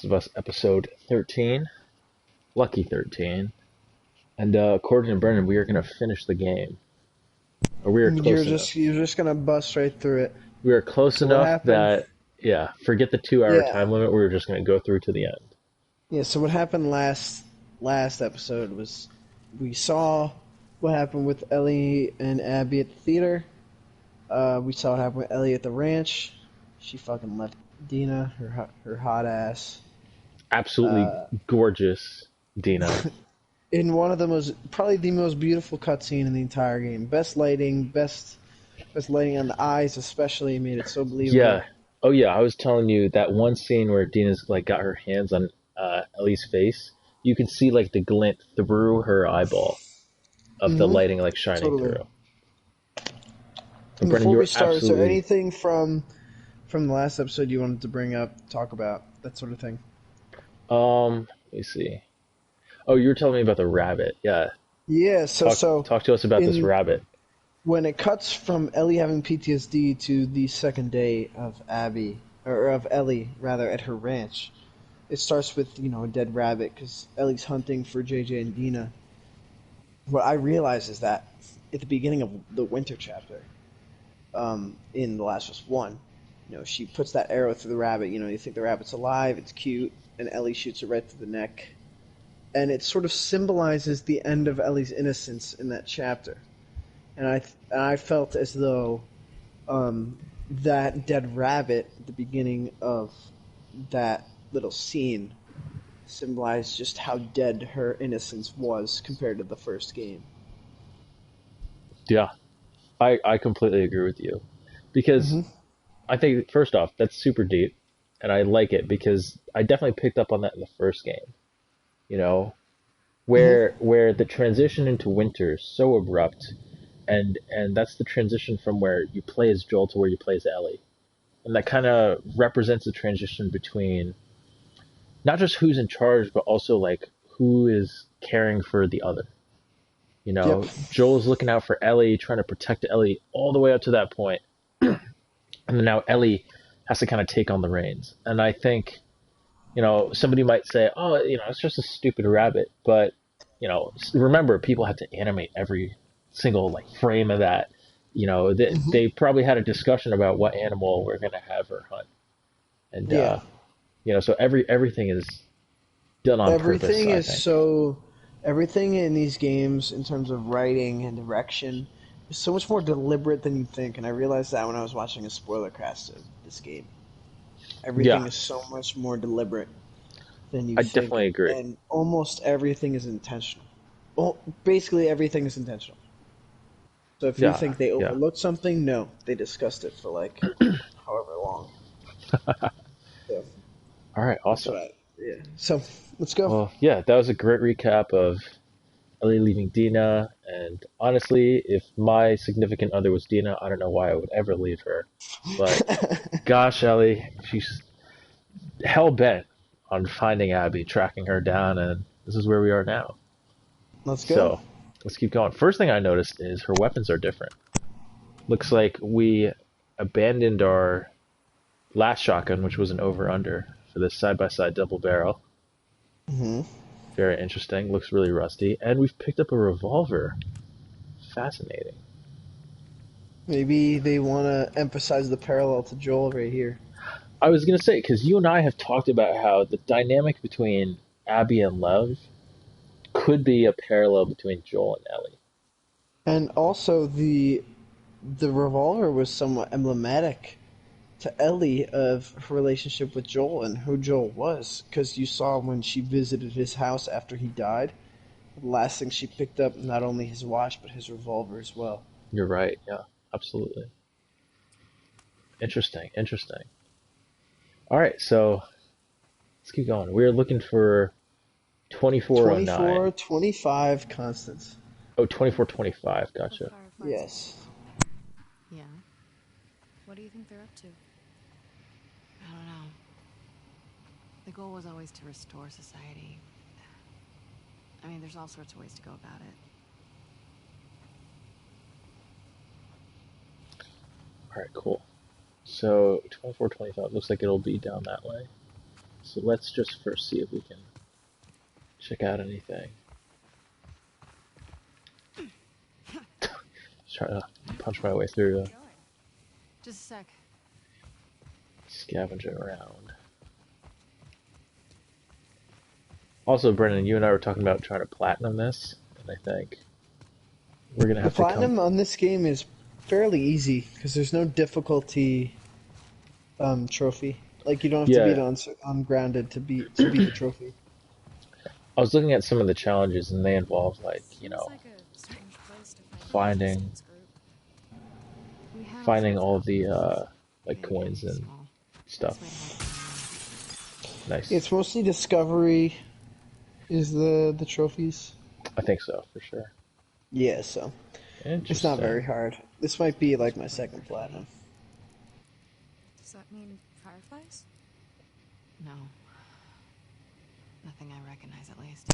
of Us episode 13, lucky 13. And according to Brendan, we are going to finish the game. Or we are You're close enough. just you're just gonna bust right through it. We are close So what enough happened? that, yeah, forget the 2 hour Yeah, time limit. We're just going to go through to the end. yeah. So what happened last episode was we saw what happened with Ellie and Abby at the theater. We saw what happened with Ellie at the ranch. She fucking left Dina, her hot ass. Absolutely Uh, gorgeous, Dina. in one of the probably the most beautiful cutscene in the entire game. Best lighting, best lighting on the eyes, especially made it so Yeah. believable. Oh, yeah, I was telling you that one scene where Dina's like got her hands on Ellie's face. You can see like the glint through her eyeball of the Mm-hmm. lighting like shining Totally. through. But And Brendan, before you we were start, is there absolutely. anything from the last episode you wanted to bring up, talk about, that sort of thing? Let me see. Oh, you were telling me about the rabbit. Yeah. Yeah, Talk to us about this in rabbit. when it cuts from Ellie having PTSD to the second day of Abby or of Ellie rather at her ranch, it starts with a dead rabbit because Ellie's hunting for JJ and Dina. What I realize is that at the beginning of the winter chapter, in The Last of Us One, she puts that arrow through the rabbit. You think the rabbit's alive, it's cute, and Ellie shoots it right through the neck, and it sort of symbolizes the end of Ellie's innocence in that chapter. And I felt as though that dead rabbit at the beginning of that little scene symbolized just how dead her innocence was compared to the first game. Yeah, I completely agree with you. Because Hmm. I think, first off, that's super deep. And I like it because I definitely picked up on that in the first game. You know, Hmm. where the transition into winter is so abrupt. And that's the transition from where you play as Joel to where you play as Ellie. And that kind of represents the transition between not just who's in charge, but also like who is caring for the other. Yep. Joel's looking out for Ellie, trying to protect Ellie all the way up to that point, and then now Ellie has to kind of take on the reins. And I think, somebody might say, "Oh, it's just a stupid rabbit," but remember, people had to animate every single like frame of that. They Hmm. probably had a discussion about what animal we're gonna have her hunt, and Yeah. so everything is done on purpose. Everything I is think. so. Everything in these games, in terms of writing and direction, is so much more deliberate than you think. And I realized that when I was watching a spoiler cast of this game. Yeah, Everything is so much more deliberate than you I think, definitely agree. and almost everything is intentional. Well, basically everything is intentional. So if you Yeah, think they yeah. overlooked something, no, they discussed it for like however long. So All right, that's what awesome. I. Yeah. So let's go. Well, yeah, that was a great recap of Ellie leaving Dina. And honestly, if my significant other was Dina, I don't know why I would ever leave her. But gosh, Ellie, she's hell bent on finding Abby, tracking her down, and this is where we are now. Let's go. So let's keep going. First thing I noticed is her weapons are different. Looks like we abandoned our last shotgun, which was an over under, for this side by side double barrel. Hmm. Very interesting. Looks really rusty. And we've picked up a revolver. Fascinating. Maybe they want to emphasize the parallel to Joel right here. I was gonna say because you and I have talked about how the dynamic between Abby and Lev could be a parallel between Joel and Ellie. And also the revolver was somewhat emblematic to Ellie of her relationship with Joel and who Joel was, because you saw when she visited his house after he died, the last thing she picked up not only his watch but his revolver as well. You're right. Yeah, absolutely. Interesting. Interesting. All right, so let's keep going. We're looking for 2409. 24, 25 Constance. Oh, 2425. The Gotcha. Fireflies. Yes. Yeah. What do you think they're up to? I don't know. The goal was always to restore society. I mean, there's all sorts of ways to go about it. All right, cool. So 2425 looks like it'll be down that way. So let's just first see if we can check out anything. Just trying to punch my way through, Just a sec. scavenging around. Also, Brennan, you and I were talking about trying to platinum this, and I think we're gonna The have to platinum come. on this game is fairly easy because there's no difficulty trophy. Like you don't have to beat Yeah, on grounded to beat the trophy. I was looking at some of the challenges, and they involve like Seems like a strange place to find a finding resistance group. We have finding options all now. the like Maybe coins getting and small. stuff. Best way to help. Nice. It's mostly discovery is the trophies. I think so for sure. Yeah, so it's not very Interesting. hard. This might be like my second platinum. Does that mean fireflies? No. Nothing I recognize, at least.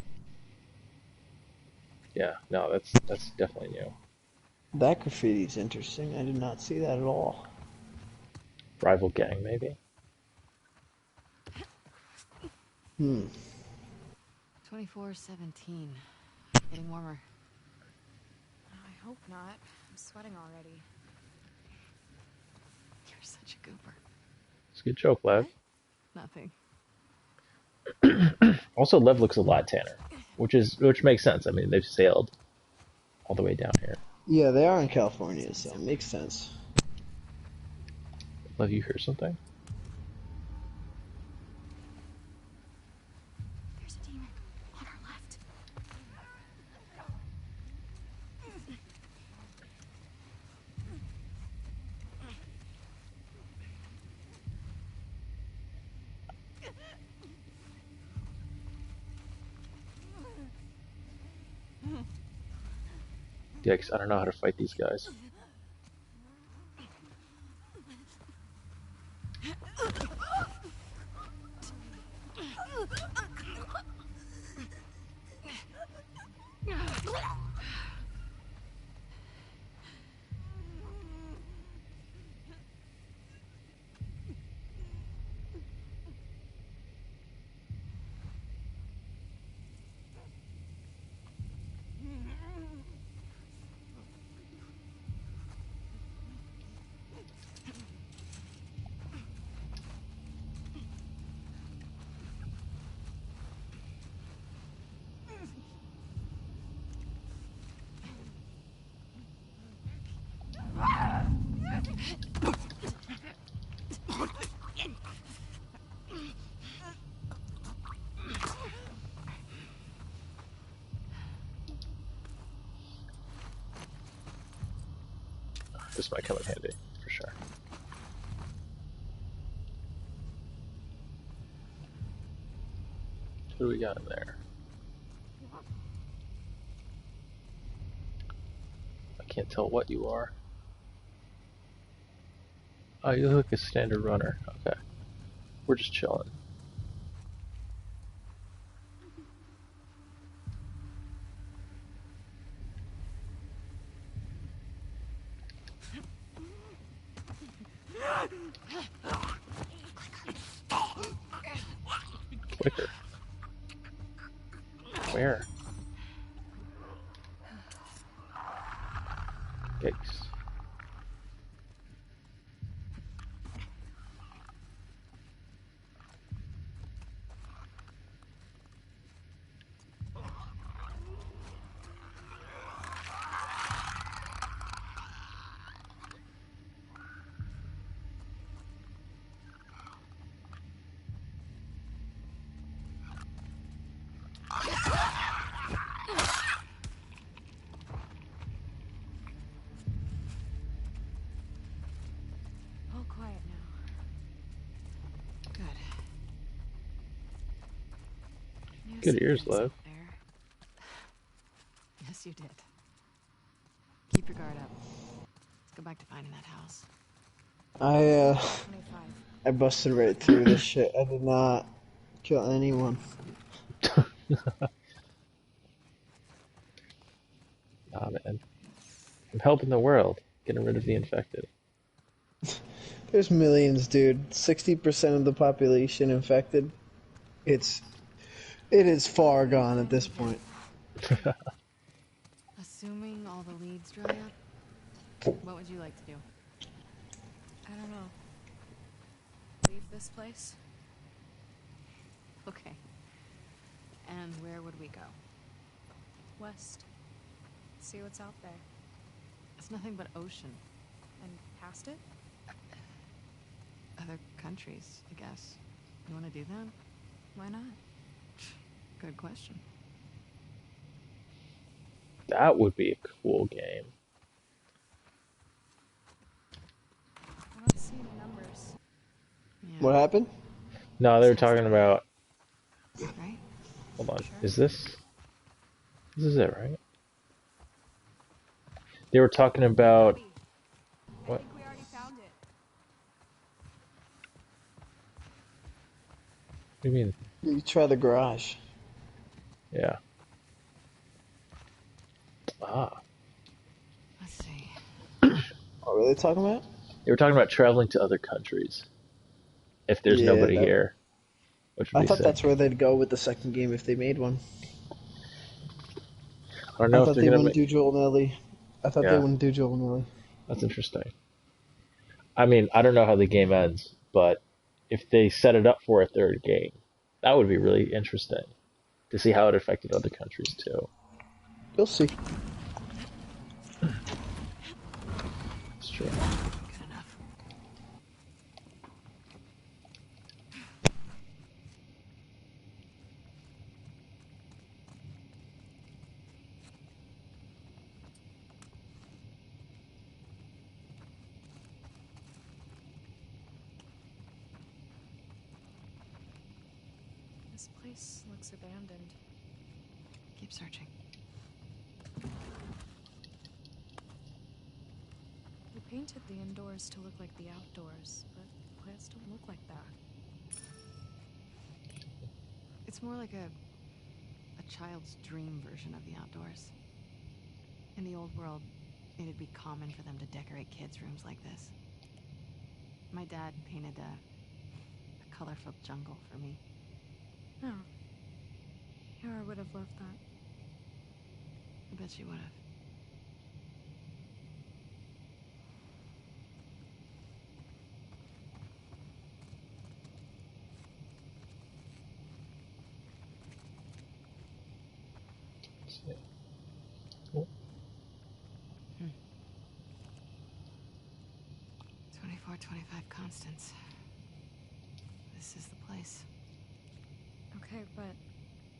Yeah, no, that's definitely new. That graffiti's interesting. I did not see that at all. Rival gang, maybe. 24:17. Getting warmer. I hope not. I'm sweating already. You're such a goober. It's a good joke, Lev. Nothing. Also, Lev looks a lot tanner, which makes sense. I mean, they've sailed all the way down here. Yeah, they are in California, so it makes sense. Lev, you hear something? There's a demon on our left. Yikes! I don't know how to fight these guys. This might come in handy for sure. What do we got in there? I can't tell what you are. Oh, you look like a standard runner. Okay. We're just chilling. Clicker. Where? Yikes. All quiet now. Good. Knew Good ears, something was Lev. up there. Yes, you did. Keep your guard up. Let's go back to finding that house. I 25. I busted right through this shit. I did not kill anyone. Nah, man. I'm helping the world. Getting rid of the infected. There's millions, dude. 60% of the population infected. It's it is far gone at this point. Assuming all the leads dry up, what would you like to do? I don't know. Leave this place? Okay. And where would we go? West. See what's out there. It's nothing but ocean. And past it? Other countries, I guess. You want to do that? Why not? Good question. That would be a cool game. I don't see any numbers. Yeah. What happened? No, they were talking about. Right? Hold on. Sure. Is this? This is it, right? They were talking about. Abby, I What? think we already found it. What do you mean? You try the garage. Yeah. Ah. Let's see. What were they talking about? They were talking about traveling to other countries. If there's Yeah, nobody that- here. Which would I be thought sick. that's where they'd go with the second game if they made one. I don't I know if thought they're they gonna wouldn't make. do Joel and Ellie. I thought they Yeah. wouldn't do Joel and Ellie. That's interesting. I mean, I don't know how the game ends, but if they set it up for a third game, that would be really interesting to see how it affected other countries too. You'll see. It's true. Good enough. This place looks abandoned. Keep searching. We painted the indoors to look like the outdoors, but plants don't look like that. It's more like a child's dream version of the outdoors. In the old world, it'd be common for them to decorate kids' rooms like this. My dad painted a colorful jungle for me. Oh. Yara would have loved that. I bet she would have. Let's see. Oh, 24, 25 Constance. This is the place. Okay, but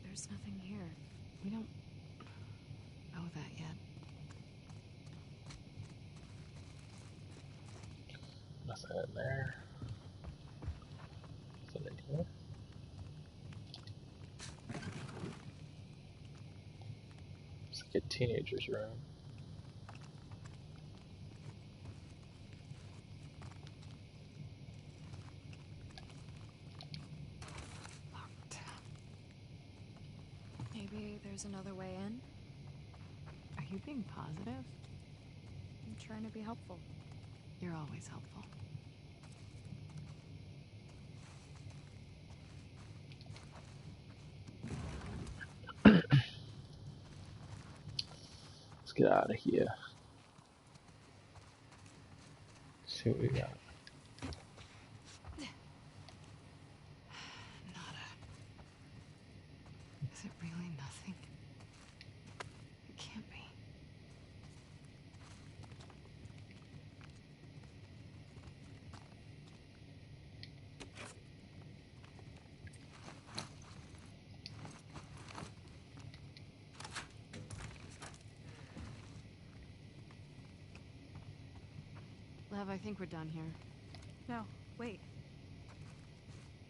there's nothing here. We don't know that yet. nothing in there. Nothing in here. It's like a teenager's room. Locked. Maybe there's another way in? Are you being positive? I'm trying to be helpful. You're always helpful. Let's get out of here. See what we got. Nada. Is it really nothing? It can't be. Lev, I think we're done here. No, wait.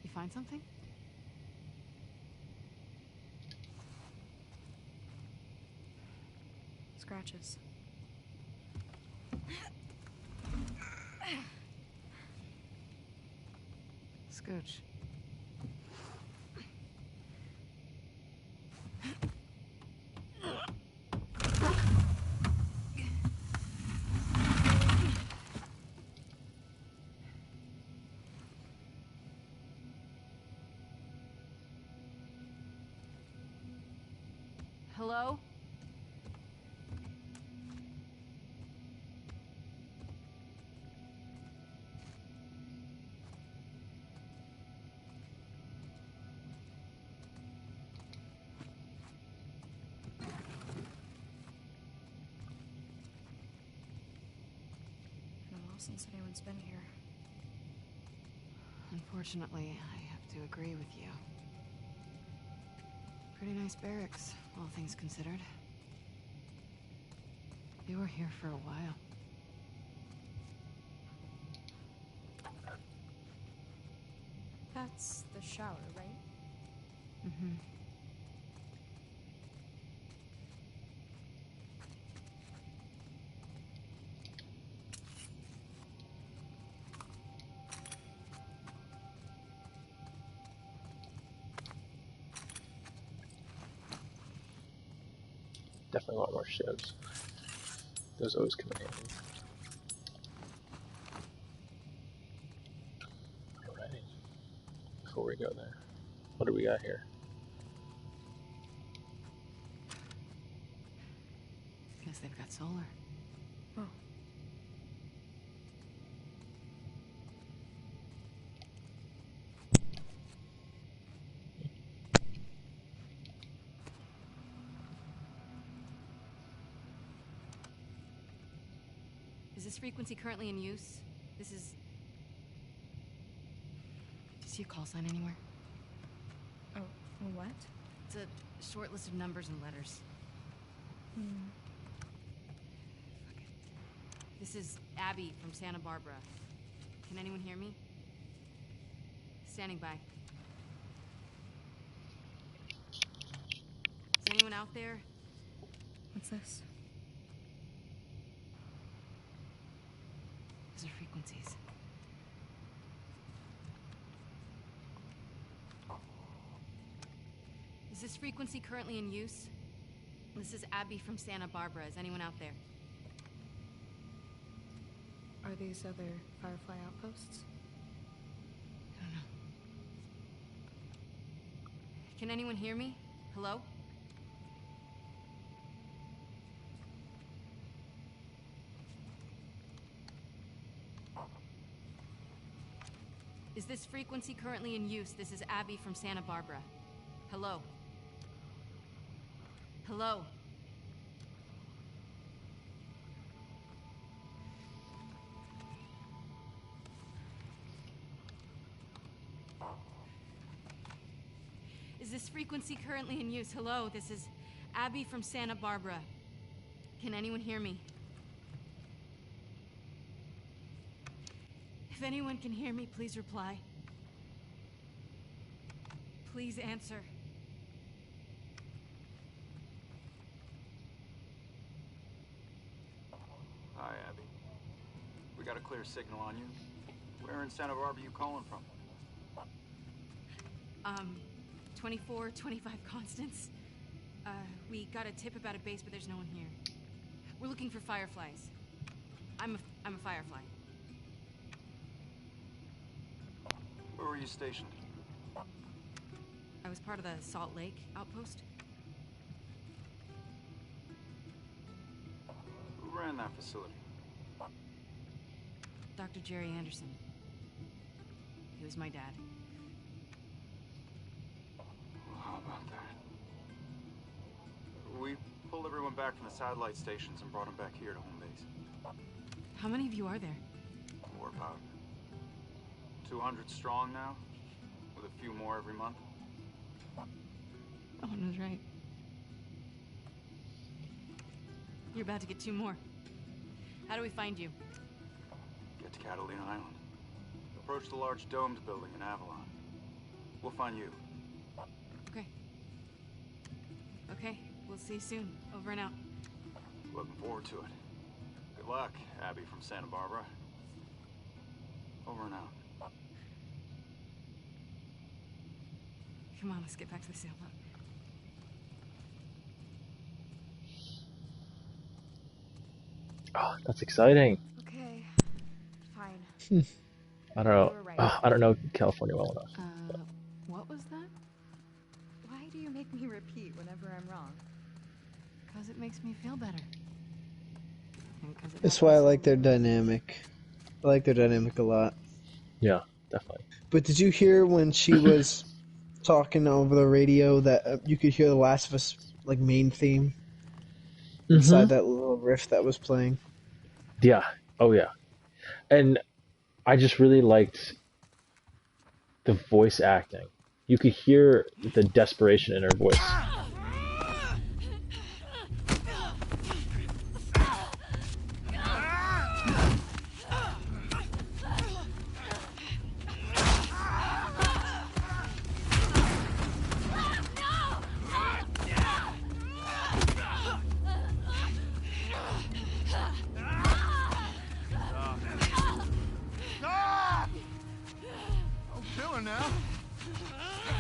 You find something? Scratches. Scooch. Hello? Been a while since anyone's been here. Unfortunately, I have to agree with you. Pretty nice barracks, all things considered. They were here for a while. That's the shower, right? Mm-hmm. Definitely want more shivs. Those always come in handy. Alrighty. Before we go there, what do we got here? Guess they've got solar. Oh. Is this frequency currently in use? This is... Do you see a call sign anywhere? Oh, what? It's a short list of numbers and letters. Hmm. Fuck it. This is Abby from Santa Barbara. Can anyone hear me? Standing by. Is anyone out there? What's this? Those are frequencies. Is this frequency currently in use? This is Abby from Santa Barbara. Is anyone out there? Are these other Firefly outposts? I don't know. Can anyone hear me? Hello? Is this frequency currently in use? This is Abby from Santa Barbara. Hello? Hello? Is this frequency currently in use? Hello, this is Abby from Santa Barbara. Can anyone hear me? If anyone can hear me, please reply. Please answer. Hi, Abby. We got a clear signal on you. Where in Santa Barbara you calling from? 2425 Constance. We got a tip about a base, but there's no one here. We're looking for fireflies. I'm a firefly. Where were you stationed? I was part of the Salt Lake outpost. Who ran that facility? Dr. Jerry Anderson. He was my dad. Well, how about that? We pulled everyone back from the satellite stations and brought them back here to home base. How many of you are there? We're about 200 strong now, with a few more every month. Owen was right. You're about to get 2 more. How do we find you? Get to Catalina Island. Approach the large domed building in Avalon. We'll find you. Okay. Okay, we'll see you soon. Over and out. Looking forward to it. Good luck, Abby from Santa Barbara. Over and out. Come on, let's get back to the sailboat. Oh, that's exciting. Okay. Fine. I don't know. You were right. I don't know California well enough. What was that? Why do you make me repeat whenever I'm wrong? Because it makes me feel better. And 'cause it That's helps why I us like their all realize- dynamic. I like their dynamic a lot. Yeah, definitely. But did you hear when she was talking over the radio that you could hear the Last of Us like main theme inside that little riff that was playing? Yeah. Oh yeah. And I just really liked the voice acting. You could hear the desperation in her voice. Ah! Don't kill her now.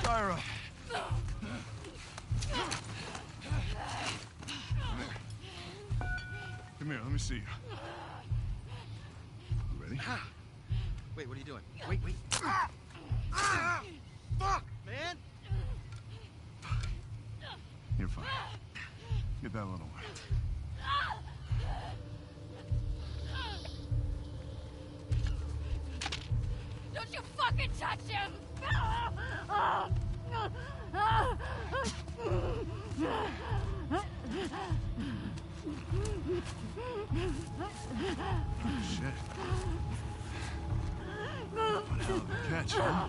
Tyra. Come here, let me see you. You ready? Wait, what are you doing? Wait. Fuck, man! You're fine. Get that little one. Don't you fucking touch him! Shit. One hell of a catch, huh?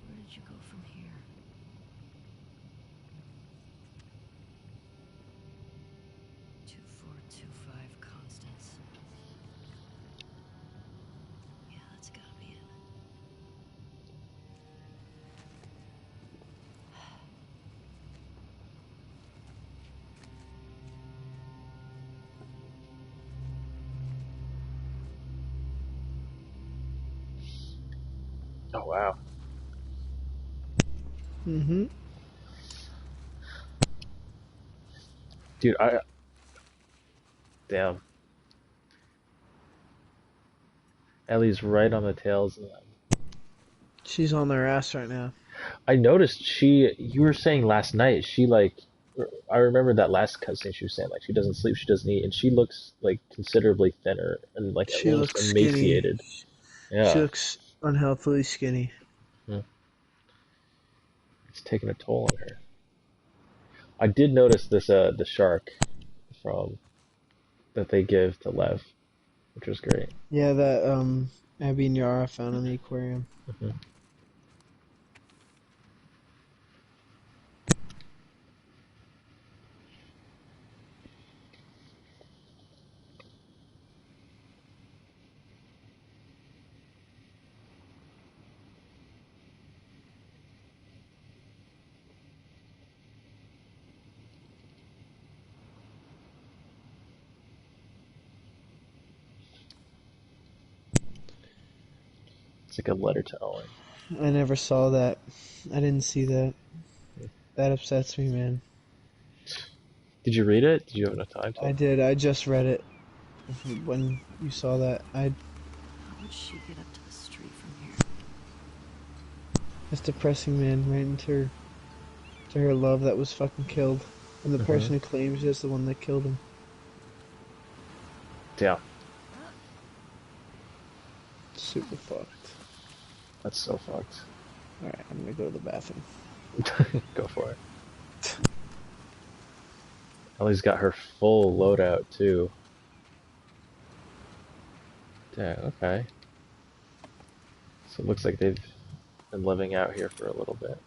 Where did you go from here? Two, 4, 2, 5, Constance. Yeah, that's gotta be it. Oh wow. Mm-hmm. Dude, damn. Ellie's right on the tails of them. She's on their ass right now. I noticed you were saying last night, I remember that last cutscene she was saying, like, she doesn't sleep, she doesn't eat, and she looks, like, considerably thinner and, like, She almost looks skinny. emaciated. She Yeah, looks unhealthily skinny. it's taking a toll on her. I did notice this, the shark from, that they give to Lev, which was great. Yeah, that Abby and Yara found in the aquarium. Mhm. It's like a letter to Owen. I never saw that. I didn't see that. That upsets me, man. Did you read it? Did you have enough time to? I did. I just read it when you saw that. How would she get up to the street from here? It's depressing, man. Right into her love that was fucking killed, and the person who claims is the one that killed him. Yeah, Super fucked. that's so fucked. All right, I'm gonna go to the bathroom. Go for it. Ellie's got her full loadout too. Yeah, okay. So it looks like they've been living out here for a little bit.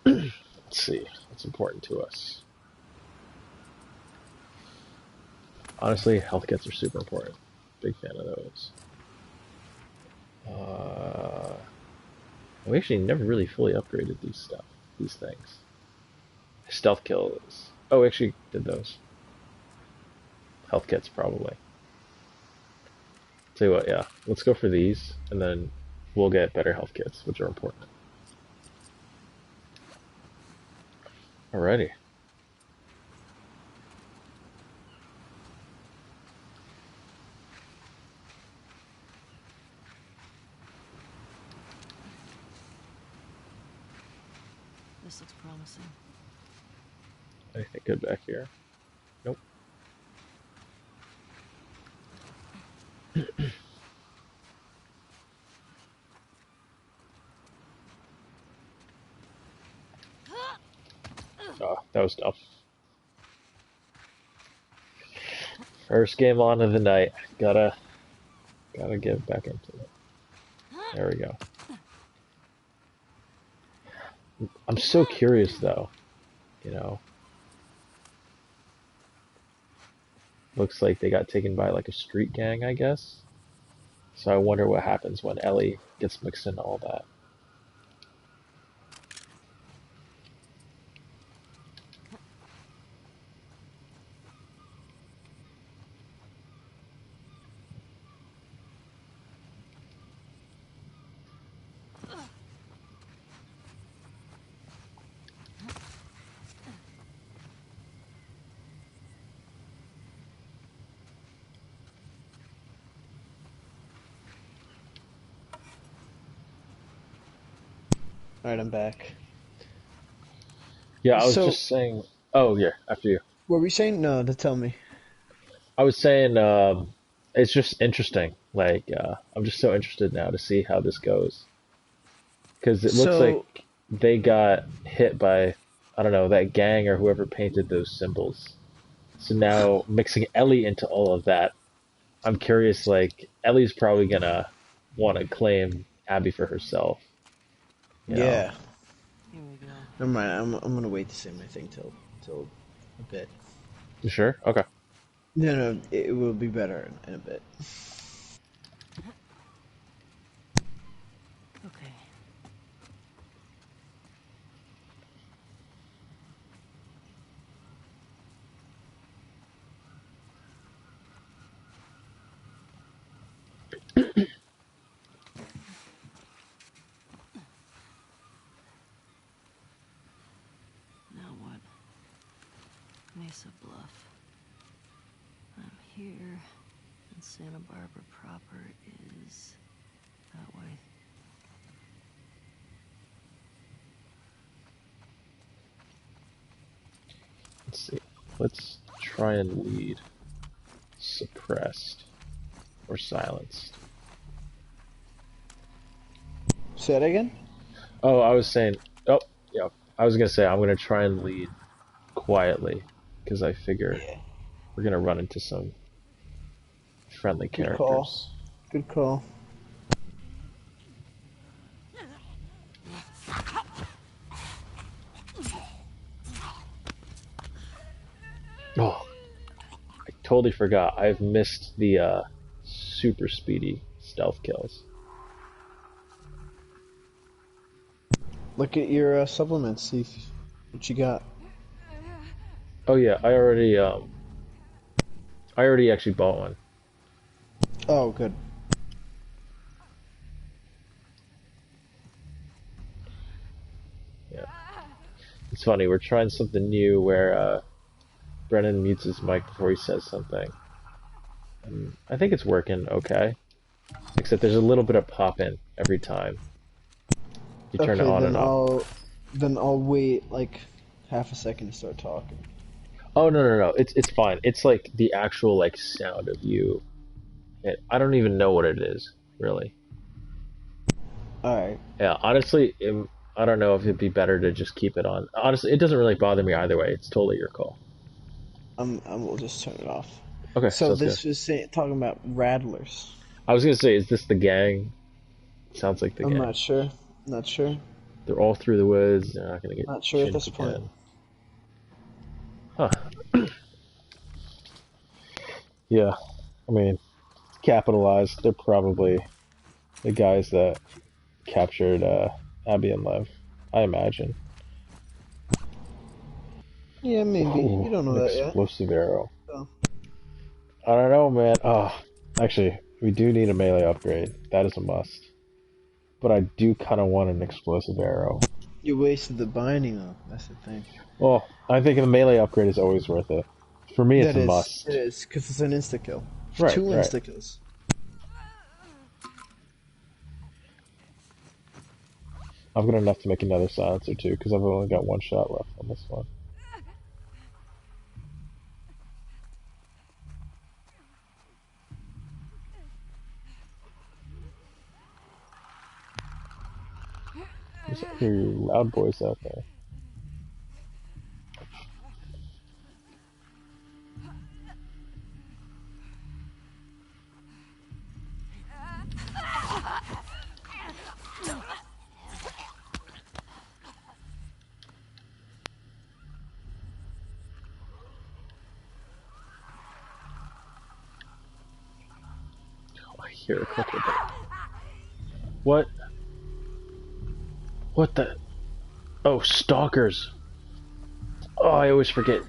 Let's see what's important to us. Honestly, health kits are super important. Big fan of those. We actually never really fully upgraded these things. Stealth kills. Oh, we actually did those. Health kits, probably. Tell you what, yeah. Let's go for these, and then we'll get better health kits, which are important. Alrighty. This looks promising. Anything good back here? Nope. Oh, that was tough. First game on of the night. Gotta get back into it. There we go. I'm so curious though, you know. Looks like they got taken by like a street gang, I guess. So I wonder what happens when Ellie gets mixed into all that. Alright, I'm back. Yeah, I was So- just saying. Oh yeah, after you. What were you saying? No, to tell me. I was saying it's just interesting. Like I'm just so interested now to see how this goes. Because it looks So- like they got hit by, I don't know, that gang or whoever painted those symbols. So now mixing Ellie into all of that, I'm curious, like, Ellie's probably gonna want to claim Abby for herself. you know? Yeah. Here we go. Never mind. I'm gonna wait to say my thing till a bit. You sure? Okay. No, it will be better in a bit. Okay. Now what? Mesa Bluff. I'm here, and Santa Barbara proper is that way. Let's see. Let's try and lead. Suppressed. Or silenced. Say that again? Oh, I was saying. Oh, yeah. I was gonna say I'm gonna try and lead quietly, because I figure we're gonna run into some friendly Good characters. call. Good call. Oh, I totally forgot. I've missed the super speedy stealth kills. Look at your supplements. See what you got. Oh yeah, I already actually bought one. Oh, good. Yeah. It's funny, we're trying something new where Brennan mutes his mic before he says something. And I think it's working okay. Except there's a little bit of pop-in every time you turn it on and off. Then I'll wait like half a second to start talking. Oh no, it's fine. It's like the actual like sound of you. I don't even know what it is, really. Alright. Yeah, honestly, I don't know if it'd be better to just keep it on. Honestly, it doesn't really bother me either way. It's totally your call. We'll just turn it off. Okay, So sounds this good. was talking about rattlers. I was gonna say, is this the gang? Sounds like the I'm gang. not sure. Not sure. They're all through the woods. They're not gonna get. Not sure at chinked this point. again. Huh. Yeah, I mean, capitalized. They're probably the guys that captured Abby and Lev, I imagine. Yeah, maybe. Ooh, You don't know an that yet. explosive arrow. So. I don't know, man. Oh, actually, we do need a melee upgrade. That is a must. But I do kind of want an explosive arrow. You wasted the binding, though. That's the thing. Well, I think the melee upgrade is always worth it. For me, it's That a is. must. It is, because it's an insta-kill. Right, 2 right. insta-kills. I've got enough to make another silencer too, because I've only got one shot left on this one. There's a few loud boys out there. Oh, I hear a clicker. What? What the? Oh, stalkers. Oh, I always forget.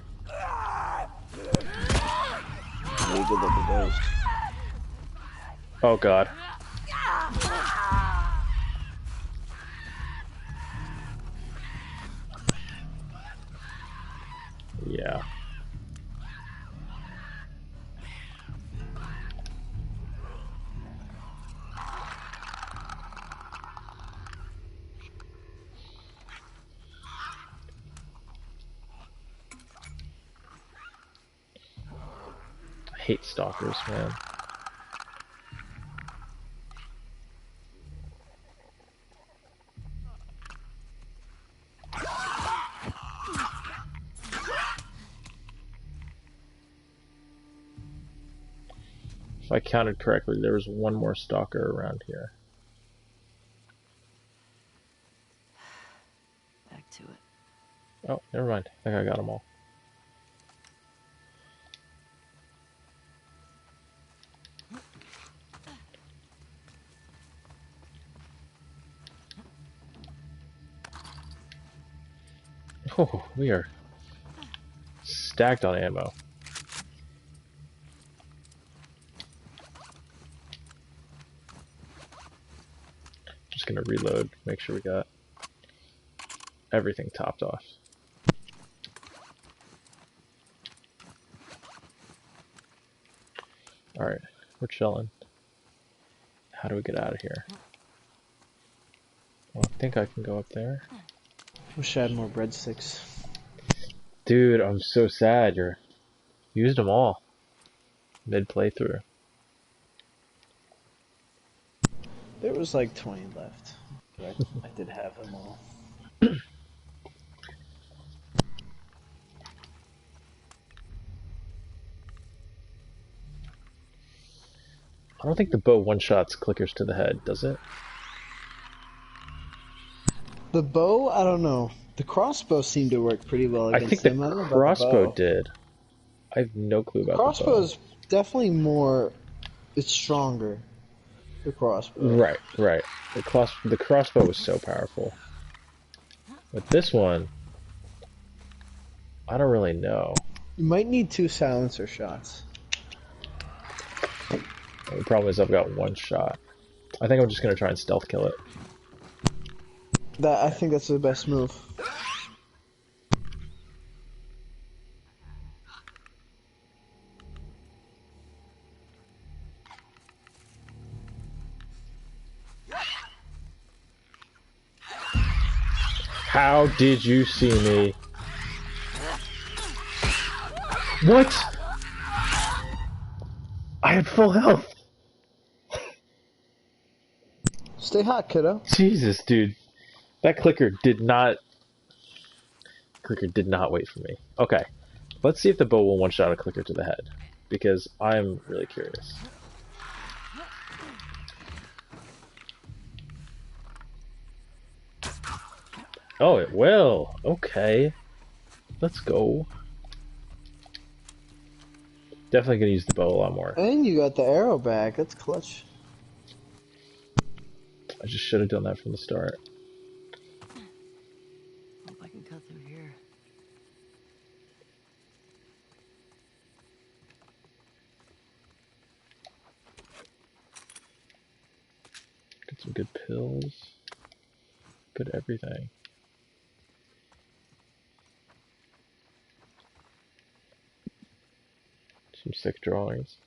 Really good looking ghost. Oh god. Yeah. I hate stalkers, man. If I counted correctly, there was one more stalker around here. Back to it. Oh, never mind. I think I got them all. Oh, we are stacked on ammo. Just gonna reload, make sure we got everything topped off. Alright, we're chilling. How do we get out of here? Well, I think I can go up there. Wish I had more breadsticks. Dude, I'm so sad. You're used them all mid playthrough. There was like 20 left. But I did have them all. I don't think the bow one-shots clickers to the head, does it? The bow, I don't know. The crossbow seemed to work pretty well I against think the him. I don't know about crossbow the bow. did. I have no clue about the bow. Crossbow's definitely more. It's stronger. The crossbow. Right, right. The crossbow was so powerful. But this one, I don't really know. You might need 2 silencer shots. The problem is I've got one shot. I think I'm just gonna try and stealth kill it. I think that's the best move. How did you see me? What? I had full health. Stay hot, kiddo. Jesus, dude. That clicker did not wait for me. Okay. Let's see if the bow will one-shot a clicker to the head. Because I'm really curious. Oh, it will. Okay. Let's go. Definitely gonna use the bow a lot more. And you got the arrow back. That's clutch. I just should have done that from the start. Hope I can cut through here. Get some good pills. Good everything. Some sick drawings.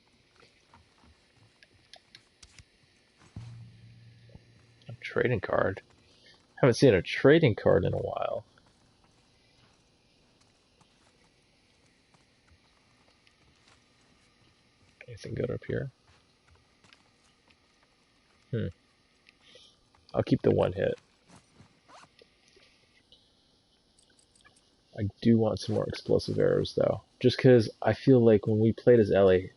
A trading card. Haven't seen a trading card in a while. Anything good up here? I'll keep the one hit. I do want some more explosive arrows though. Just because I feel like when we played as Ellie,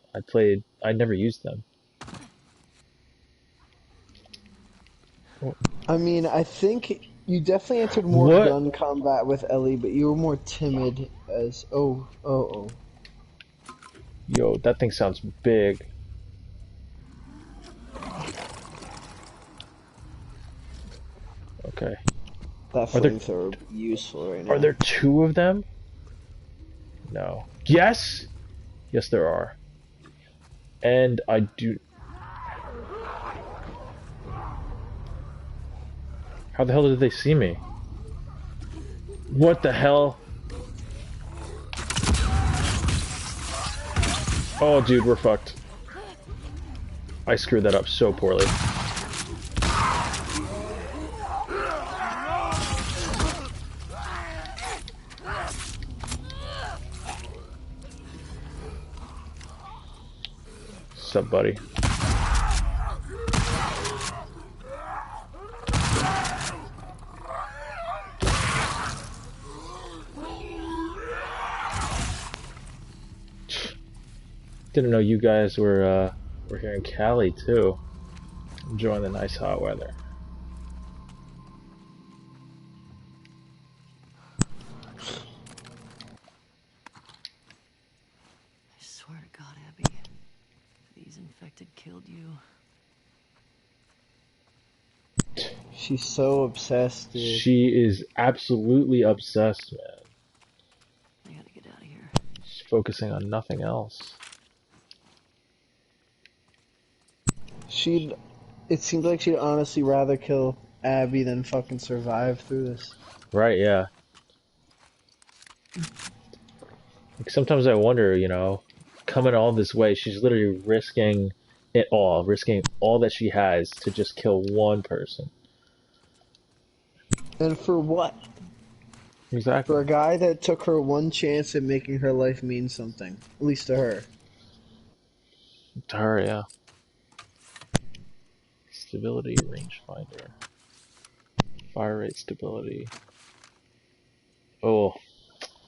I never used them. I mean, I think you definitely entered more What? gun combat with Ellie, but you were more timid as... Oh. Yo, that thing sounds big. Okay. That Are there- flamethrower would be useful right now. Are there two of them? No. Yes! Yes, there are. And I do... How the hell did they see me? What the hell? Oh, dude, we're fucked. I screwed that up so poorly. What's up, buddy? Didn't know you guys were here in Cali too, enjoying the nice hot weather. I swear to God, Abby, these infected killed you. She's so obsessed, dude. She is absolutely obsessed, man. I gotta get out of here. She's focusing on nothing else. It seems like she'd honestly rather kill Abby than fucking survive through this. Right, yeah. Like sometimes I wonder, you know, coming all this way, she's literally risking it all, risking all that she has to just kill one person. And for what? Exactly. For a guy that took her one chance at making her life mean something. At least to her. To her, yeah. Stability, rangefinder. Fire rate stability. Oh.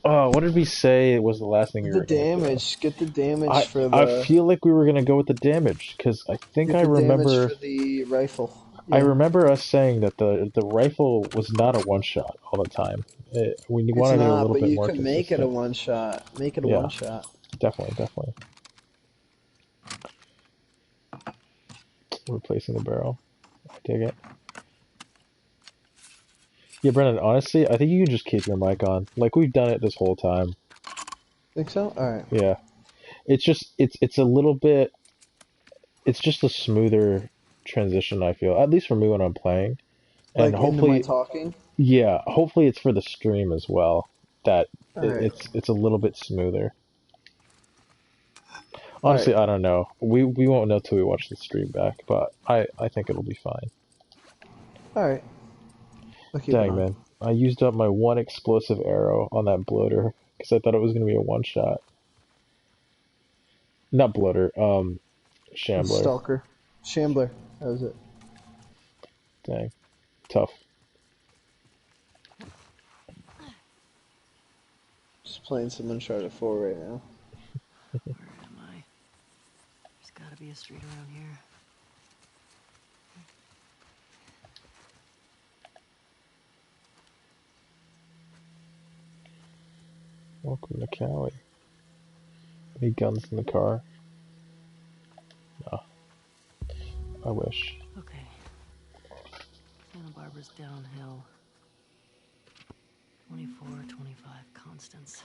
Oh, what did we say was the last thing we The were gonna do? damage. Get the damage for the... I feel like we were gonna go with the damage, because I think Get I the remember... damage for the rifle. I Yeah. remember us saying that the rifle was not a one-shot all the time. We It's wanted it a not, little but bit you more can make it a consistent. one-shot. Make it a Yeah. one-shot. Definitely, definitely. Replacing the barrel. I dig it. Yeah, Brennan, honestly, I think you can just keep your mic on. Like, we've done it this whole time. Think so? Alright. Yeah. It's just, it's a little bit, it's just a smoother transition, I feel. At least for me when I'm playing. And Like, into my hopefully, talking? yeah, hopefully it's for the stream as well. That Alright. it's a little bit smoother. Honestly, I don't know. We won't know till we watch the stream back, but I think it'll be fine. Alright. Dang, man. I used up my one explosive arrow on that bloater because I thought it was going to be a one-shot. Not bloater, shambler. Stalker. Shambler. That was it. Dang. Tough. Just playing some Uncharted 4 right now. Where am I? There's gotta be a street around here. Welcome to Cali. Any guns in the car? No. I wish. Okay. Santa Barbara's downhill. 24, 25 constants.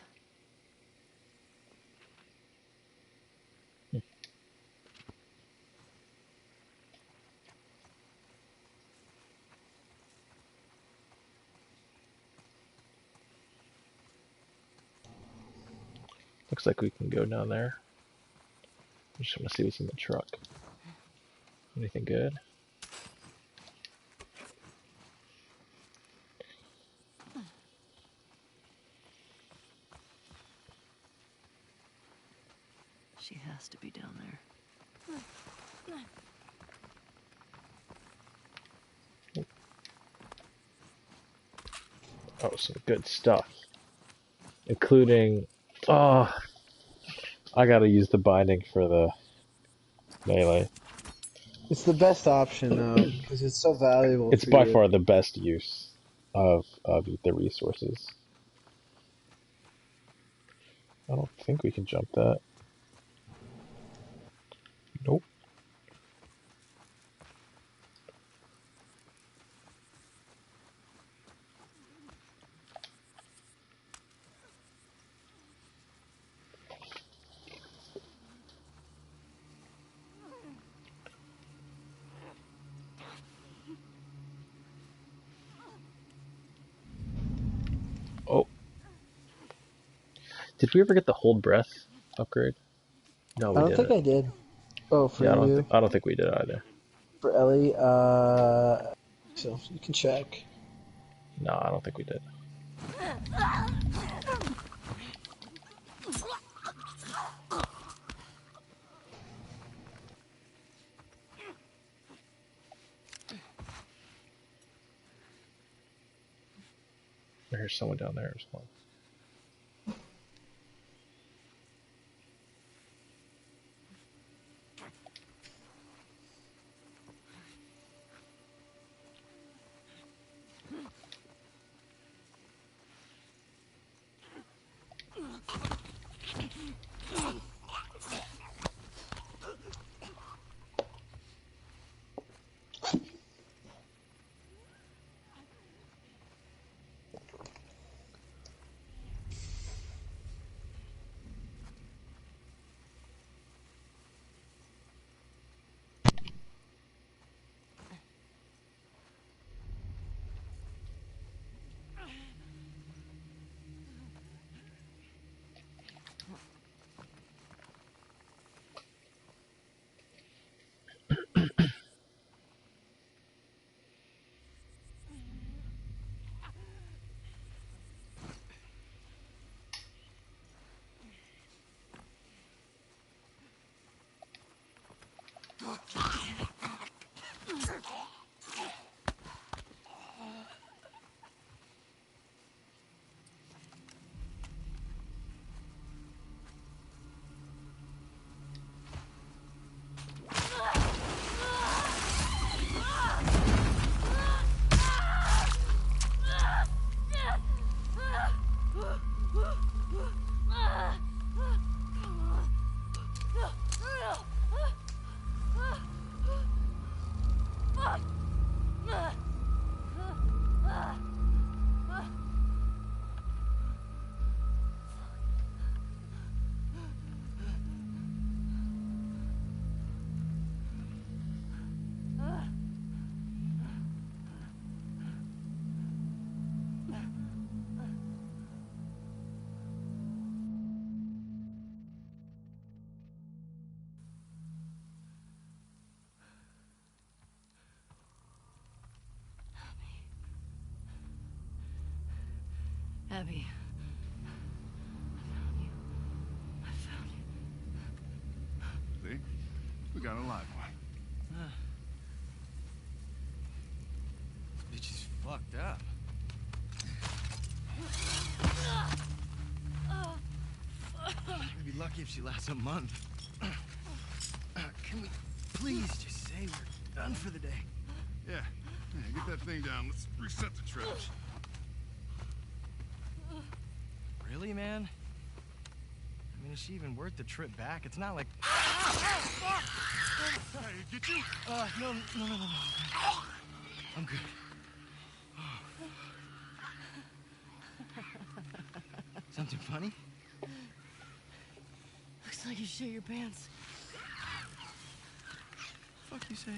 Looks like we can go down there. I just want to see what's in the truck. Anything good? She has to be down there. Oh, some good stuff. Including... Oh, I gotta use the binding for the melee. It's the best option though, because it's so valuable. It's for by you. far the best use of the resources. I don't think we can jump that. Nope. Oh. Did we ever get the hold breath upgrade? No, we I don't didn't. think I did. Oh, for Yeah, you, I don't think we did either. for Ellie. So you can check. No, I don't think we did. There's someone down there as well. Abby. I found you. See? We got a live one. This bitch is fucked up. We'd be lucky if she lasts a month. Can we please just say we're done for the day? Yeah. Get that thing down. Let's reset the traps. Really, man? I mean, is she even worth the trip back? It's not like... Hey, get you? No. I'm good. Something funny? Looks like you shit your pants. Fuck you say?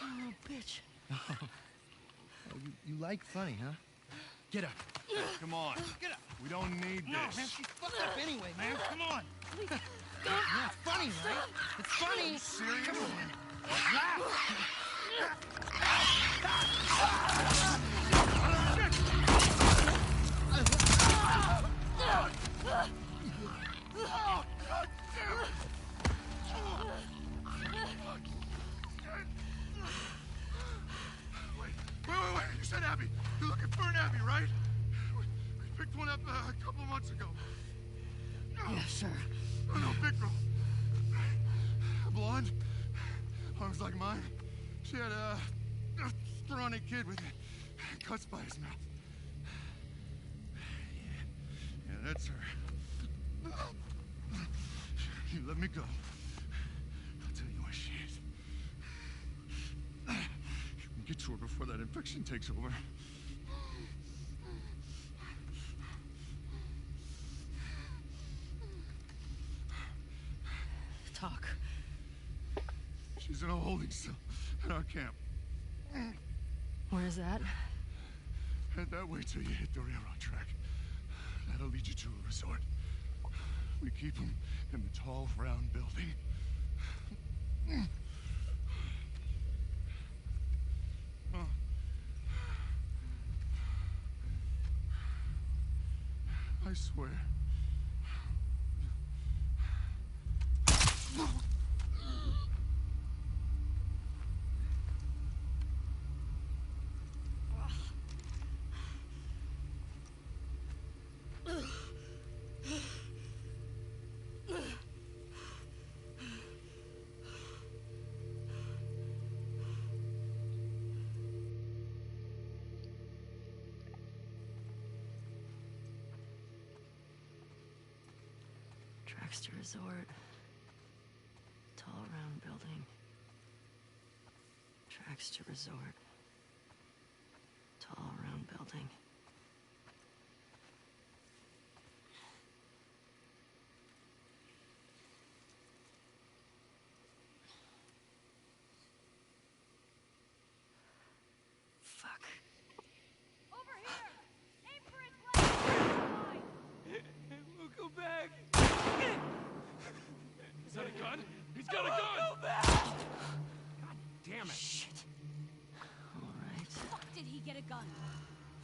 Oh, little bitch. Oh, you like funny, huh? Get up. Come on. Get up. We don't need No, this. man, she's fucked up anyway, man. Come on. Yeah, it's funny, right? It's funny. Serious? Come on. Laugh. Wait. You said Abby. You're looking for an Abby, right? We picked one up a couple months ago. Yeah, sure. Oh, no, big girl. Blonde. Arms like mine. She had a scrawny kid with cuts by his mouth. Yeah, that's her. You let me go. I'll tell you where she is. You can get to her before that infection takes over. Talk. She's in a holding cell at our camp. Where's that? Head that way till you hit the railroad track. That'll lead you to a resort. We keep them in the tall, round building. I swear. Traxter Resort. Tall round building. Traxter Resort. Tall round building. Fuck. Over here! Aim for his leg! We'll go back. Is that a gun? He's got a gun! Go back! God damn it. Shit. All right. Fuck did he get a gun?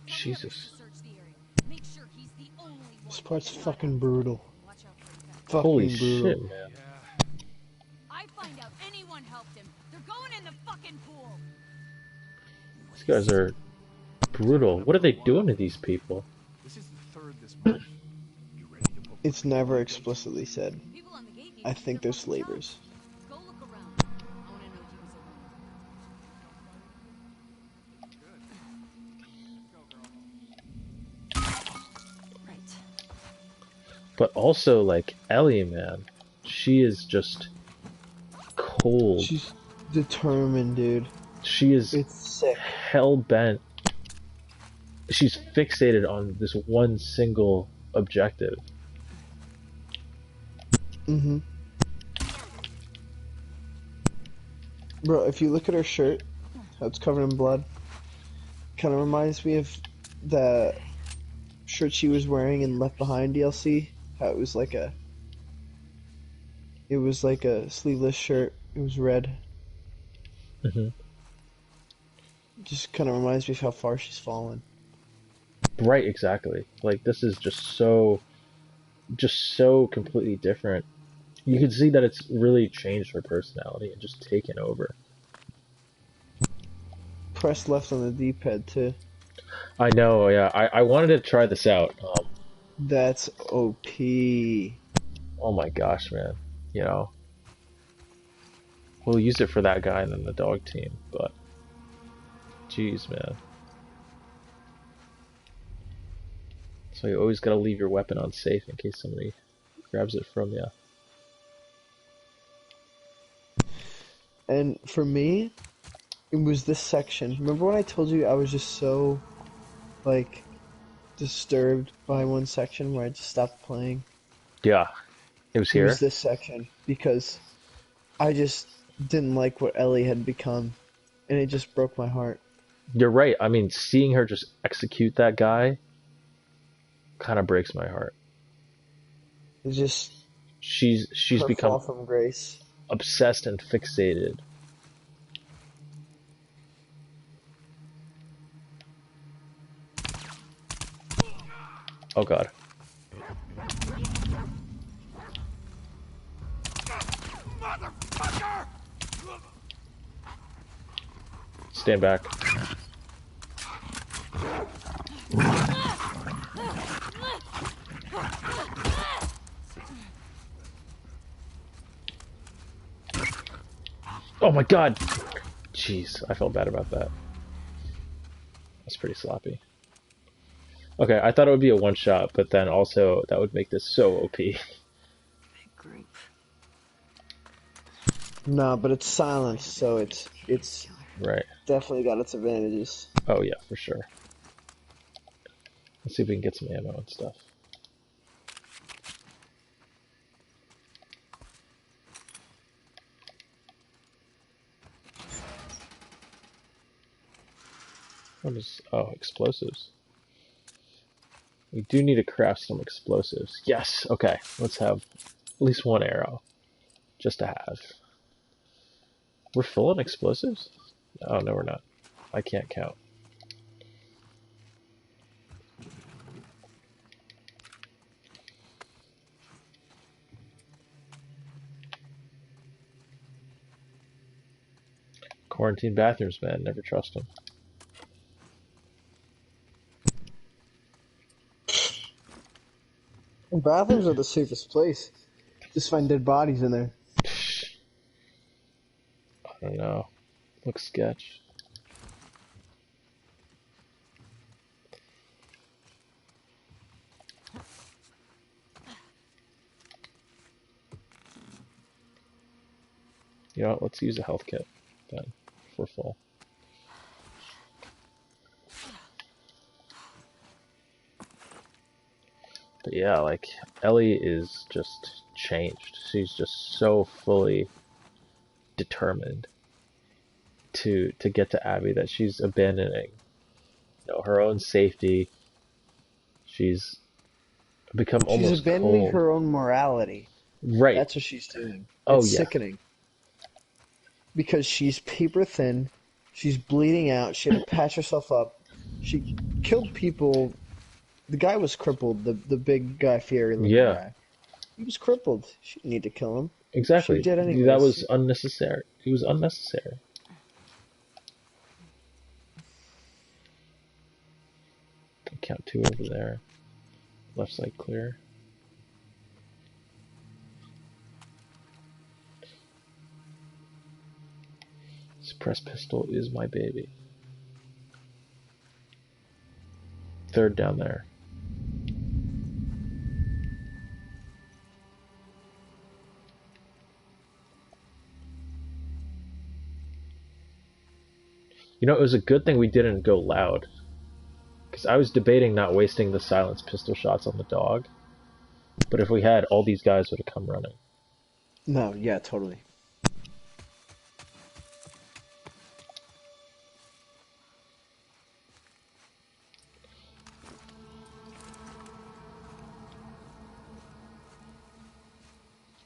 Jesus. Search the area. Make sure he's the only one. This part's fucking brutal. Watch out for the back. Fucking Holy brutal. shit, man. I find out anyone helped him. They're going in the fucking pool. These guys are brutal. What are they doing to these people? This is the third this month. You ready to put It's never explicitly said. People on the gate need I to think keep their they're fucking slavers. Go look around. I want to know he was alone. Right. But also, like, Ellie, man. She is just cold. She's determined, dude. She is It's sick. hell-bent. She's fixated on this one single objective. Mm-hmm. Bro, if you look at her shirt, how it's covered in blood, kind of reminds me of the shirt she was wearing in Left Behind DLC. How it was like a sleeveless shirt. It was red. hmm Just kind of reminds me of how far she's fallen. Right, exactly. Like, this is just so completely different. You can see that it's really changed her personality and just taken over. Press left on the D-pad too. I know, yeah. I wanted to try this out. That's OP. Oh my gosh, man. You know. We'll use it for that guy and then the dog team, but... Jeez, man. So you always gotta leave your weapon on safe in case somebody grabs it from you. And for me, it was this section. Remember when I told you I was just so, like, disturbed by one section where I just stopped playing? Yeah, it was It was here. this section because I just didn't like what Ellie had become, and it just broke my heart. You're right. I mean, seeing her just execute that guy kind of breaks my heart. It's just She's her become fall from grace. obsessed and fixated. Oh god. Motherfucker! Stand back. Oh my god! Jeez, I felt bad about that. That's pretty sloppy. Okay, I thought it would be a one-shot, but then also that would make this so OP. Big group. No, but it's silence, so it's Right. definitely got its advantages. Oh yeah, for sure. Let's see if we can get some ammo and stuff. What is... Oh, explosives. We do need to craft some explosives. Yes! Okay, let's have at least one arrow. Just to have. We're full on explosives? Oh, no we're not. I can't count. Quarantine bathrooms, man. Never trust them. Bathrooms are the safest place. Just find dead bodies in there. I don't know. Looks sketch. You know what? Let's use a health kit then, if we're full. But yeah, like, Ellie is just changed. She's just so fully determined to get to Abby that she's abandoning, you know, her own safety. She's become She's almost abandoning cold. her own morality. Right. That's what she's doing. Oh, It's yeah. sickening. Because she's paper thin, she's bleeding out, she had to patch herself up. She killed people. The guy was crippled, the big guy Fieri looking Yeah. guy. He was crippled. She didn't need to kill him. Exactly. She did anyways. That was unnecessary. It was unnecessary. Count 2 over there. Left side clear. Suppressed pistol is my baby. Third down there. You know, it was a good thing we didn't go loud. Because I was debating not wasting the silenced pistol shots on the dog. But if we had, all these guys would have come running. No, yeah, totally.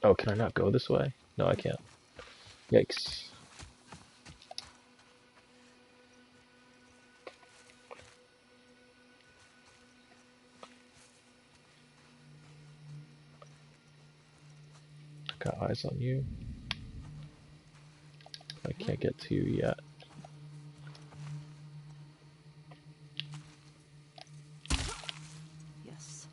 Oh, can I not go this way? No, I can't. Yikes. Got eyes on you. I can't get to you yet. Yes.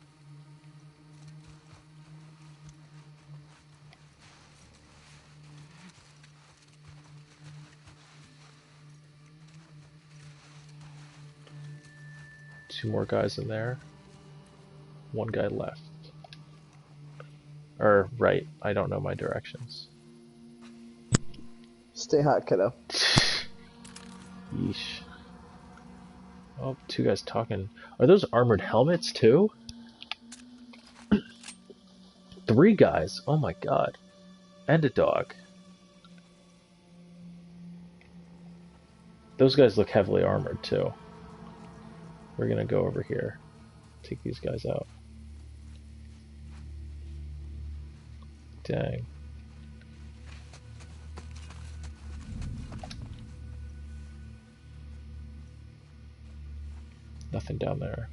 Two more guys in there. one guy left. Or right. I don't know my directions. Stay hot, kiddo. Yeesh. Oh, two guys talking. Are those armored helmets too? Three guys. Oh my god. And a dog. Those guys look heavily armored too. We're gonna go over here. Take these guys out. Dang. Nothing down there.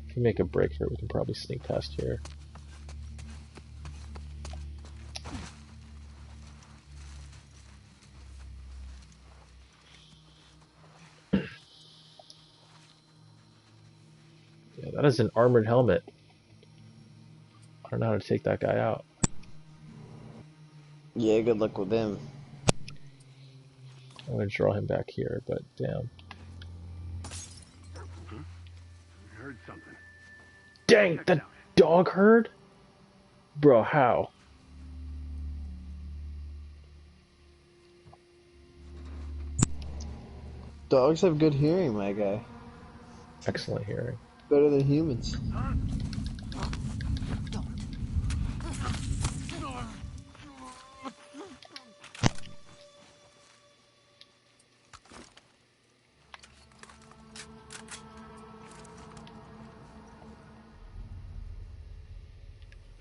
If we make a break here, we can probably sneak past here. Yeah, that is an armored helmet. I don't know how to take that guy out. Yeah, good luck with him. I'm gonna draw him back here, but damn. I heard something. Dang, that dog heard? Bro, how? Dogs have good hearing, my guy. Excellent hearing. Better than humans.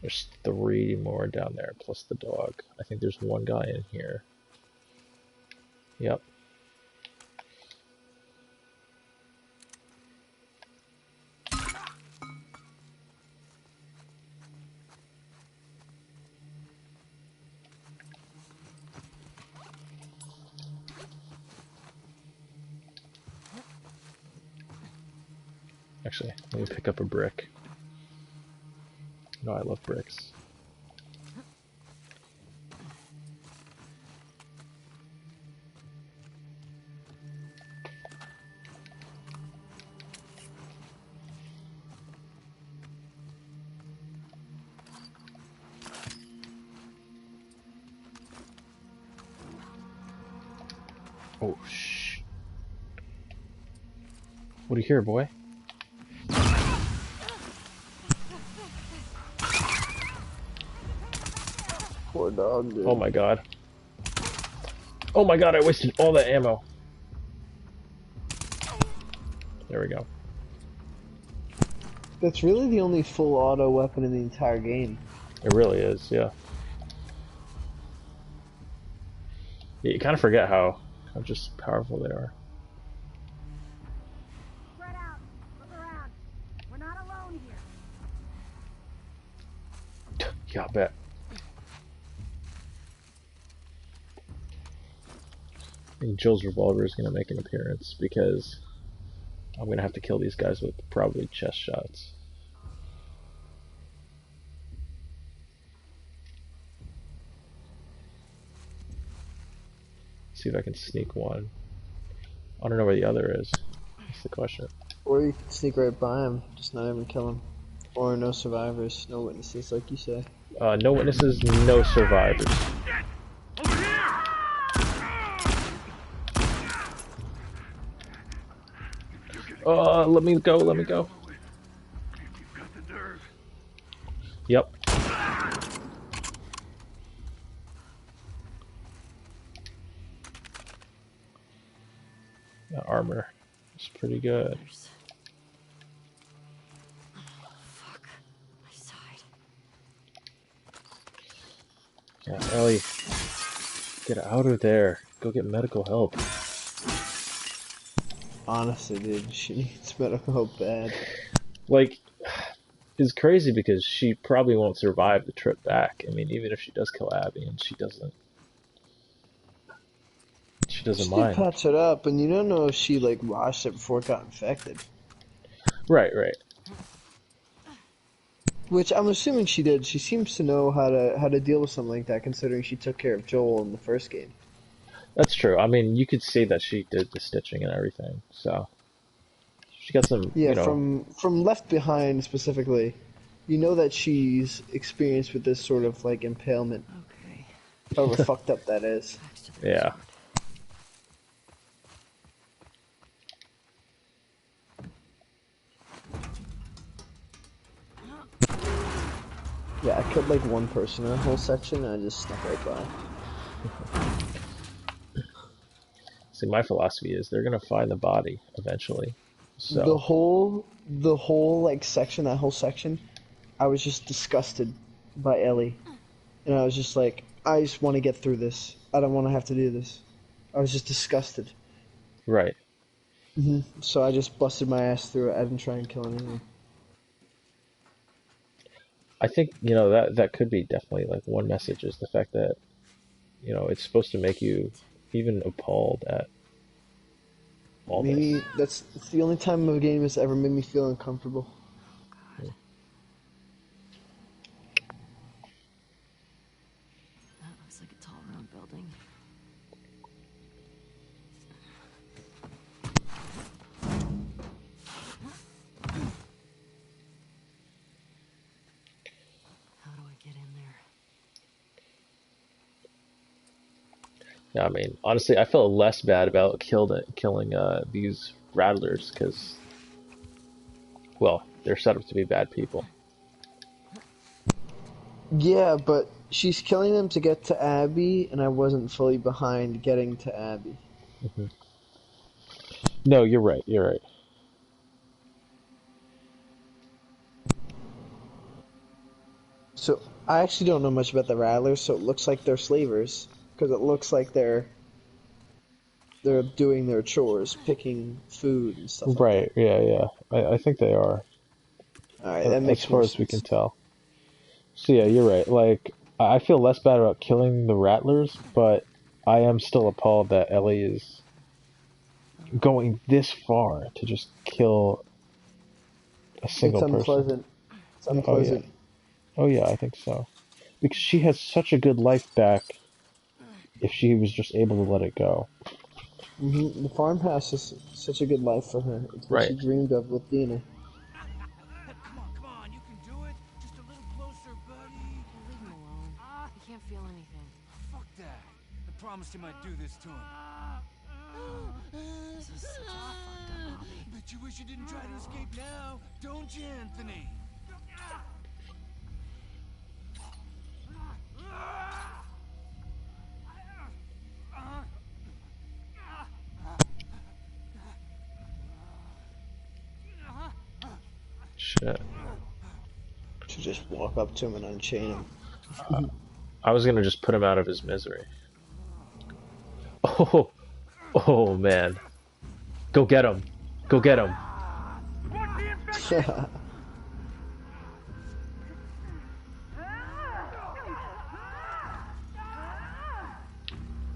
There's three more down there, plus the dog. I think there's one guy in here. Yep. Actually, let me pick up a brick. No, I love bricks. Oh, shh. What do you hear, boy? Poor dog, dude. Oh my god. Oh my god, I wasted all that ammo. There we go. That's really the only full auto weapon in the entire game. It really is, yeah. You kind of forget how just powerful they are. Spread out. Look around. We're not alone here. Yeah, I bet. I think Joel's revolver is going to make an appearance because I'm going to have to kill these guys with probably chest shots. See if I can sneak one. I don't know where the other is. That's the question. Or you can sneak right by him, just not even kill him. Or no survivors, no witnesses, like you say. No witnesses, no survivors. Let me go, let me go. Yep. That armor is pretty good. Fuck. My side. Yeah, Ellie. Get out of there. Go get medical help. Honestly, dude, she needs medical help bad. Like, it's crazy because she probably won't survive the trip back. I mean, even if she does kill Abby, and she doesn't She mind. patch it up, and you don't know if she like washed it before it got infected. Right, right. Which I'm assuming she did. She seems to know how to deal with something like that, considering she took care of Joel in the first game. That's true. I mean, you could say that she did the stitching and everything, so She got some, Yeah, you know, from Left Behind specifically, you know that she's experienced with this sort of like impalement. Okay, However fucked up that is. back to the yeah. resort. Yeah, I killed like one person in that whole section and I just snuck right by. See, my philosophy is they're gonna find the body eventually. The So whole like section, that whole section, I was just disgusted by Ellie. And I was just like, I just want to get through this. I don't want to have to do this. I was just disgusted. right. So I just busted my ass through it. I didn't try and kill anyone. I think, you know, that could be definitely like one message is the fact that, you know, it's supposed to make you even appalled at all this. Maybe it's the only time a game has ever made me feel uncomfortable. That looks like a tall round building. How do I get in there? Yeah, I mean, honestly, I feel less bad about killing these rattlers because, well, they're set up to be bad people. Yeah, but she's killing them to get to Abby, and I wasn't fully behind getting to Abby. No, you're right. You're right. So I actually don't know much about the Rattlers, so it looks like they're slavers, because it looks like they're doing their chores, picking food and stuff. Right. Yeah. Yeah. I think they are. All right, that makes as far more as we can sense. tell. So yeah, you're right. Like I feel less bad about killing the rattlers, but I am still appalled that Ellie is going this far to just kill a single It's person. unpleasant. It's unpleasant. Oh yeah, I think so. Because she has such a good life back if she was just able to let it go. The farmhouse is such a good life for her. It's what she Right. dreamed of with Dina. Come on, you can do it. Just a little closer, buddy. Leave him alone. He can't feel anything. Fuck that. I promised him I'd do this to him. This is such a fucked up hobby. Bet you wish you didn't try to escape now, don't you, Anthony? Shit. To just walk up to him and unchain him. I was gonna just put him out of his misery. Oh, oh man. Go get him. Go get him.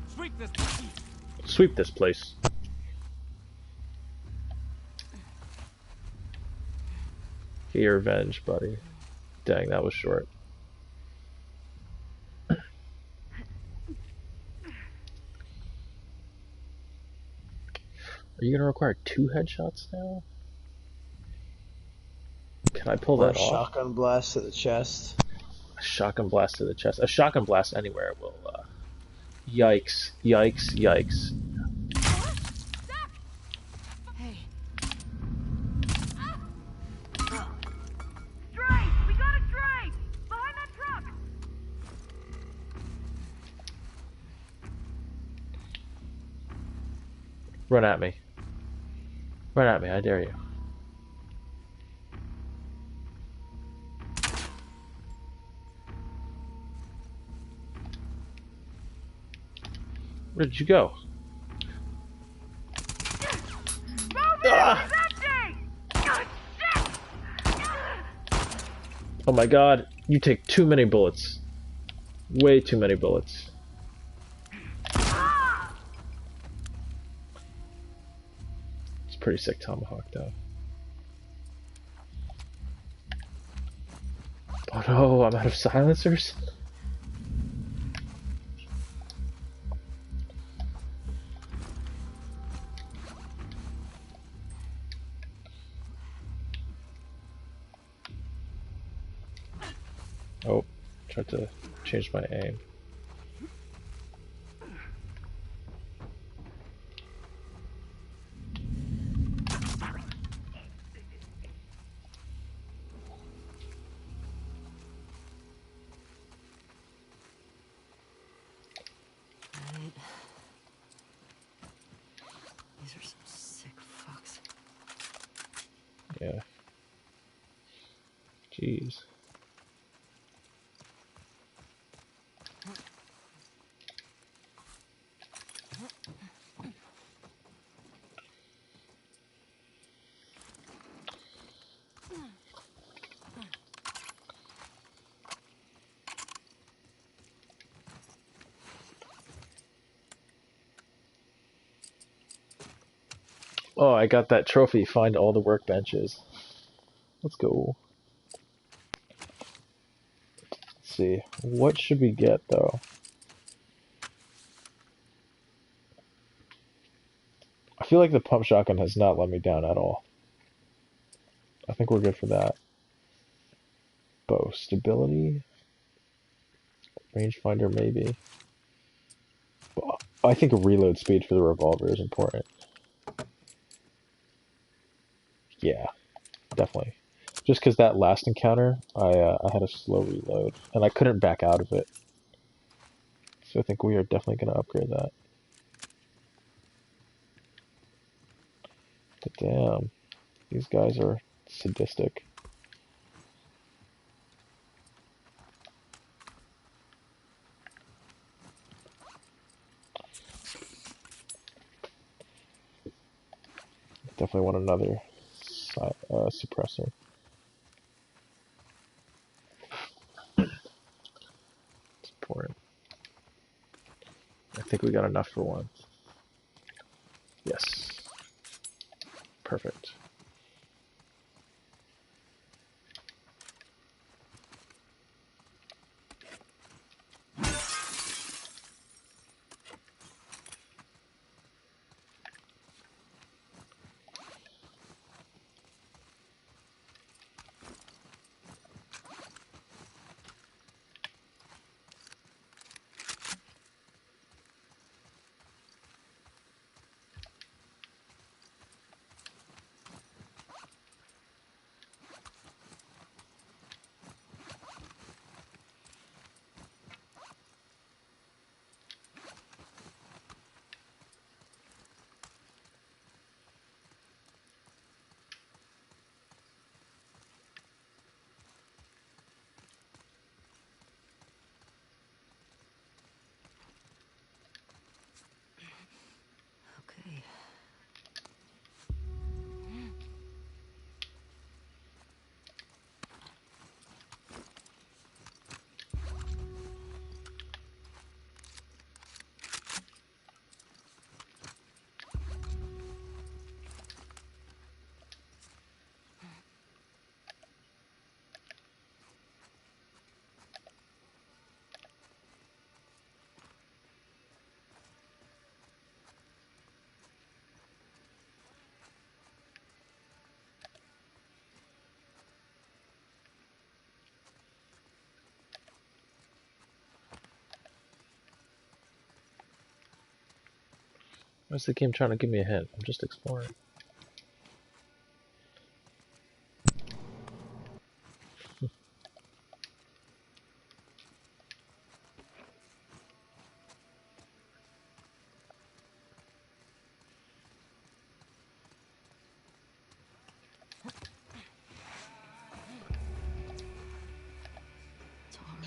Sweep this. Sweep this place. Get your revenge, buddy. Dang, that was short. Are you gonna require 2 headshots now? Can I pull Or a that off? shotgun blast to the chest. A shotgun blast to the chest. A shotgun blast anywhere will, yikes. Yikes, yikes. Hey, Dray! We got a Dray! Behind that truck! Run at me. Run at me, I dare you. Where did you go? Ah! Oh my god, you take too many bullets. Way too many bullets. It's a pretty sick tomahawk though. Oh no, I'm out of silencers? Oh, tried to change my aim. Right. These are some sick fucks. Yeah. Jeez. Oh, I got that trophy. Find all the workbenches. Let's go. Let's see. What should we get, though? I feel like the pump shotgun has not let me down at all. I think we're good for that. Bow stability. Rangefinder, maybe. But I think reload speed for the revolver is important. Yeah, definitely. Just because that last encounter, I had a slow reload, and I couldn't back out of it. So I think we are definitely going to upgrade that. But damn, these guys are sadistic. Definitely want another suppressor. It's important. I think we got enough for one. Yes. Perfect. Okay. Why is the game trying to give me a hint? I'm just exploring.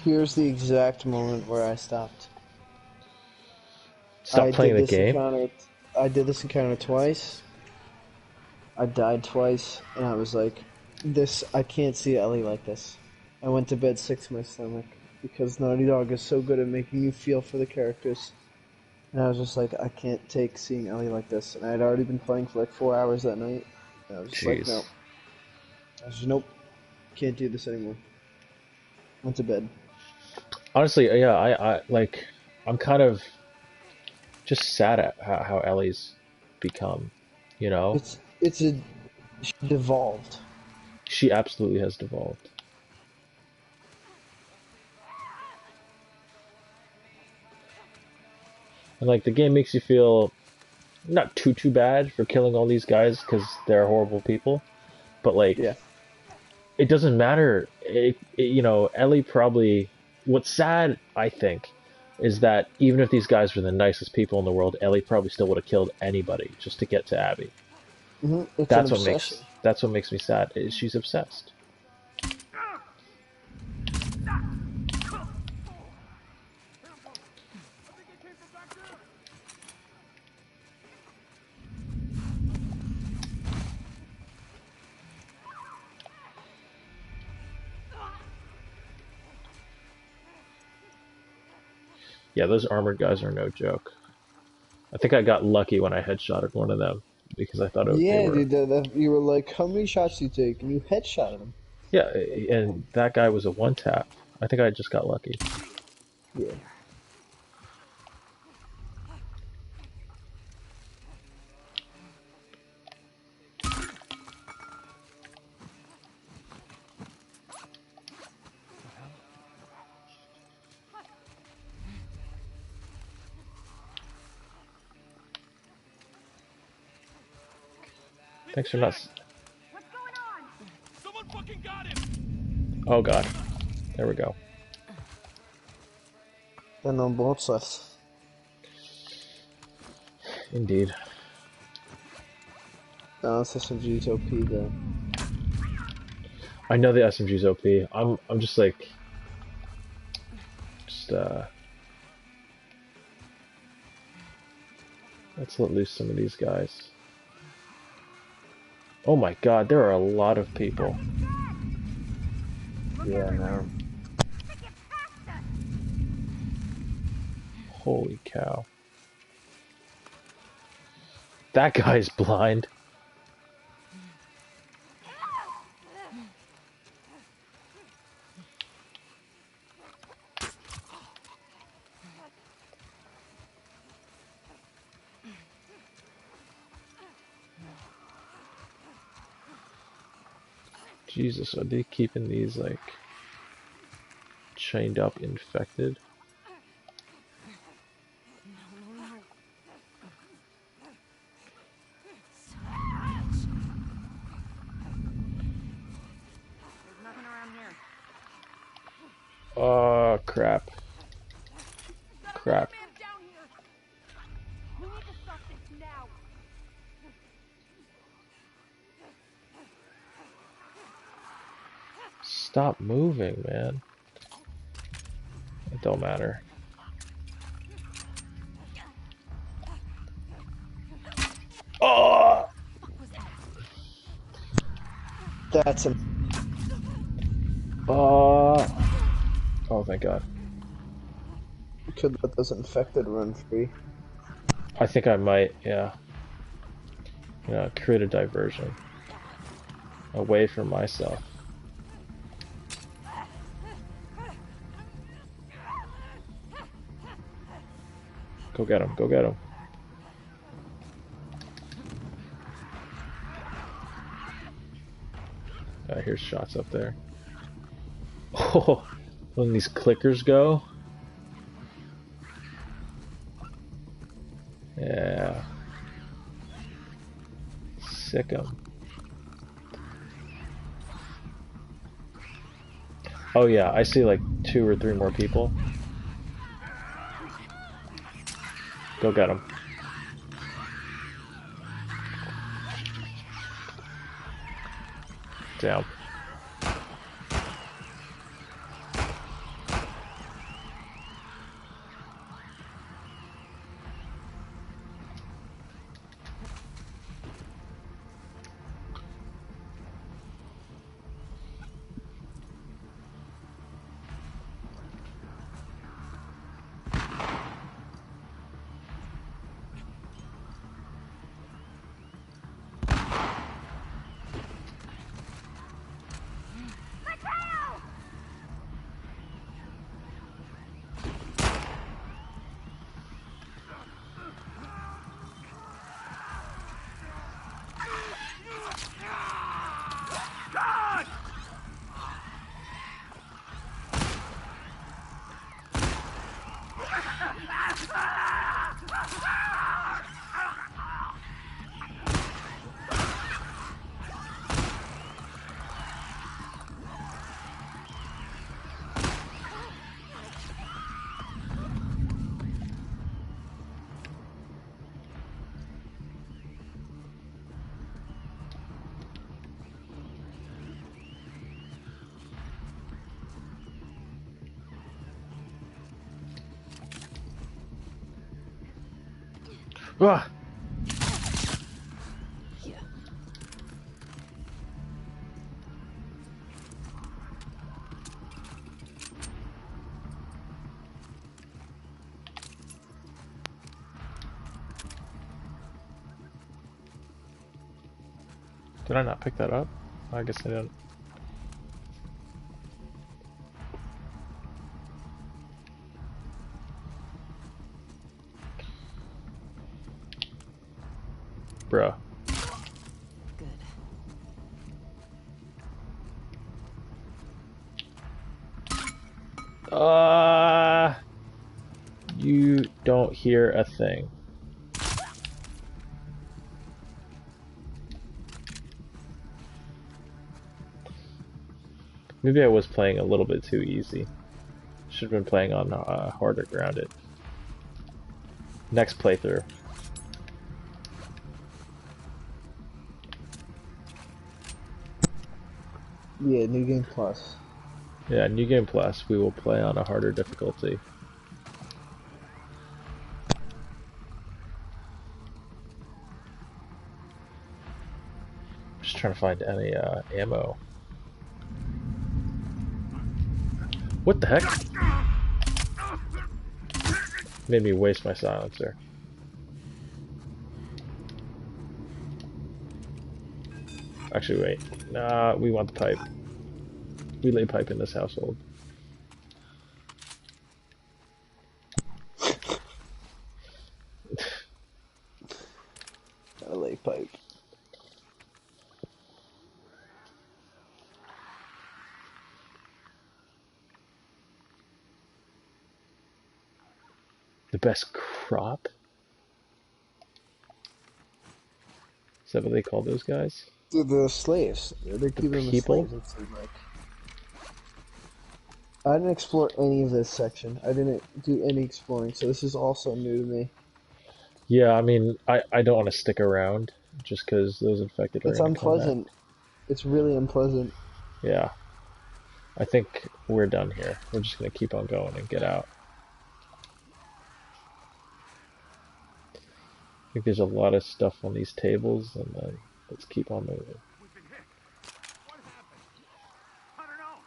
Here's the exact moment where I stopped. Stop playing the game? I did this encounter twice. I died twice, and I was like, I can't see Ellie like this. I went to bed sick to my stomach, because Naughty Dog is so good at making you feel for the characters. And I was just like, I can't take seeing Ellie like this. And I had already been playing for like 4 hours that night. And I was just like, no. I was just, nope, can't do this anymore. Went to bed. Honestly, yeah, I'm kind of just sad at how Ellie's become, you know? She devolved. She absolutely has devolved. And like the game makes you feel not too bad for killing all these guys because they're horrible people, but like Yeah. it doesn't matter. You know, Ellie probably. What's sad, I think, is that even if these guys were the nicest people in the world, Ellie probably still would have killed anybody just to get to Abby. It's That's an what obsession. makes me sad. Is she's obsessed. Yeah, those armored guys are no joke. I think I got lucky when I headshotted one of them because I thought they Yeah, were. dude. You were like, how many shots do you take? And you headshotted him. Yeah, and that guy was a one tap. I think I just got lucky. Yeah. Thanks for not. What's going on? Someone fucking got him! Oh god. There we go. Then no bullets left. Indeed. No, this SMG's OP though. I know the SMG's OP. I'm just like let's let loose some of these guys. Oh my god, there are a lot of people. Yeah, no. Holy cow. That guy's blind. Jesus, are they keeping these like chained up infected? There's nothing around here. Oh crap. Crap. Man down here. We need to stop this now. Stop moving, man. It don't matter. Oh! That's him. Oh, thank God. You could let those infected run free. I think I might, yeah. Create a diversion. Away from myself. Go get him, go get him. Here's shots up there. Oh, when these clickers go. Yeah. Sick 'em. Oh yeah, I see like 2 or 3 more people. Go get them. Down. Ah! Did I not pick that up? I guess I didn't. Bruh. Good. You don't hear a thing. Maybe I was playing a little bit too easy. Should have been playing on harder grounded. Next playthrough. Yeah, New Game Plus. Yeah, New Game Plus, we will play on a harder difficulty. Just trying to find any ammo. What the heck? Made me waste my silencer. Actually, wait. Nah, we want the pipe. We lay pipe in this household. I lay pipe. The best crop? Is that what they call those guys? The slaves. They're keeping them as people? slaves, it seems like. I didn't explore any of this section. I didn't do any exploring, so this is also new to me. Yeah, I mean, I don't want to stick around just because those infected are It's going to come back. unpleasant. It's really unpleasant. Yeah. I think we're done here. We're just going to keep on going and get out. I think there's a lot of stuff on these tables, and then let's keep on moving. We've been hit. What happened? I don't know.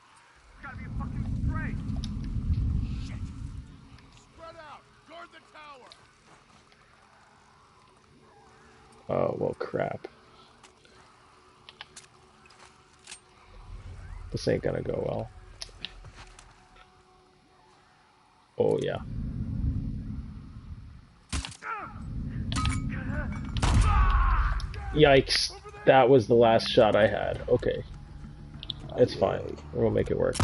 It's gotta be a fucking stray. Shit. Spread out! Guard the tower! Oh, well, crap. This ain't gonna go well. Oh, yeah. Yikes. That was the last shot I had. Okay. It's fine. We'll make it work.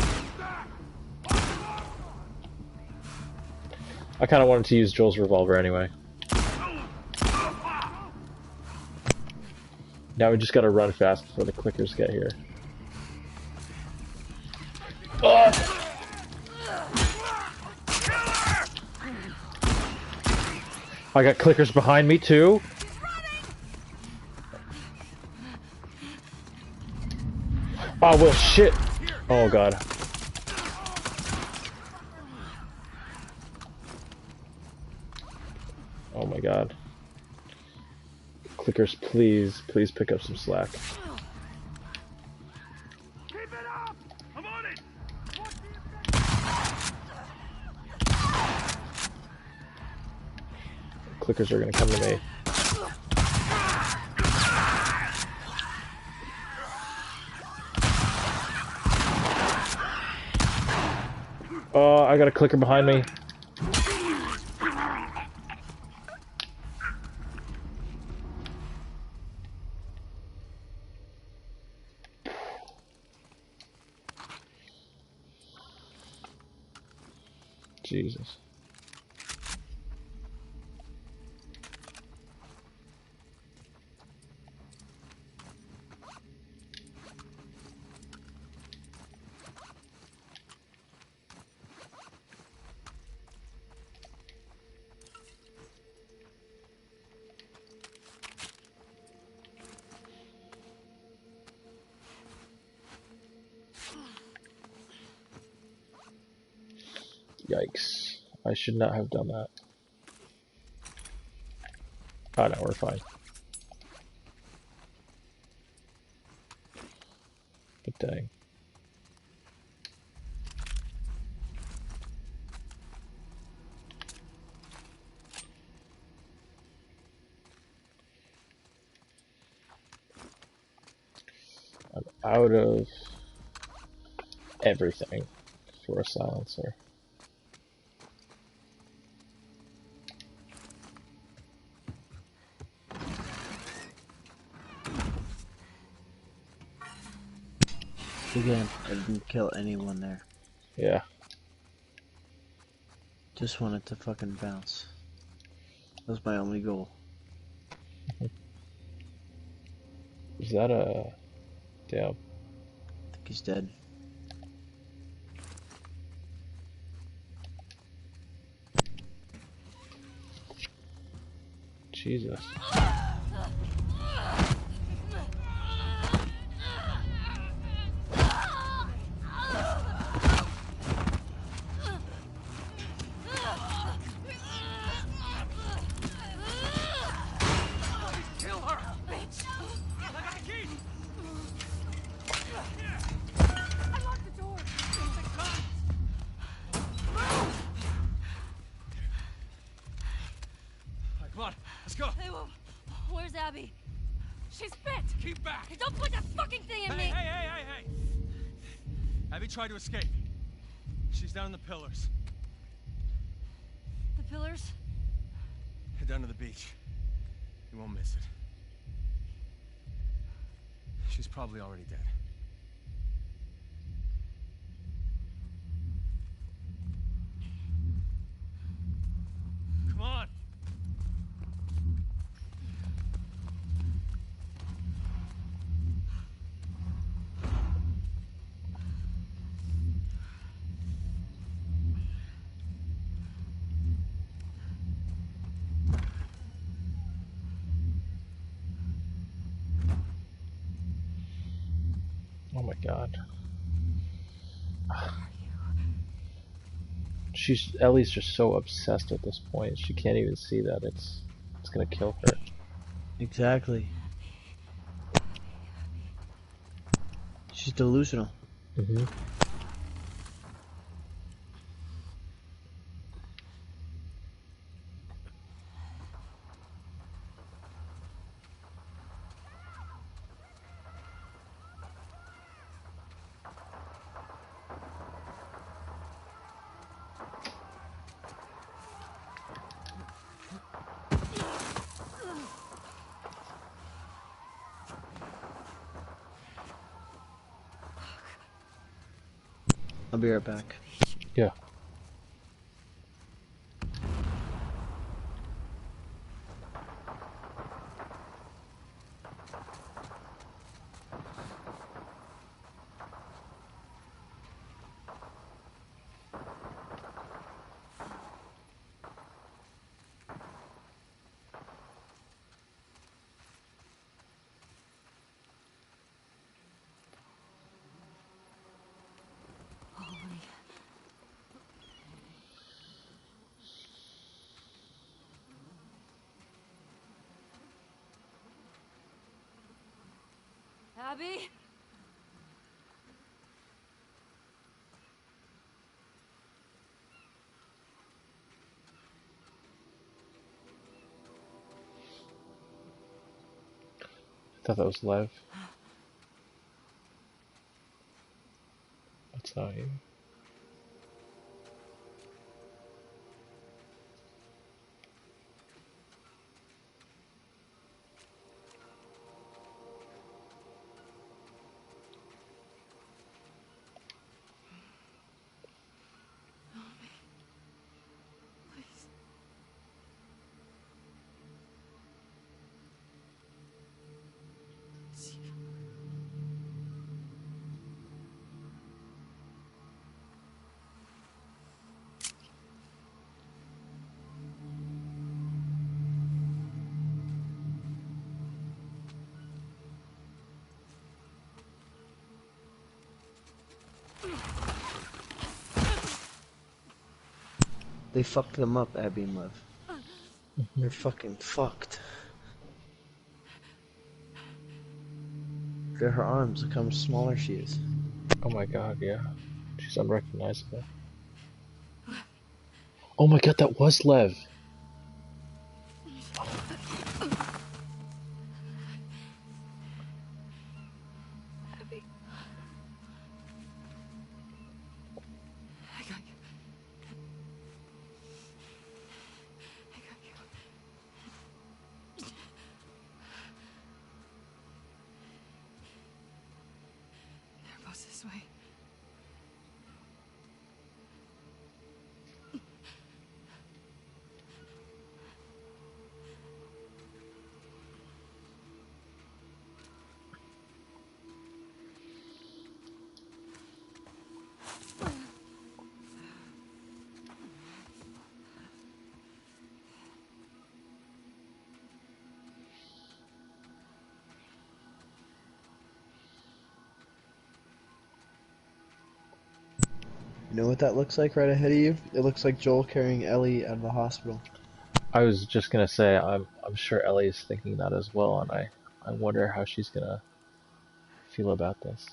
I kind of wanted to use Joel's revolver anyway. Now we just gotta run fast before the clickers get here. I got clickers behind me too. Oh well, shit. Oh god. Oh my god. Clickers, please, please pick up some slack. Keep it up! I'm on it! Clickers are gonna come to me. Oh, I got a clicker behind me. Jesus. Yikes. I should not have done that. Oh no, we're fine. But dang. I'm out of everything for a silencer. Again, I didn't kill anyone there. Yeah. Just wanted to fucking bounce. That was my only goal. Is that a... Damn. I think he's dead. Jesus. Kill her! Bitch! I got the key! I locked the door. Alright, come on, let's go! Hey, where's Abby? She's bit. Keep back! Hey, don't put that fucking thing in me. Hey! Abby tried to escape. She's down in the pillars. The pillars? Head down to the beach. You won't miss it. She's probably already dead. Come on! Oh my god. Ellie's just so obsessed at this point. She can't even see that it's gonna kill her. Exactly. She's delusional. Mm-hmm. I'll be right back. Yeah. Abby? I thought that was Lev. That's not you. They fucked them up, Abby and Lev. They're fucking fucked. Look at her arms. Look how much smaller she is. Oh my god, yeah. She's unrecognizable. Oh my god, that was Lev. Abby. I got you. I got you. They're both this way. You know what that looks like right ahead of you? It looks like Joel carrying Ellie out of the hospital. I was just gonna say, I'm sure Ellie is thinking that as well, and I wonder how she's gonna feel about this.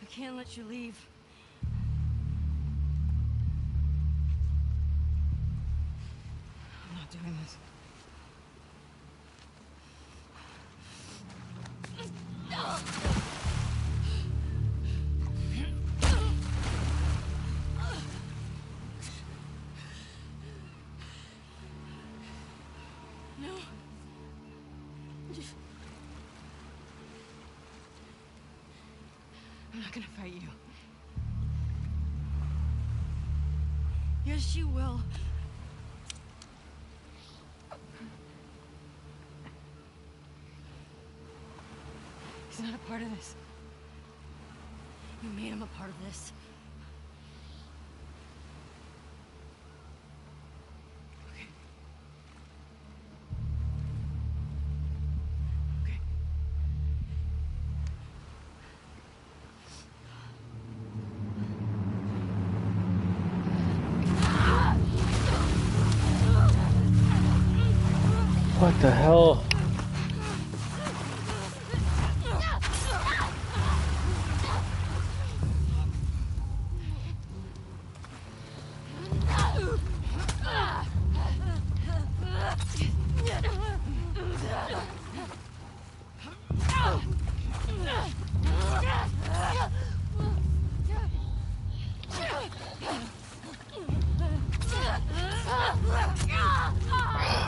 I can't let you leave. I'm not doing this. No. I'm not gonna fight you. Yes, you will. He's not a part of this. You made him a part of this. Okay. Okay. What the hell?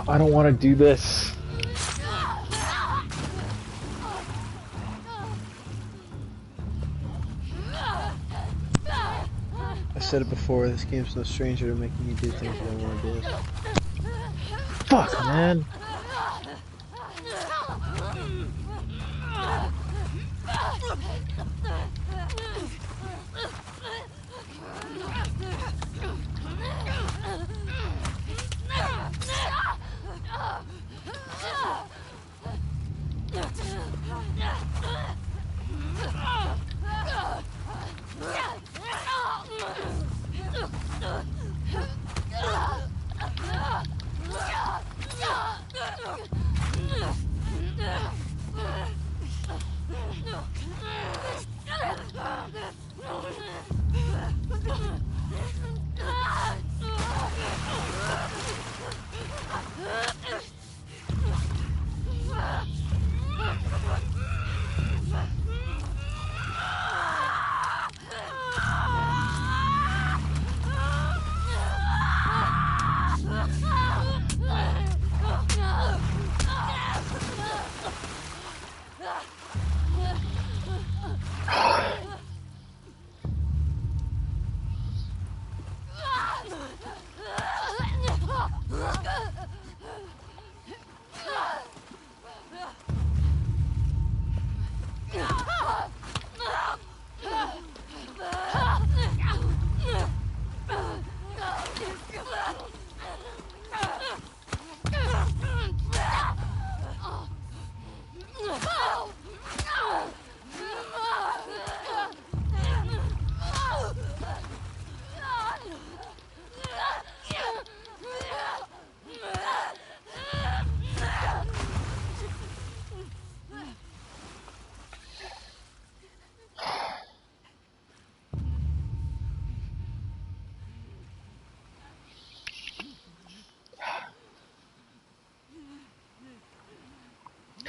I don't want to do this. I said it before, this game's no stranger to making you do things you don't want to do. Fuck, man.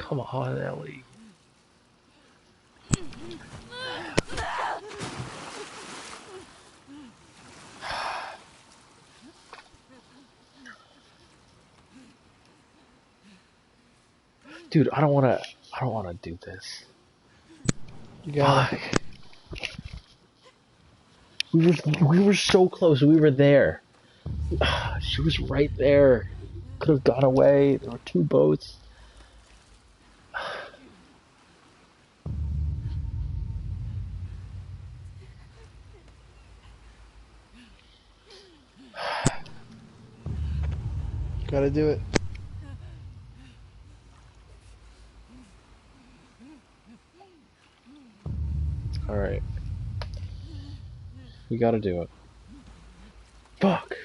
Come on, Ellie. Dude, I don't wanna do this. You got Fuck. We were so close. We were there. She was right there. Could have gone away. There were two boats. Gotta do it. All right. We gotta do it. Fuck.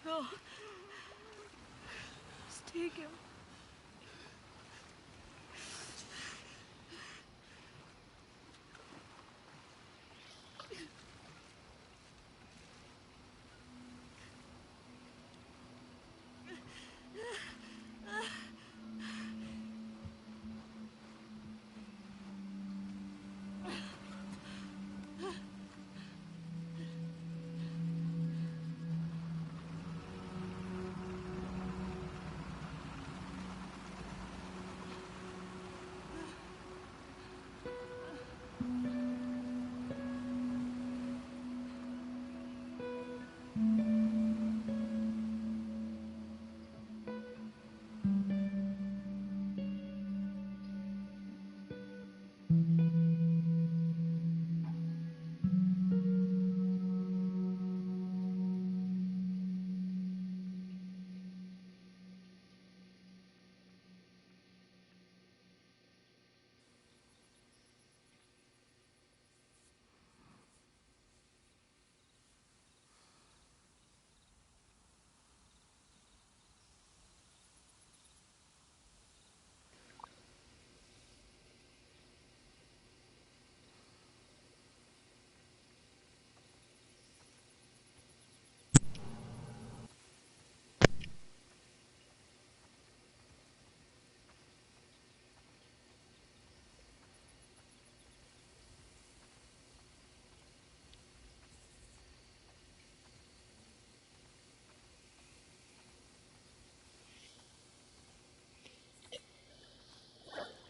No. Just take him.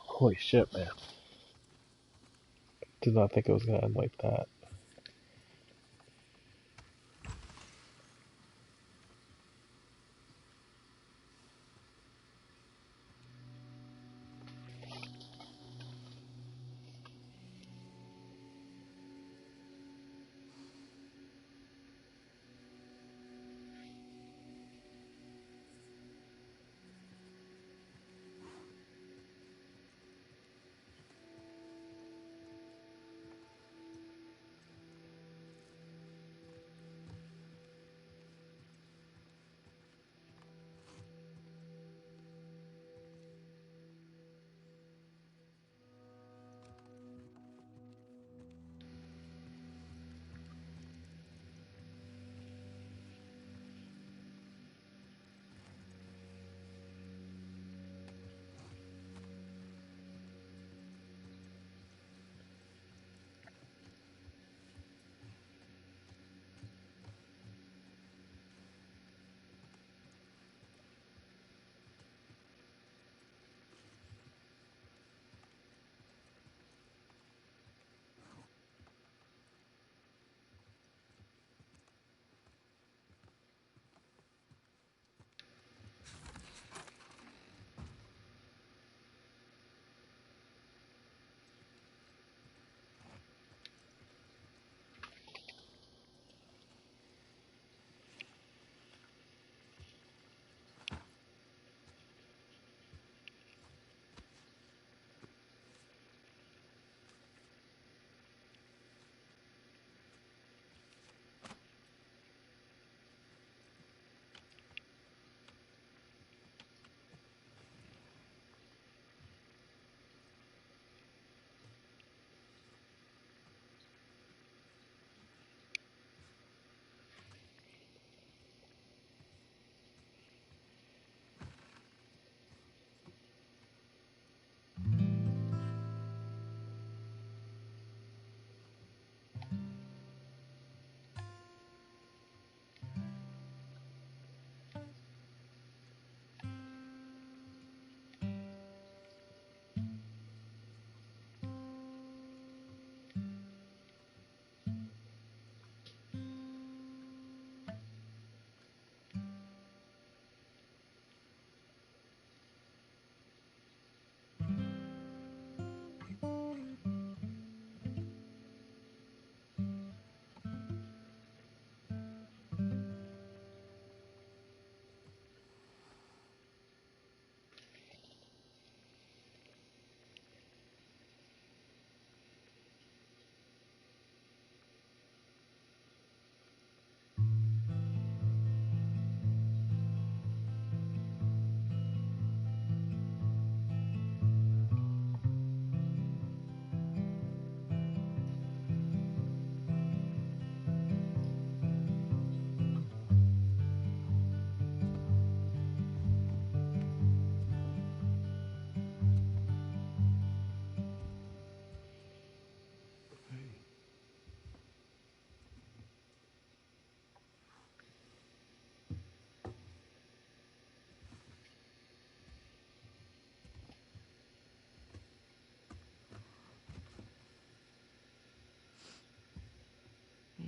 Holy shit, man. Did not think it was gonna end like that.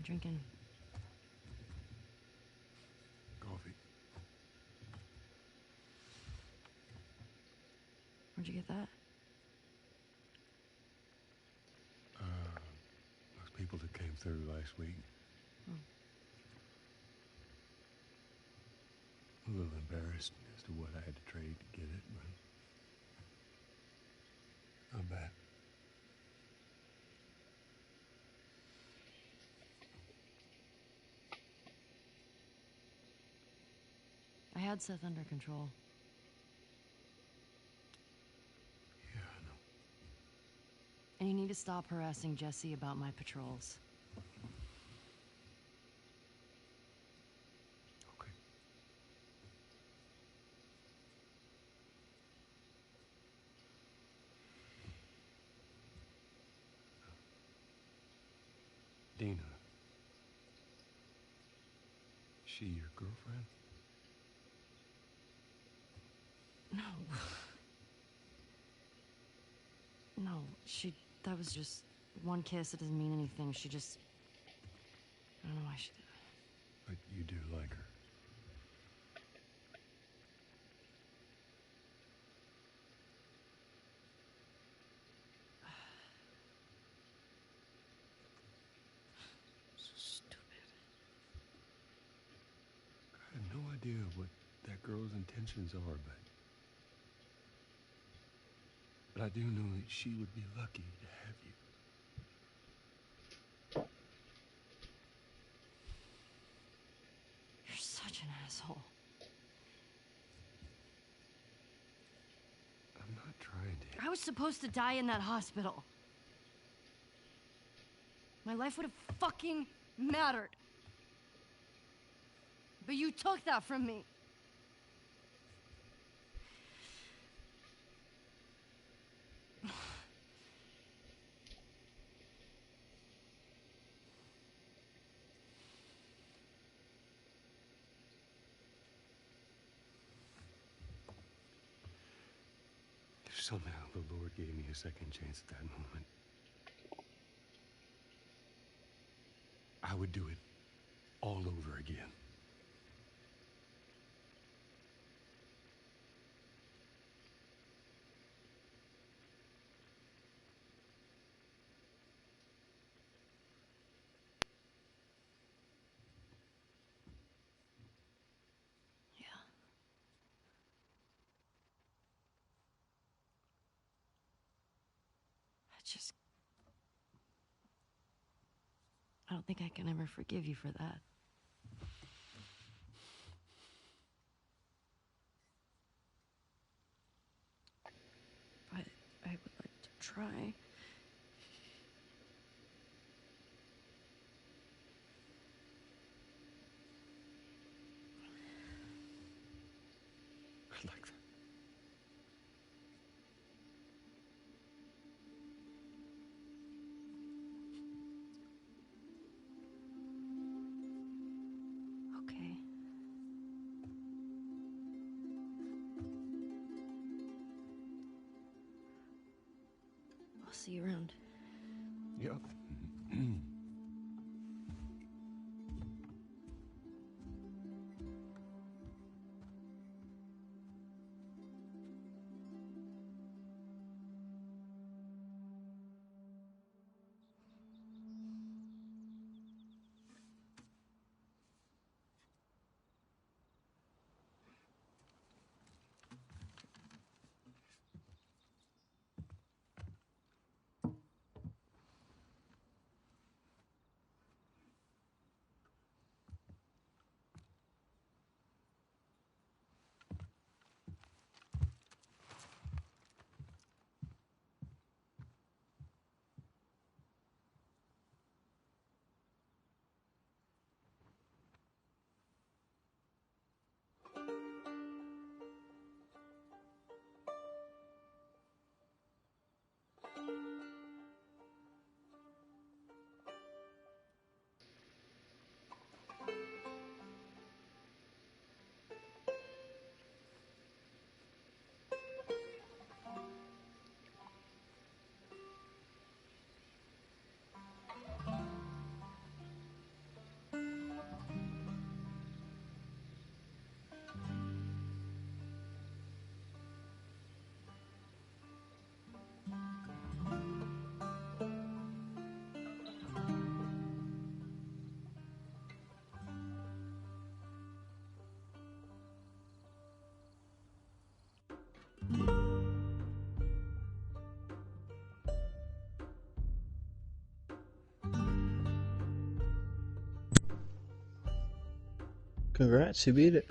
drinking? Coffee. Where'd you get that? Those people that came through last week. Oh. A little embarrassed as to what I had to trade to get it, but not bad. I had Seth under control. Yeah, I know. And you need to stop harassing Jesse about my patrols. Okay. Dina. She your girlfriend? No. No, that was just one kiss. It doesn't mean anything. She just, I don't know why she did it. But you do like her. So stupid. I have no idea what that girl's intentions are, but I do know that she would be lucky to have you. You're such an asshole. I'm not trying to. I was supposed to die in that hospital. My life would have fucking mattered. But you took that from me. If somehow the Lord gave me a second chance at that moment, I would do it all over again. Yeah. I don't think I can ever forgive you for that. But I would like to try. I'd like that. Okay. I'll see you around. Yep. Congrats, you beat it.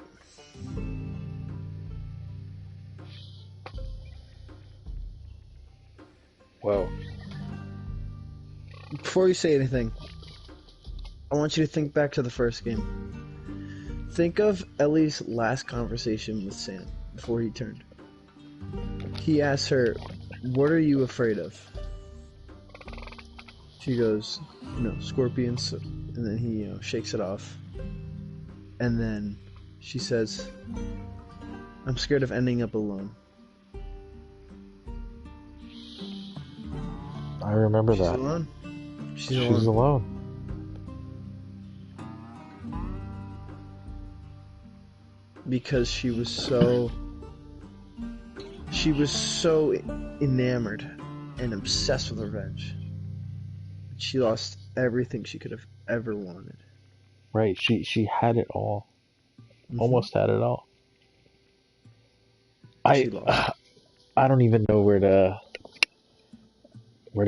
Whoa. Before you say anything, I want you to think back to the first game. Think of Ellie's last conversation with Sam before he turned. He asked her, "What are you afraid of?" She goes, "Scorpions," and then he, shakes it off. And then she says, "I'm scared of ending up alone." I remember She's that. alone. She's alone. Because she was so enamored and obsessed with revenge. She lost everything she could have ever wanted. Right. She had it all. Mhm. Almost had it all. She lost. I don't even know where to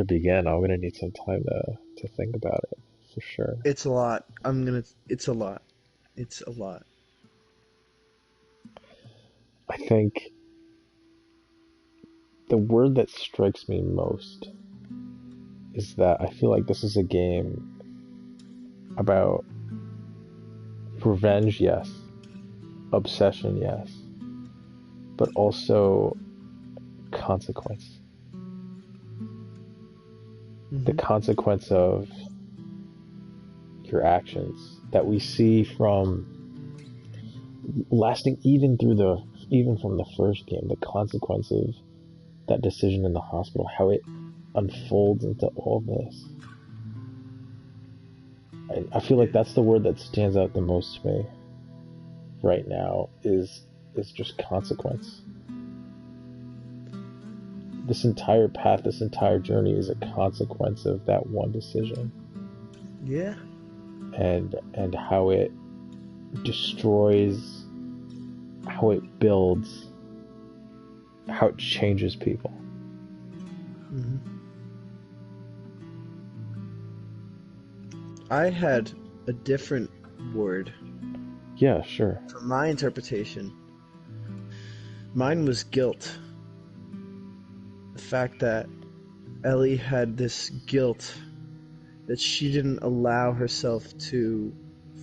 begin. I'm gonna need some time to think about it for sure. It's a lot. It's a lot. It's a lot. I think the word that strikes me most is that I feel like this is a game about revenge, yes, obsession, yes, but also consequence. The consequence of your actions that we see from lasting even from the first game, the consequence of that decision in the hospital, how it unfolds into all this. I feel like that's the word that stands out the most to me right now is just consequence. This entire path, this entire journey is a consequence of that one decision. Yeah. And how it destroys, how it builds, how it changes people. Mm-hmm. I had a different word. Yeah, sure. For my interpretation, mine was guilt. The fact that Ellie had this guilt that she didn't allow herself to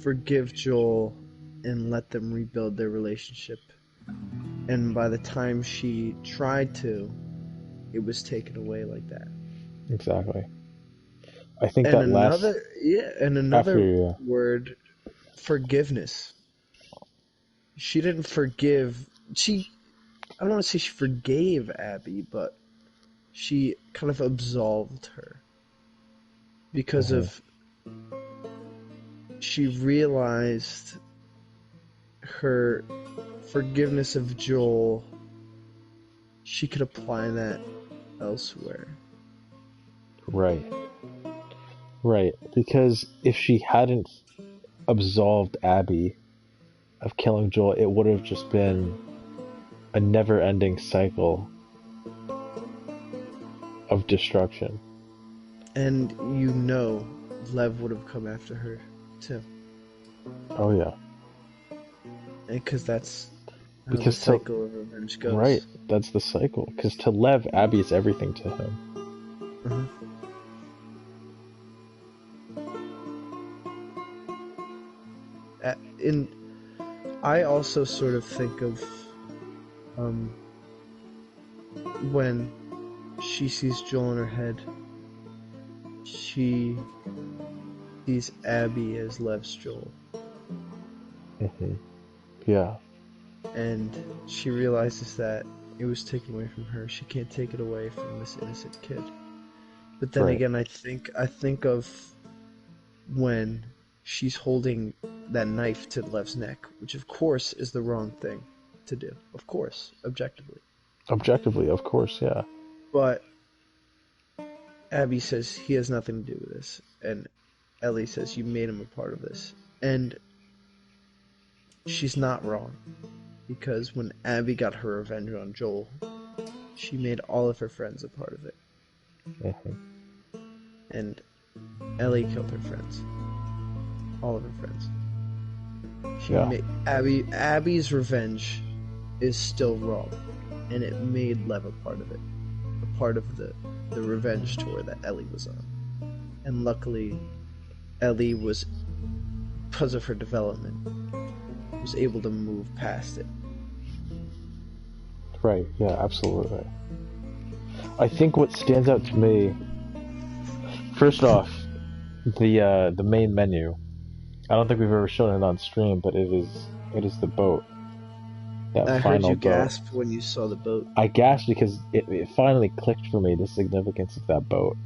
forgive Joel and let them rebuild their relationship. And by the time she tried to, it was taken away like that. Exactly. I think And that another word, forgiveness. She didn't forgive. I don't want to say she forgave Abby, but she kind of absolved her because of she realized her forgiveness of Joel. She could apply that elsewhere. Right, because if she hadn't absolved Abby of killing Joel, it would have just been a never-ending cycle of destruction. And Lev would have come after her too. Oh yeah. Because that's how because the cycle of revenge goes. Right, that's the cycle. Because to Lev, Abby is everything to him. I also sort of think of when she sees Joel in her head, she sees Abby as Lev's Joel. Yeah. And she realizes that it was taken away from her. She can't take it away from this innocent kid. But then again, I think of when she's holding that knife to Lev's neck, which of course is the wrong thing to do. Of course, objectively. Objectively, of course, yeah. But Abby says he has nothing to do with this, and Ellie says you made him a part of this. And she's not wrong, because when Abby got her revenge on Joel, she made all of her friends a part of it. And Ellie killed her friends. All of her friends. Yeah. Abby's revenge is still wrong, and it made Lev a part of it, a part of the revenge tour that Ellie was on. And luckily, Ellie was, because of her development, was able to move past it. Right, yeah, absolutely. I think what stands out to me, first off, the main menu. I don't think we've ever shown it on stream, but it is the boat. That I final heard you boat. gasp when you saw the boat. I gasped because it finally clicked for me, the significance of that boat.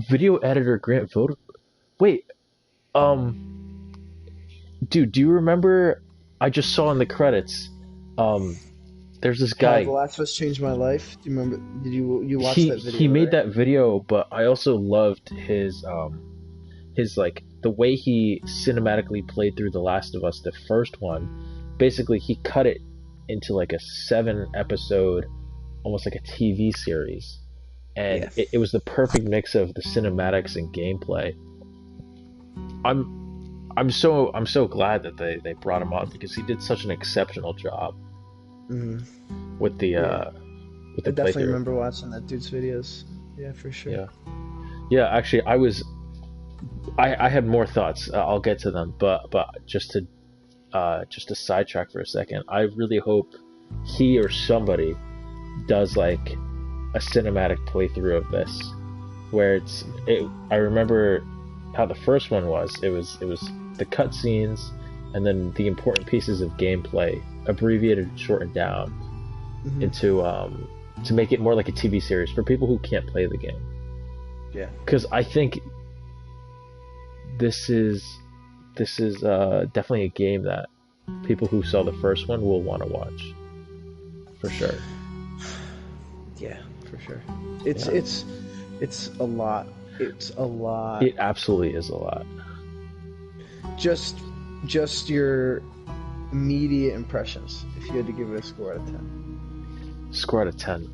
Video editor Grant voted. Wait, dude, do you remember? I just saw in the credits. There's this guy. The Last of Us changed my life. Do you remember? Did you watch that video? He made right? that video, but I also loved his like the way he cinematically played through The Last of Us, the first one. Basically, he cut it into like a 7-episode, almost like a TV series, and Yes. it was the perfect mix of the cinematics and gameplay. I'm so glad that they brought him on because he did such an exceptional job with the I definitely playthrough. remember watching that dude's videos. Yeah, for sure. Yeah. Actually, I had more thoughts. I'll get to them, but just to sidetrack for a second, I really hope he or somebody does like a cinematic playthrough of this, where I remember how the first one was. It was the cutscenes and then the important pieces of gameplay abbreviated and shortened down into to make it more like a TV series for people who can't play the game. Yeah. Because I think this is definitely a game that people who saw the first one will want to watch, for sure. Yeah, for sure. It's a lot. It's a lot. It absolutely is a lot. Just your immediate impressions. If you had to give it a score out of 10. Score out of 10.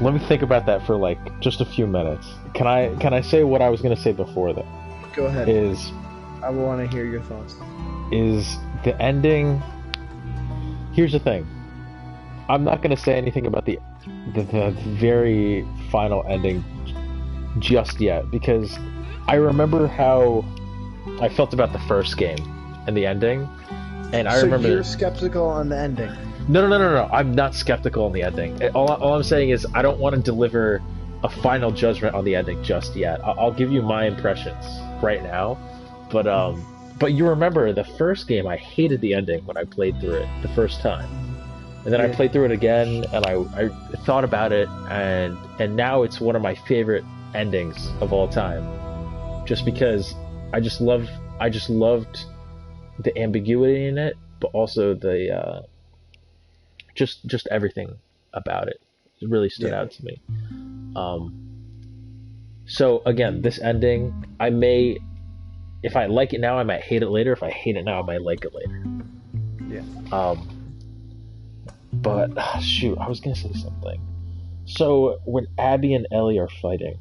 Let me think about that for like just a few minutes. Can I say what I was gonna say before that? Go ahead. I want to hear your thoughts. Is the ending? Here's the thing. I'm not gonna say anything about the very final ending just yet because I remember how I felt about the first game and the ending, and I remember. So you're skeptical on the ending. No. I'm not skeptical on the ending. All I'm saying is I don't want to deliver a final judgment on the ending just yet. I'll give you my impressions right now, but you remember the first game, I hated the ending when I played through it the first time, and then I played through it again, and I thought about it, and now it's one of my favorite endings of all time, just because I just loved the ambiguity in it, but also the just everything about it. It really stood out to me. So again, this ending, if I like it now, I might hate it later. If I hate it now, I might like it later. Yeah. But shoot, I was gonna say something. So when Abby and Ellie are fighting,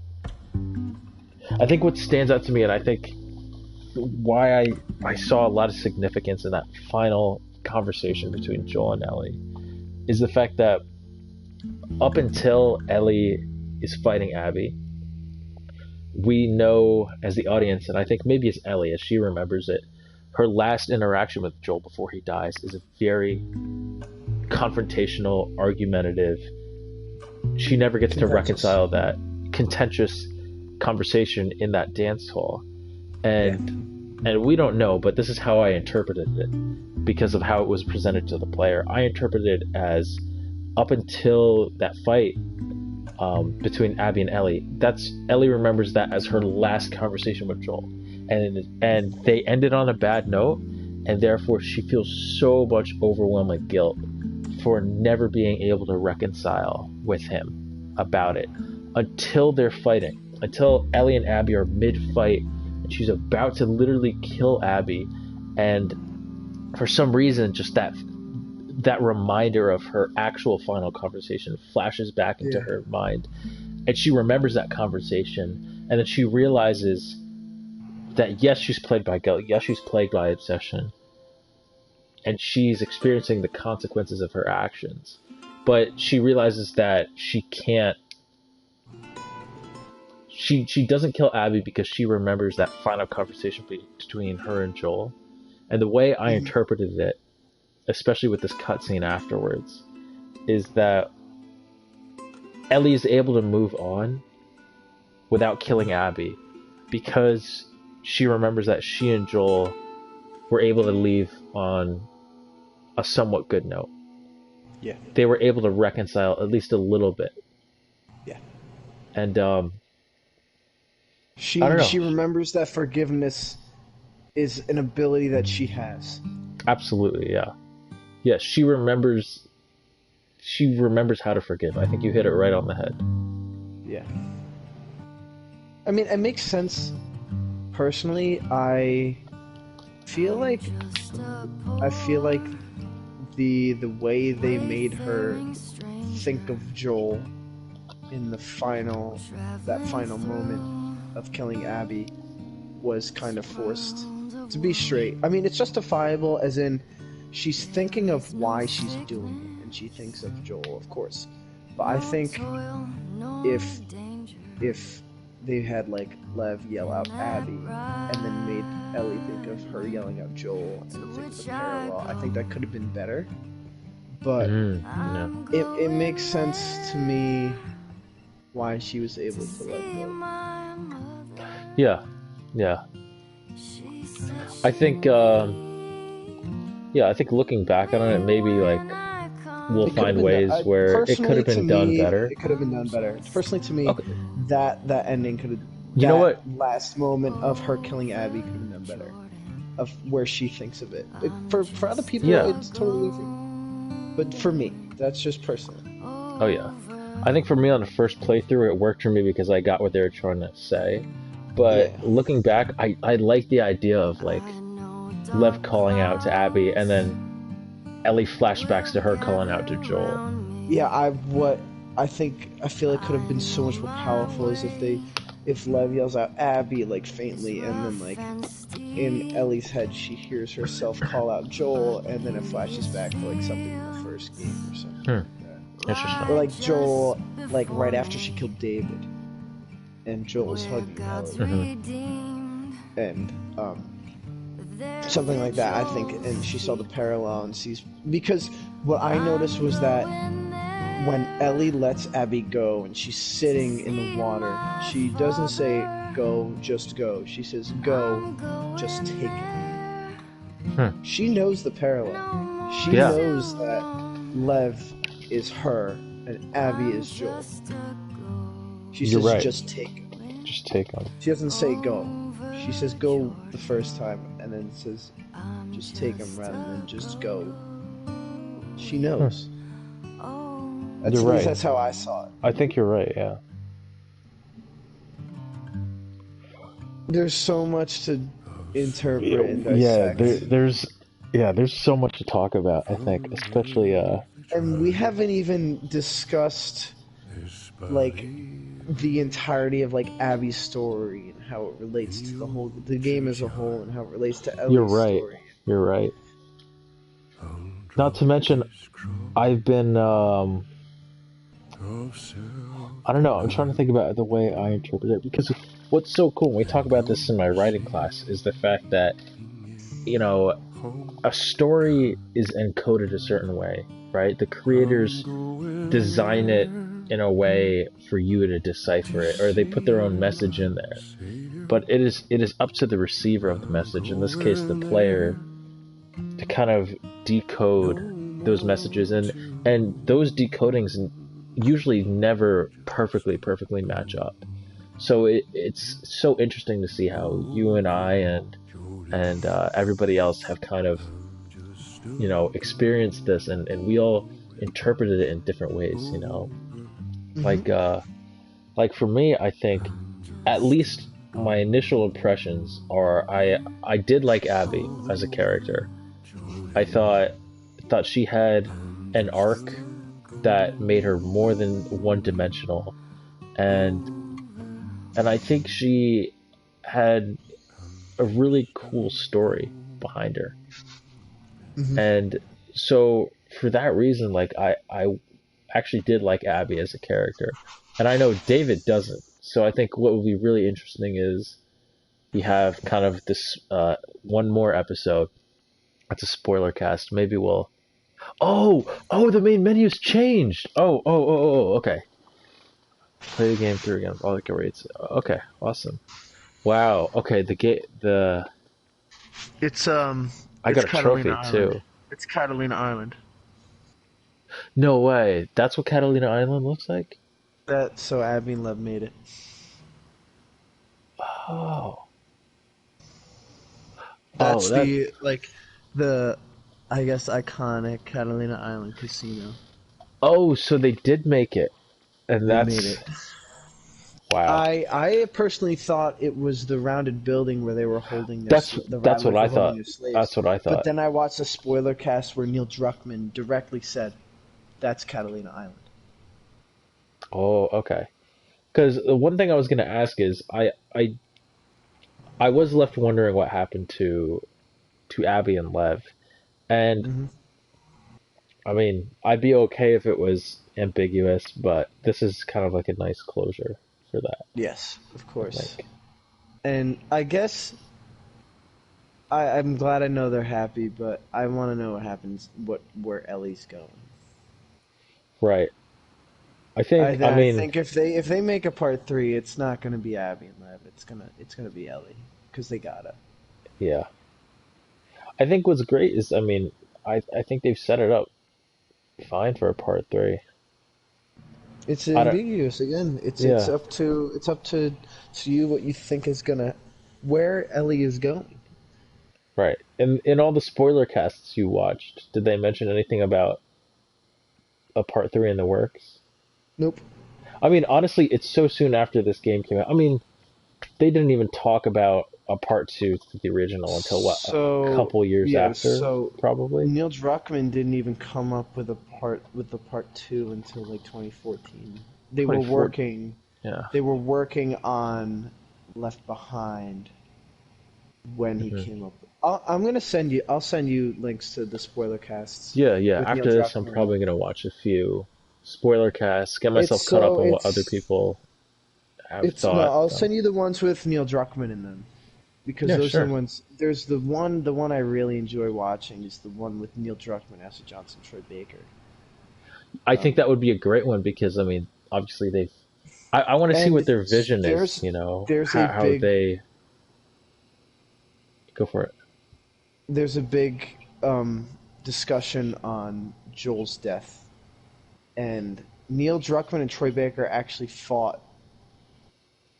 I think what stands out to me, and I think why I saw a lot of significance in that final conversation between Joel and Ellie, is the fact that up until Ellie is fighting Abby, we know as the audience, and I think maybe it's Ellie as she remembers it, her last interaction with Joel before he dies is a very confrontational, argumentative. She never gets to reconcile that contentious conversation in that dance hall, and we don't know, but this is how I interpreted it because of how it was presented to the player. I interpreted it as up until that fight between Abby and Ellie, Ellie remembers that as her last conversation with Joel, and they ended on a bad note, and therefore she feels so much overwhelming guilt for never being able to reconcile with him about it until they're fighting, until Ellie and Abby are mid-fight and she's about to literally kill Abby, and for some reason just that reminder of her actual final conversation flashes back into her mind, and she remembers that conversation, and then she realizes that yes, she's plagued by guilt, yes, she's plagued by obsession, and she's experiencing the consequences of her actions, but she realizes that she can't. She doesn't kill Abby because she remembers that final conversation between her and Joel, and the way I interpreted it, especially with this cutscene afterwards, is that Ellie is able to move on without killing Abby because she remembers that she and Joel were able to leave on a somewhat good note. Yeah. They were able to reconcile at least a little bit. Yeah. And she I don't know. She remembers that forgiveness is an ability that she has. Absolutely, yeah. Yes, she remembers how to forgive. I think you hit it right on the head. Yeah. I mean, it makes sense. Personally, I feel like the way they made her think of Joel in that final moment of killing Abby was kind of forced. To be straight, I mean, it's justifiable, as in she's thinking of why she's doing it, and she thinks of Joel, of course. But I think if they had like Lev yell out Abby and then made Ellie think of her yelling out Joel and think of the parallel, I think that could have been better. But it makes sense to me why she was able to let go. Yeah. I think I think looking back on it, maybe like we'll find ways where it could have been done better. It could have been done better. Personally, to me, okay. that ending could have. You know what? Last moment of her killing Abby could have been done better. Of where she thinks of it. For other people, it's totally different. But for me, that's just personal. Oh yeah, I think for me on the first playthrough, it worked for me because I got what they were trying to say. But looking back, I like the idea of like Lev calling out to Abby and then Ellie flashbacks to her calling out to Joel. Yeah, I feel it could have been so much more powerful is if Lev yells out Abby like faintly, and then like in Ellie's head she hears herself call out Joel, and then it flashes back to like something in the first game or something. Like that. Interesting. Or like Joel, like right after she killed David, and Joel's hugging Ellie, and something like that. I think, and she saw the parallel and sees, because what I noticed was that when Ellie lets Abby go and she's sitting in the water, she doesn't say go, just go. She says go, just take it. She knows the parallel. She knows that Lev is her and Abby is Joel. She says just take it. Just take them. She doesn't say go. She says go the first time and then says just take them rather than just go. She knows. At least that's how I saw it. I think you're right, yeah. There's so much to interpret and dissect. There's so much to talk about, I think, especially and we haven't even discussed like the entirety of like Abby's story and how it relates to the game as a whole and how it relates to Ellie's story. You're right. Not to mention, I've been I don't know, I'm trying to think about the way I interpret it, because what's so cool, when we talk about this in my writing class, is the fact that, you know, a story is encoded a certain way, right? The creators design it in a way for you to decipher it, or they put their own message in there. But it is up to the receiver of the message, in this case the player, to kind of decode those messages, and those decodings usually never perfectly match up. So it's so interesting to see how you and I and everybody else have kind of, you know, experienced this, and we all interpreted it in different ways, you know. Like for me, I think at least my initial impressions are I did like Abby as a character. I thought thought she had an arc that made her more than one-dimensional, and I think she had a really cool story behind her. Hmm. And so for that reason, like I actually did like Abby as a character. And I know David doesn't. So I think what would be really interesting is we have kind of this one more episode. That's a spoiler cast. Maybe we'll oh, the main menu's changed. Okay. Play the game through again. All the rates. Okay, awesome. Wow. Okay, the It's I it's got a trophy Catalina Island. too. It's Catalina Island. No way. That's what Catalina Island looks like? That so Abby and Lev made it. Oh. That's that, the I guess iconic Catalina Island casino. Oh, so they did make it. And They that's made it. wow. I personally thought it was the rounded building where they were holding their That's what I thought. That's what I thought. But then I watched a spoiler cast where Neil Druckmann directly said, "That's Catalina Island." Oh, okay. Because the one thing I was going to ask is I was left wondering what happened to Abby and Lev, and Mhm. I mean I'd be okay if it was ambiguous, but this is kind of like a nice closure for that. Yes, of course. Like, And I guess I'm glad I know they're happy, but I want to know what happens, where Ellie's going. right. I think I mean think if they make a part 3, it's not going to be Abby and Lev. It's gonna be Ellie because they gotta. yeah. I think what's great is I mean I think they've set it up fine for a part 3. It's I don't- ambiguous again. It's Yeah. up to you what you think is gonna where Ellie is going. Right. In all the spoiler casts you watched, did they mention anything about a part 3 in the works? Nope. I mean, honestly, it's so soon after this game came out. I mean, they didn't even talk about a part 2 to the original until what, So, a couple years yeah, after, so probably. Neil Druckmann didn't even come up with the part 2 until like 2014. They were 2014. working. Yeah. They were working on Left Behind when he Mhm. came up. I'll send you links to the spoiler casts. Yeah. with After Neil this, I'm Druckmann. probably gonna watch a few spoiler casts, get myself caught up on what other people have thought. I'll so. send you the ones with Neil Druckmann in them, because Yeah, those sure. are the ones. There's the one I really enjoy watching is the one with Neil Druckmann, Ashley Johnson, Troy Baker. I think that would be a great one because I mean, obviously they've. I want to see And what their vision is. there's- You know, there's how a big- they go for it. There's a big discussion on Joel's death, and Neil Druckmann and Troy Baker actually fought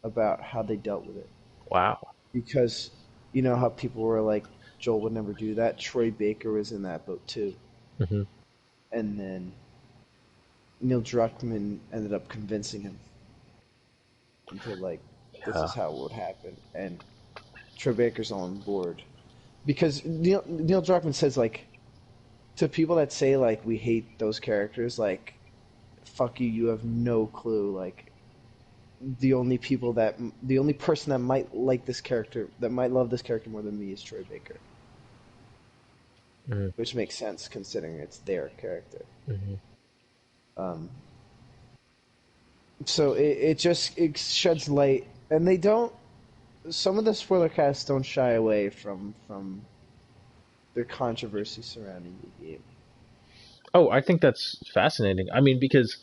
about how they dealt with it, Wow. because you know how people were like, Joel would never do that. Troy Baker was in that boat too, Hmm. and then Neil Druckmann ended up convincing him into like, this Yeah. is how it would happen, and Troy Baker's on board because Neil Druckmann says like, to people that say like we hate those characters, like, fuck you, you have no clue. Like, the only person that might like this character, that might love this character more than me, is Troy Baker. Mhm. Which makes sense considering it's their character. Mhm. So it sheds light, and they don't. Some of the spoiler casts don't shy away from their controversy surrounding the game. Oh, I think that's fascinating. I mean, because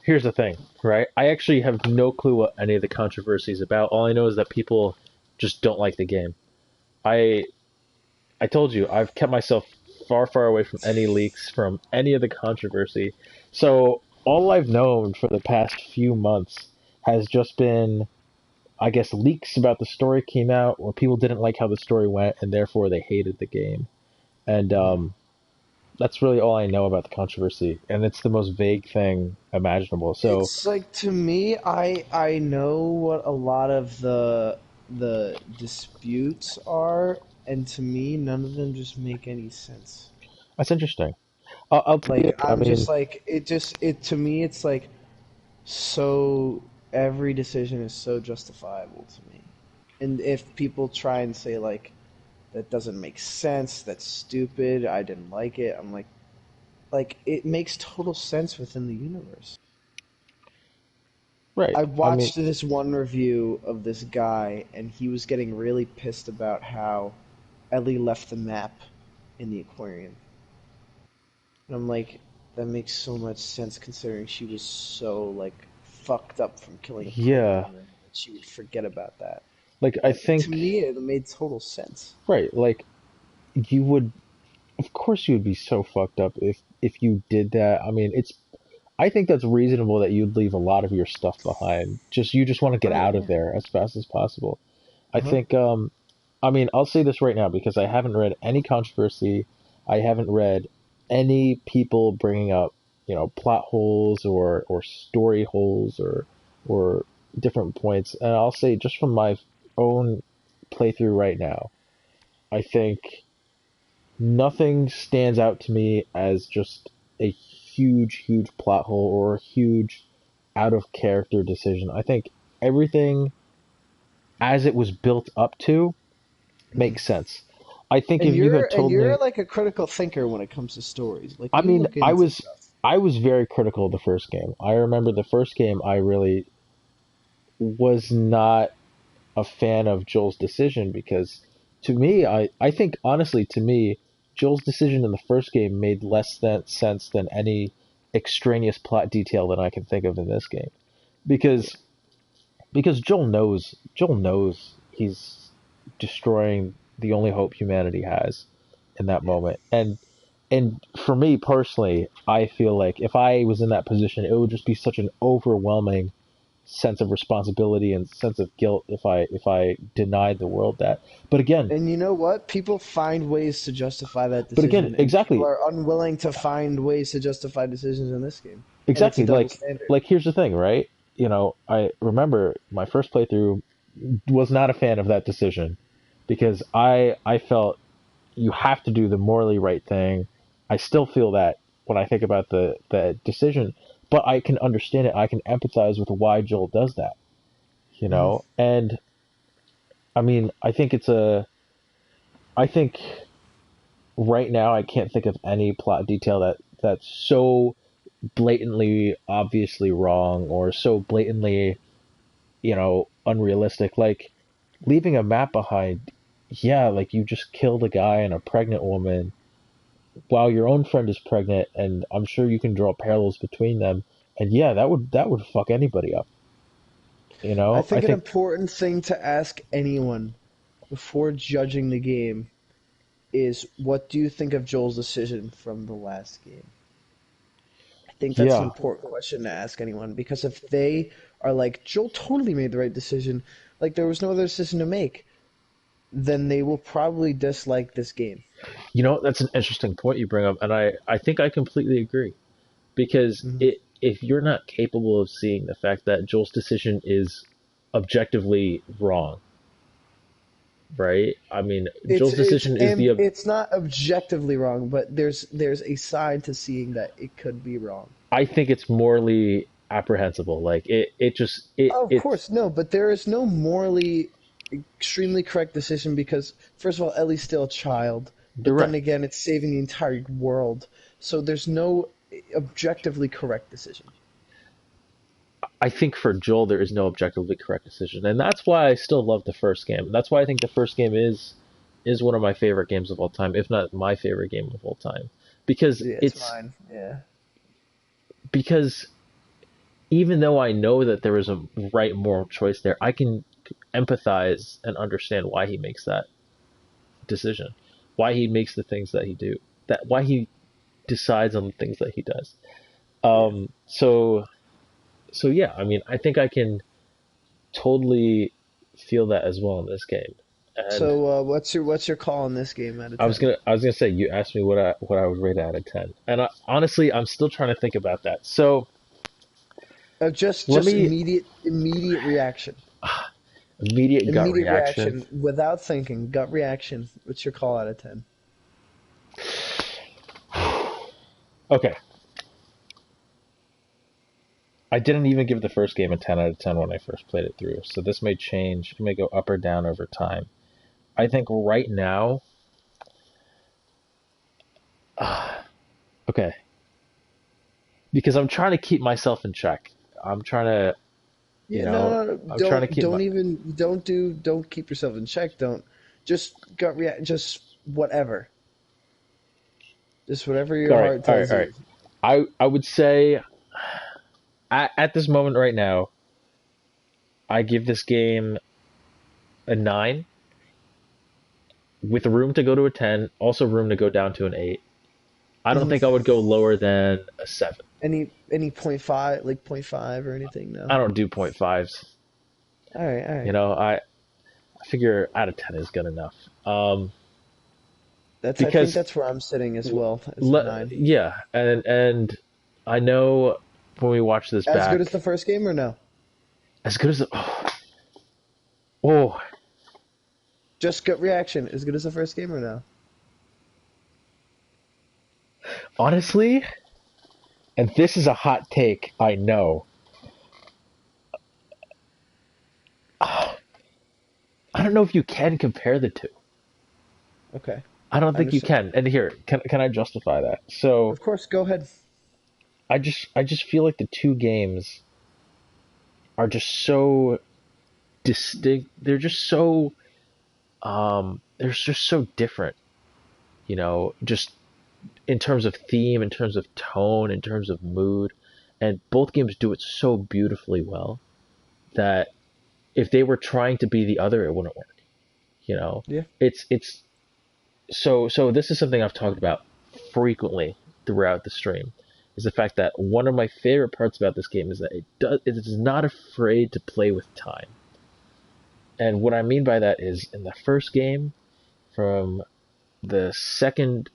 here's the thing, right? I actually have no clue what any of the controversy is about. All I know is that people just don't like the game. I told you, I've kept myself far, far away from any leaks, from any of the controversy. So all I've known for the past few months has just been, I guess, leaks about the story came out where people didn't like how the story went and therefore they hated the game. And that's really all I know about the controversy, and it's the most vague thing imaginable. So It's like, to me, I know what a lot of the disputes are, and to me, none of them just make any sense. that's interesting. I'll tell you. Like I I'm mean, just like it to me it's like so every decision is so justifiable to me. And if people try and say like that doesn't make sense, that's stupid, I didn't like it, I'm like it makes total sense within the universe. right. I I mean, watched this one review of this guy and he was getting really pissed about how Ellie left the map in the aquarium. And I'm like, that makes so much sense considering she was so like fucked up from killing a pregnant yeah. woman that she would forget about that. Like I To think, me, it made total sense. right. Like you would, of course, you would be so fucked up if you did that. I mean, it's. I think that's reasonable that you'd leave a lot of your stuff behind. You just want to get Right, out of yeah. there as fast as possible. I Uh-huh. think. I mean, I'll say this right now because I haven't read any controversy. I haven't read any people bringing up, plot holes or story holes or different points. And I'll say just from my own playthrough right now, I think nothing stands out to me as just a huge, huge plot hole or a huge out of character decision. I think everything as it was built up to makes sense. I think if you had And told you're me, like a critical thinker when it comes to stories. Like I you mean, look into stuff. I was very critical of the first game. I remember the first game I really was not a fan of Joel's decision because to me, I think honestly to me, Joel's decision in the first game made less sense than any extraneous plot detail that I can think of in this game. Because Joel knows he's destroying the only hope humanity has in that moment. And for me personally, I feel like if I was in that position, it would just be such an overwhelming sense of responsibility and sense of guilt if I denied the world that. But again, And you know what? People find ways to justify that but again, decision, and people exactly, are unwilling to find ways to justify decisions in this game. And it's a exactly. double Like standard. like here's the thing, right? I remember my first playthrough was not a fan of that decision because I felt you have to do the morally right thing. I still feel that when I think about the decision, but I can understand it. I can empathize with why Joel does that, Mhm. And I mean, I think right now I can't think of any plot detail that's so blatantly obviously wrong or so blatantly, unrealistic. Like leaving a map behind, yeah, like you just killed a guy and a pregnant woman while your own friend is pregnant, and I'm sure you can draw parallels between them. And yeah, that would fuck anybody up. I I think an think important thing to ask anyone before judging the game is what do you think of Joel's decision from the last game? I think that's an yeah, important question to ask anyone because if they are like, Joel totally made the right decision, like there was no other decision to make, then they will probably dislike this game. that's an interesting point you bring up, and I think I completely agree because Mhm. if you're not capable of seeing the fact that Joel's decision is objectively wrong, right? I mean, Joel's decision is the It's not objectively wrong, but there's a side to seeing that it could be wrong. I think it's morally apprehensible. Like it just Oh, of it's course, no, but there is no morally extremely correct decision because first of all, Ellie's still a child, you're but then right. again, it's saving the entire world. So there's no objectively correct decision. I think for Joel there is no objectively correct decision, and that's why I still love the first game. That's why I think the first game is one of my favorite games of all time, if not my favorite game of all time, because Yeah, it's it's mine. Yeah. because even though I know that there is a right moral choice there, I can empathize and understand why he makes that decision, why he makes the things that he do, that why he decides on the things that he does. So yeah, I mean, I think I can totally feel that as well in this game. And So what's your call on this game out of I was 10? gonna say you asked me what I would rate it out of 10, and honestly I'm still trying to think about that. So let Just me immediate reaction. immediate gut Immediate reaction. reaction without thinking, gut reaction. What's your call out of 10? Okay, I didn't even give the first game a 10 out of 10 when I first played it through, so this may change. It may go up or down over time. I think right now, okay, because I'm trying to keep myself in check. I'm trying to, Yeah, no, I'm trying to keep my. don't keep yourself in check. Don't just gut react. Just whatever your All right, heart all right, tells all you. right. I would say at this moment right now, I give this game a 9 with room to go to a 10, also room to go down to an 8. I don't think I would go lower than a 7. Any point five, like point five or anything? No. I don't do point fives. All right, all You right. know, I figure out of 10 is good enough. I think Because that's where I'm sitting as well, as a nine. yeah, and I know when we watch this As good as back, the first game, or no? as good as oh, Just gut reaction. As good as the first game, or no? honestly, and this is a hot take, I know. I don't know if you can compare the two. Okay. I don't I think you understand. can. And here, can I justify that? So Of course, go ahead. I just feel like the two games are just so distinct. They're just so different, just in terms of theme, in terms of tone, in terms of mood, and both games do it so beautifully well that if they were trying to be the other, it wouldn't work. You know, Yeah. it's so this is something I've talked about frequently throughout the stream, is the fact that one of my favorite parts about this game is that it is not afraid to play with time. And what I mean by that is in the first game, from the second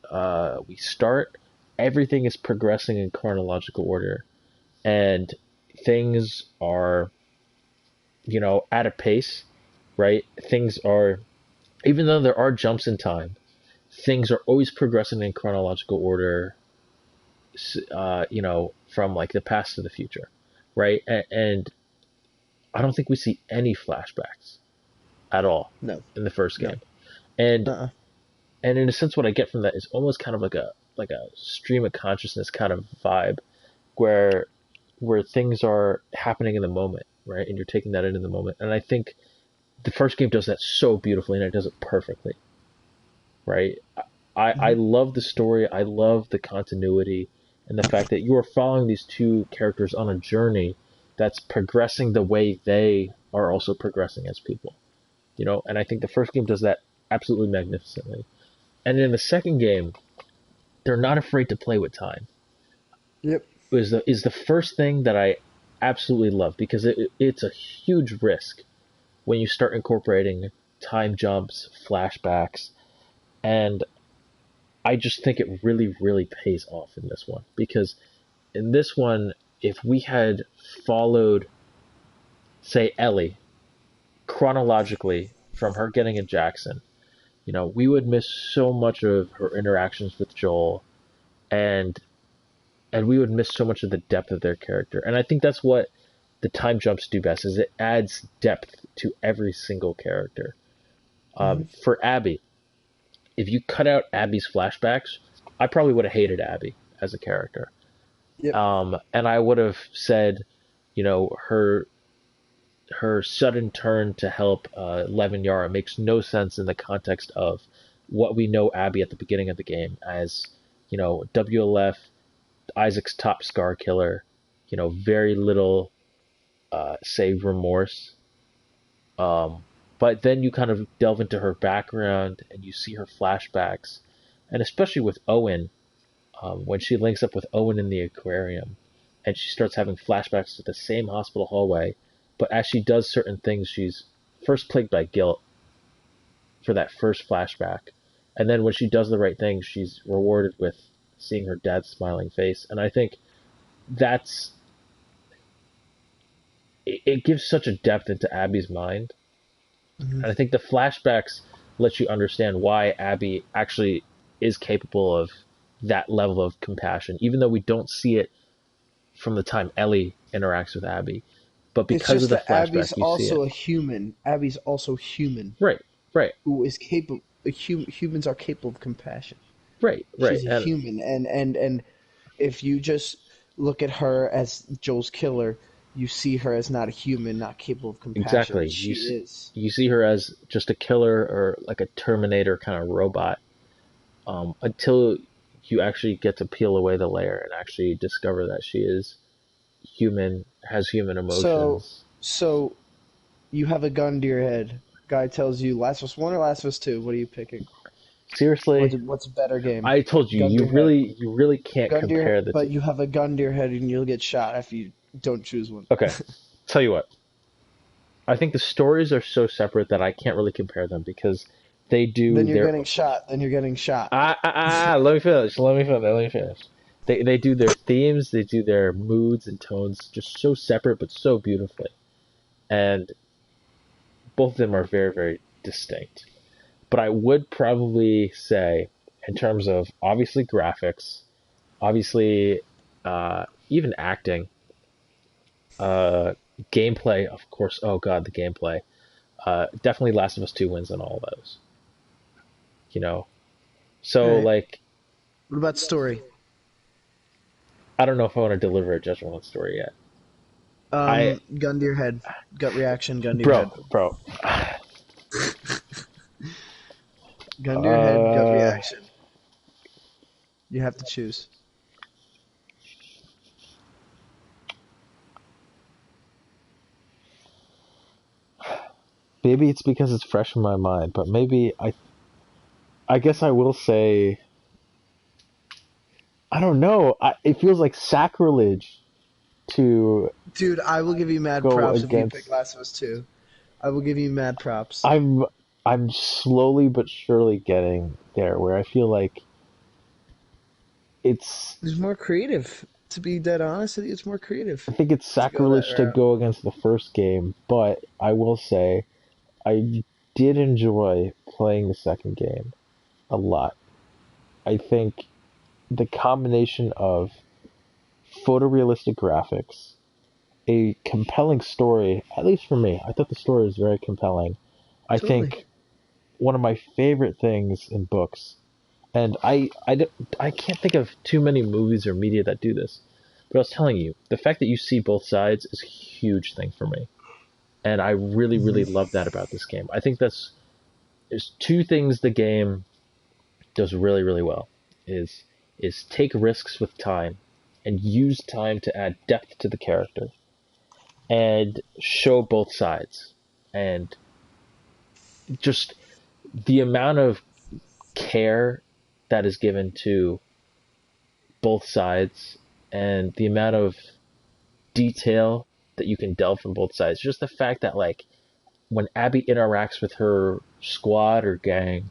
we start, everything is progressing in chronological order, and things are, at a pace, right? Things are, even though there are jumps in time, things are always progressing in chronological order, from like the past to the future, right? And I don't think we see any flashbacks at all No. in the first No. game. And Uh-uh. and in a sense, what I get from that is almost kind of like a stream of consciousness kind of vibe, where things are happening in the moment, right? And you're taking that in the moment. And I think the first game does that so beautifully, and it does it perfectly, right? I love the story. I love the continuity and the fact that you are following these two characters on a journey that's progressing the way they are also progressing as people, And I think the first game does that absolutely magnificently. And in the second game, they're not afraid to play with time. Yep. Is the first thing that I absolutely love, because it's a huge risk when you start incorporating time jumps, flashbacks, and I just think it really, really pays off in this one, because in this one, if we had followed, say, Ellie chronologically from her getting a Jackson, we would miss so much of her interactions with Joel, and we would miss so much of the depth of their character. And I think that's what the time jumps do best, is it adds depth to every single character. For Abby, if you cut out Abby's flashbacks, I probably would have hated Abby as a character. Yep. And I would have said, her sudden turn to help Levin Yara makes no sense in the context of what we know Abby at the beginning of the game as, WLF, Isaac's top scar killer, very little, say, remorse. But then you kind of delve into her background and you see her flashbacks, and especially with Owen, when she links up with Owen in the aquarium, and she starts having flashbacks to the same hospital hallway, but as she does certain things, she's first plagued by guilt for that first flashback, and then when she does the right thing, she's rewarded with seeing her dad's smiling face. And I think that's it gives such a depth into Abby's mind. And I think the flashbacks let you understand why Abby actually is capable of that level of compassion, even though we don't see it from the time Ellie interacts with Abby. But It's because of just the that Abby's flashback, you see also it. a human. Abby's also human, Right, right, who is capable. Humans are capable of compassion. right, right. She's a And human, and if you just look at her as Joel's killer, you see her as not a human, not capable of compassion. exactly, But she is. you see her as just a killer or like a Terminator kind of robot, until you actually get to peel away the layer and actually discover that she is human, has human So, emotions. so you have a gun to your head. Guy tells you Last of Us 1 or Last of Us 2. What are you picking? Seriously, What's a better game? I told you, Gun to your head. you really can't Gun to your, compare the but two. you have a gun to your head and you'll get shot if you don't choose one. Okay, tell you what. I think the stories are so separate that I can't really compare them because they do Then you're their getting shot. Then you're getting shot. let me finish. Let me finish. They do their themes, they do their moods and tones just so separate but so beautifully. And both of them are very, very distinct. But I would probably say, in terms of obviously graphics, obviously even acting, gameplay, of course. Oh god, the gameplay. Definitely Last of Us 2 wins on all of those. You know, so Alright. like What about story? I don't know if I want to deliver a judgment on story yet. I Gun to your head. Gut reaction, gun to your head. bro. Gun to your head, gut reaction. You have to choose. Maybe it's because it's fresh in my mind, but maybe I guess I will say I don't know. It feels like sacrilege to Dude, I will give you mad go props if you against. pick Last of Us 2. I will give you mad props. I'm slowly but surely getting there where I feel like it's It's more creative. To be dead honest, I think it's more creative. I think it's sacrilege to go against the first game, but I will say I did enjoy playing the second game a lot. I think the combination of photorealistic graphics, a compelling story, at least for me, I thought the story was very compelling. I Totally. think one of my favorite things in books, and I can't think of too many movies or media that do this, but I was telling you, the fact that you see both sides is a huge thing for me. And I really, really love that about this game. I think there's two things the game does really, really well is take risks with time and use time to add depth to the character and show both sides. And just the amount of care that is given to both sides and the amount of detail that you can delve from both sides. Just the fact that like when Abby interacts with her squad or gang,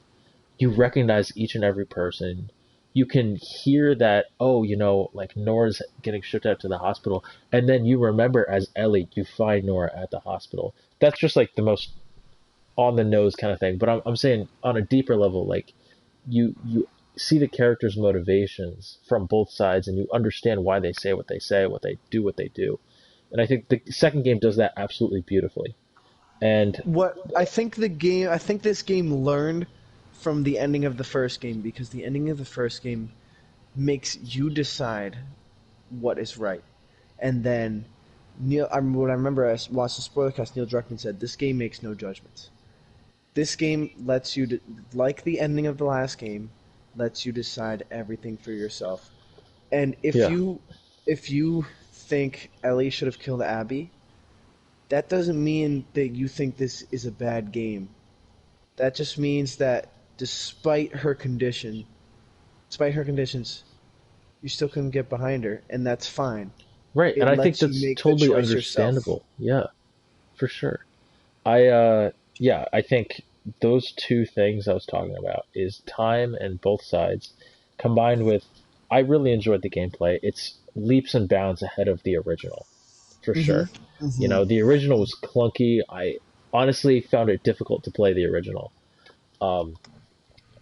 you recognize each and every person. You can hear that, oh, you know, like Nora's getting shipped out to the hospital, and then you remember as Ellie, you find Nora at the hospital. That's just like the most on the nose kind of thing. But I'm saying on a deeper level, like you see the characters' motivations from both sides, and you understand why they say, what they do. And I think the second game does that absolutely beautifully. And What I think this game learned from the ending of the first game, because the ending of the first game makes you decide what is right. And then what I remember I watched the spoiler cast, Neil Druckmann said, this game makes no judgments. This game lets you, like the ending of the last game, lets you decide everything for yourself. And if you think Ellie should have killed Abby, that doesn't mean that you think this is a bad game. That just means that despite her conditions, you still couldn't get behind her, and that's fine. right, It and I think lets you that's make the totally choice yourself. understandable. Yeah, for sure. I think those two things I was talking about is time and both sides combined with I really enjoyed the gameplay. It's leaps and bounds ahead of the original, for sure. You know, the original was clunky. I honestly found it difficult to play the original.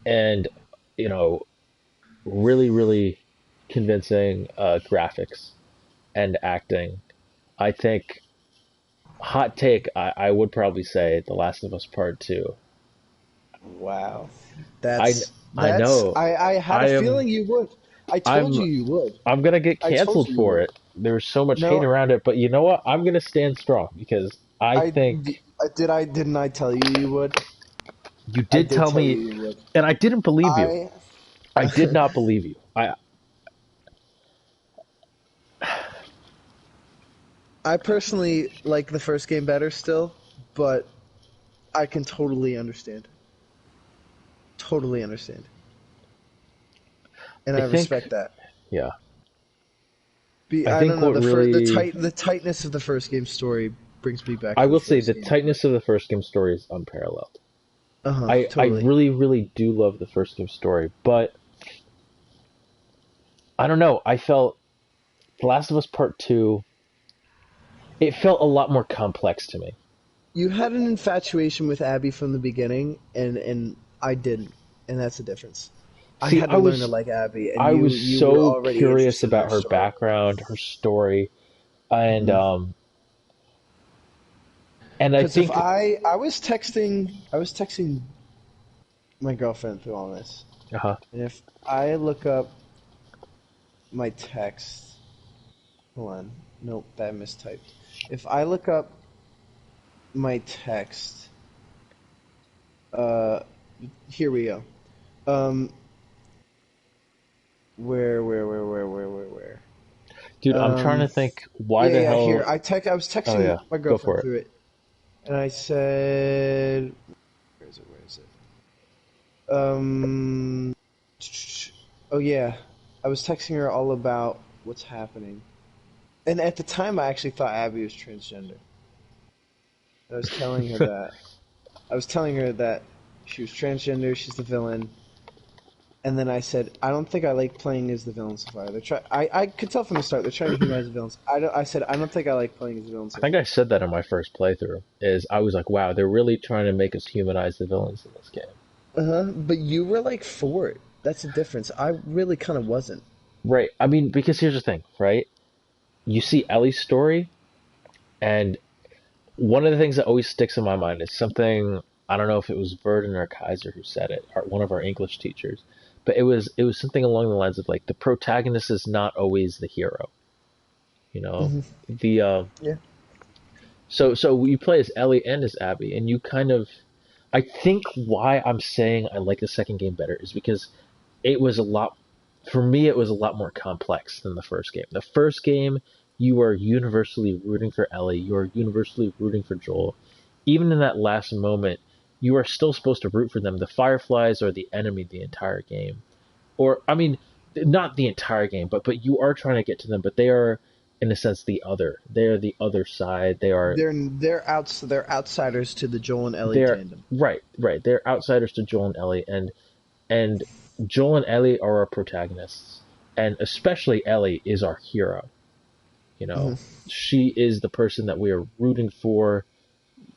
And, you know, really, really convincing graphics and acting. I think, hot take, I would probably say The Last of Us Part 2. Wow. I I know. I had I a am feeling you would. I told I'm you you would. I'm gonna get I told canceled you you for would. it. There's so much hate No, around it, but you know what? I'm gonna stand strong because I I think didn't I tell you you would? you I did did tell tell you me, you would. and I didn't believe you. I I did not believe you. I personally like the first game better still, but I can totally understand. Totally understand. And I I think, respect that. yeah. I I think don't know, what really, the tightness of the first game story brings me back I to the will say, first the game. tightness of the first game story is unparalleled. Uh-huh, I totally. really, really do love the first game story, but I don't know. I felt The Last of Us Part 2, it felt a lot more complex to me. You had an infatuation with Abby from the beginning, and I didn't, and that's the difference. I See, had to learn to like Abby, and I was you were so already curious interested in her about her story. background, her story, and Mhm. I Because if think, I was texting my girlfriend through all this, uh-huh. and if I look up my text, hold on, nope, that mistyped. If I look up my text, uh, here we go. Um, where? Dude, I'm trying to think why the Yeah, here. hell. I was Oh texting yeah, my go girlfriend for it. through it, and I said, Where is it? Oh yeah, I was texting her all about what's happening, and at the time, I actually thought Abby was transgender. I was telling her that. I was telling her that she was transgender. She's the villain. And then I said, I don't think I like playing as the villain so far. I could tell from the start they're trying to humanize the villains. I said I don't think I like playing as the villain I so think I far. said that in my first playthrough. Is I was like, wow, they're really trying to make us humanize the villains in this game. But you were like for it. That's the difference. I really kind of wasn't. Right. I mean, because here's the thing, right? You see Ellie's story, and one of the things that always sticks in my mind is something, I don't know if it was Verdon or Kaiser who said it, or one of our English teachers, but it was something along the lines of like the protagonist is not always the hero. You know, Hmm. the Yeah. so you play as Ellie and as Abby, and you kind of, I think why I'm saying I like the second game better is because it was a lot, for me, it was a lot more complex than the first game. The first game, you are universally rooting for Ellie, you are universally rooting for Joel. Even in that last moment, you are still supposed to root for them. The Fireflies are the enemy the entire game. Or, I mean, not the entire game, but you are trying to get to them, but they are, in a sense, the other. They are the other side. They're outsiders to the Joel and Ellie They're, tandem. right. They're outsiders to Joel and Ellie, and Joel and Ellie are our protagonists, and especially Ellie is our hero. You know, Hmm. she is the person that we are rooting for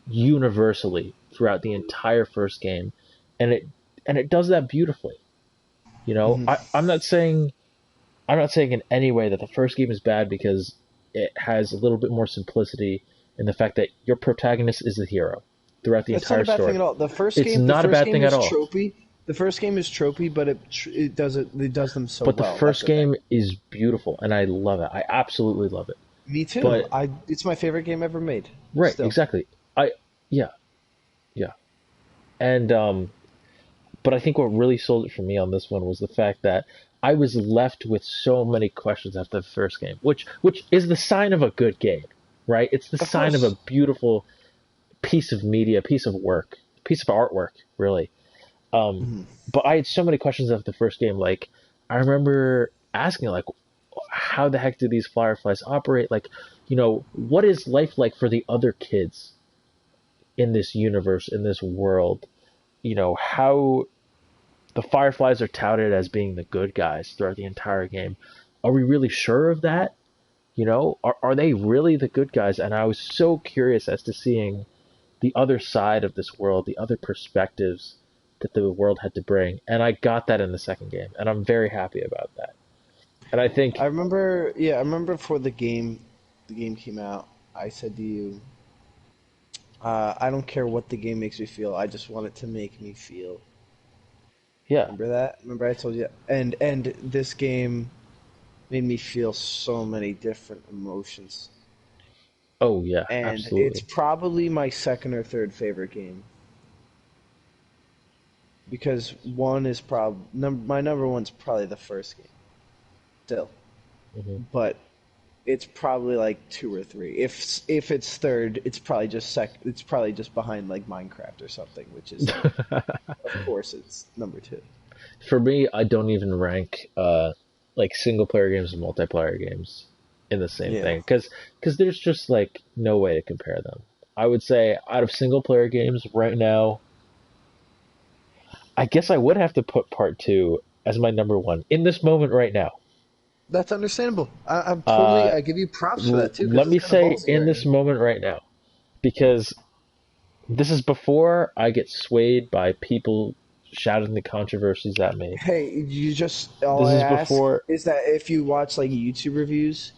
universally throughout the entire first game, and it does that beautifully. You know, Hmm. I'm not saying in any way that the first game is bad because it has a little bit more simplicity in the fact that your protagonist is the hero throughout the It's not entire a bad thing story. at all. It's The not a first bad game thing at is all. tropey. The first game is tropey, but it does them so But the well. That's first the thing. game is beautiful, and I love it. I absolutely love it. Me too. But It's my favorite game ever made. right, Still. exactly. Yeah, yeah, and but I think what really sold it for me on this one was the fact that I was left with so many questions after the first game, which is the sign of a good game, right? It's the Of sign of a course. beautiful piece of media, piece of work, piece of artwork, really. Um, Hmm. but I had so many questions after the first game. Like, I remember asking, like, how the heck do these fireflies operate? Like, what is life like for the other kids in this universe, in this world? How the fireflies are touted as being the good guys throughout the entire game. Are we really sure of that? Are they really the good guys? And I was so curious as to seeing the other side of this world, the other perspectives, that the world had to bring, and I got that in the second game, and I'm very happy about that. And I think I remember before the game came out, I said to you, I don't care what the game makes me feel, I just want it to make me feel. yeah, Remember that? Remember I told you? And this game made me feel so many different emotions. oh yeah, And it's absolutely. probably my second or third favorite game. Because one is my number one's probably the first game. Still. Hmm. But it's probably like two or three. If it's third, it's probably just it's probably just behind like Minecraft or something, which is of course it's number two. For me, I don't even rank like single player games and multiplayer games in the same Yeah. thing because there's just like no way to compare them. I would say out of single player games right now, I guess I would have to put Part 2 as my number one in this moment right now. That's understandable. I'm totally Uh, I give you props for that too Let because it's me kind of say ballsy in right this now. moment right now because this is before I get swayed by people shouting the controversies at me. Hey, you just all This I is ask before, is that if you watch like YouTube reviews,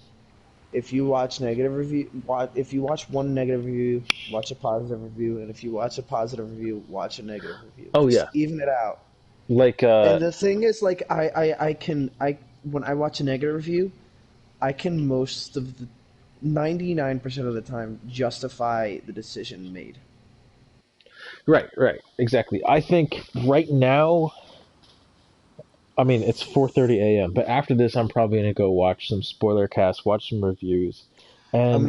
if you watch if you watch one negative review, watch a positive review, and if you watch a positive review, watch a negative review. oh Just yeah, even it out. like And the thing is, like, I when I watch a negative review, I can most of the 99% of the time justify the decision made. right, exactly. I think right now, I mean it's 4:30 a.m., but after this I'm probably gonna go watch some spoiler casts, watch some reviews, and I'm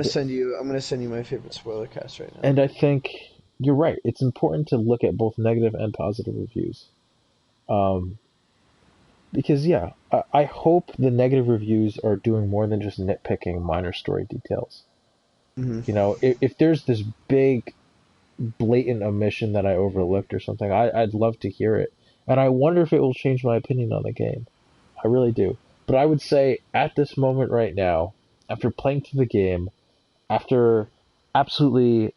gonna send you my favorite spoiler cast right now. and I think you're right. It's important to look at both negative and positive reviews. Um, because yeah, I hope the negative reviews are doing more than just nitpicking minor story details. Hmm. You know, if there's this big blatant omission that I overlooked or something, I'd love to hear it. And I wonder if it will change my opinion on the game. I really do. But I would say at this moment right now, after playing through the game, after absolutely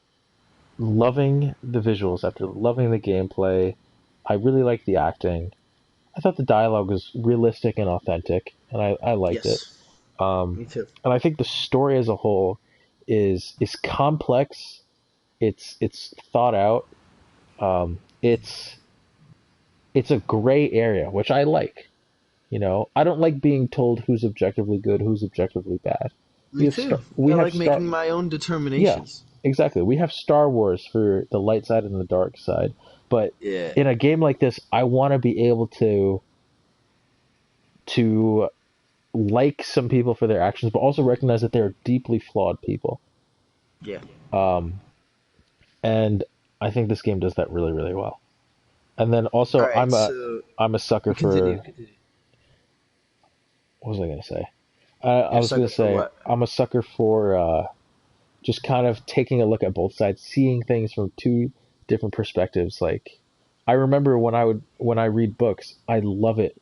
loving the visuals, after loving the gameplay, I really like the acting. I thought the dialogue was realistic and authentic, and I liked it. Yes, Um, me too. and I think the story as a whole is complex. It's thought out. It's a gray area, which I like. You know, I don't like being told who's objectively good, who's objectively bad. Me too. We I have like making my own yeah, determinations. exactly. We have Star Wars for the light side and the dark side, but Yeah. in a game like this, I want to be able to like some people for their actions, but also recognize that they're deeply flawed people. Yeah. Um, and I think this game does that really, really well. And then All also, right. So I'm a sucker continue. for what was I gonna say? I You're a was gonna sucker for say what? I'm a sucker for just kind of taking a look at both sides, seeing things from two different perspectives. Like I remember when I read books, I love it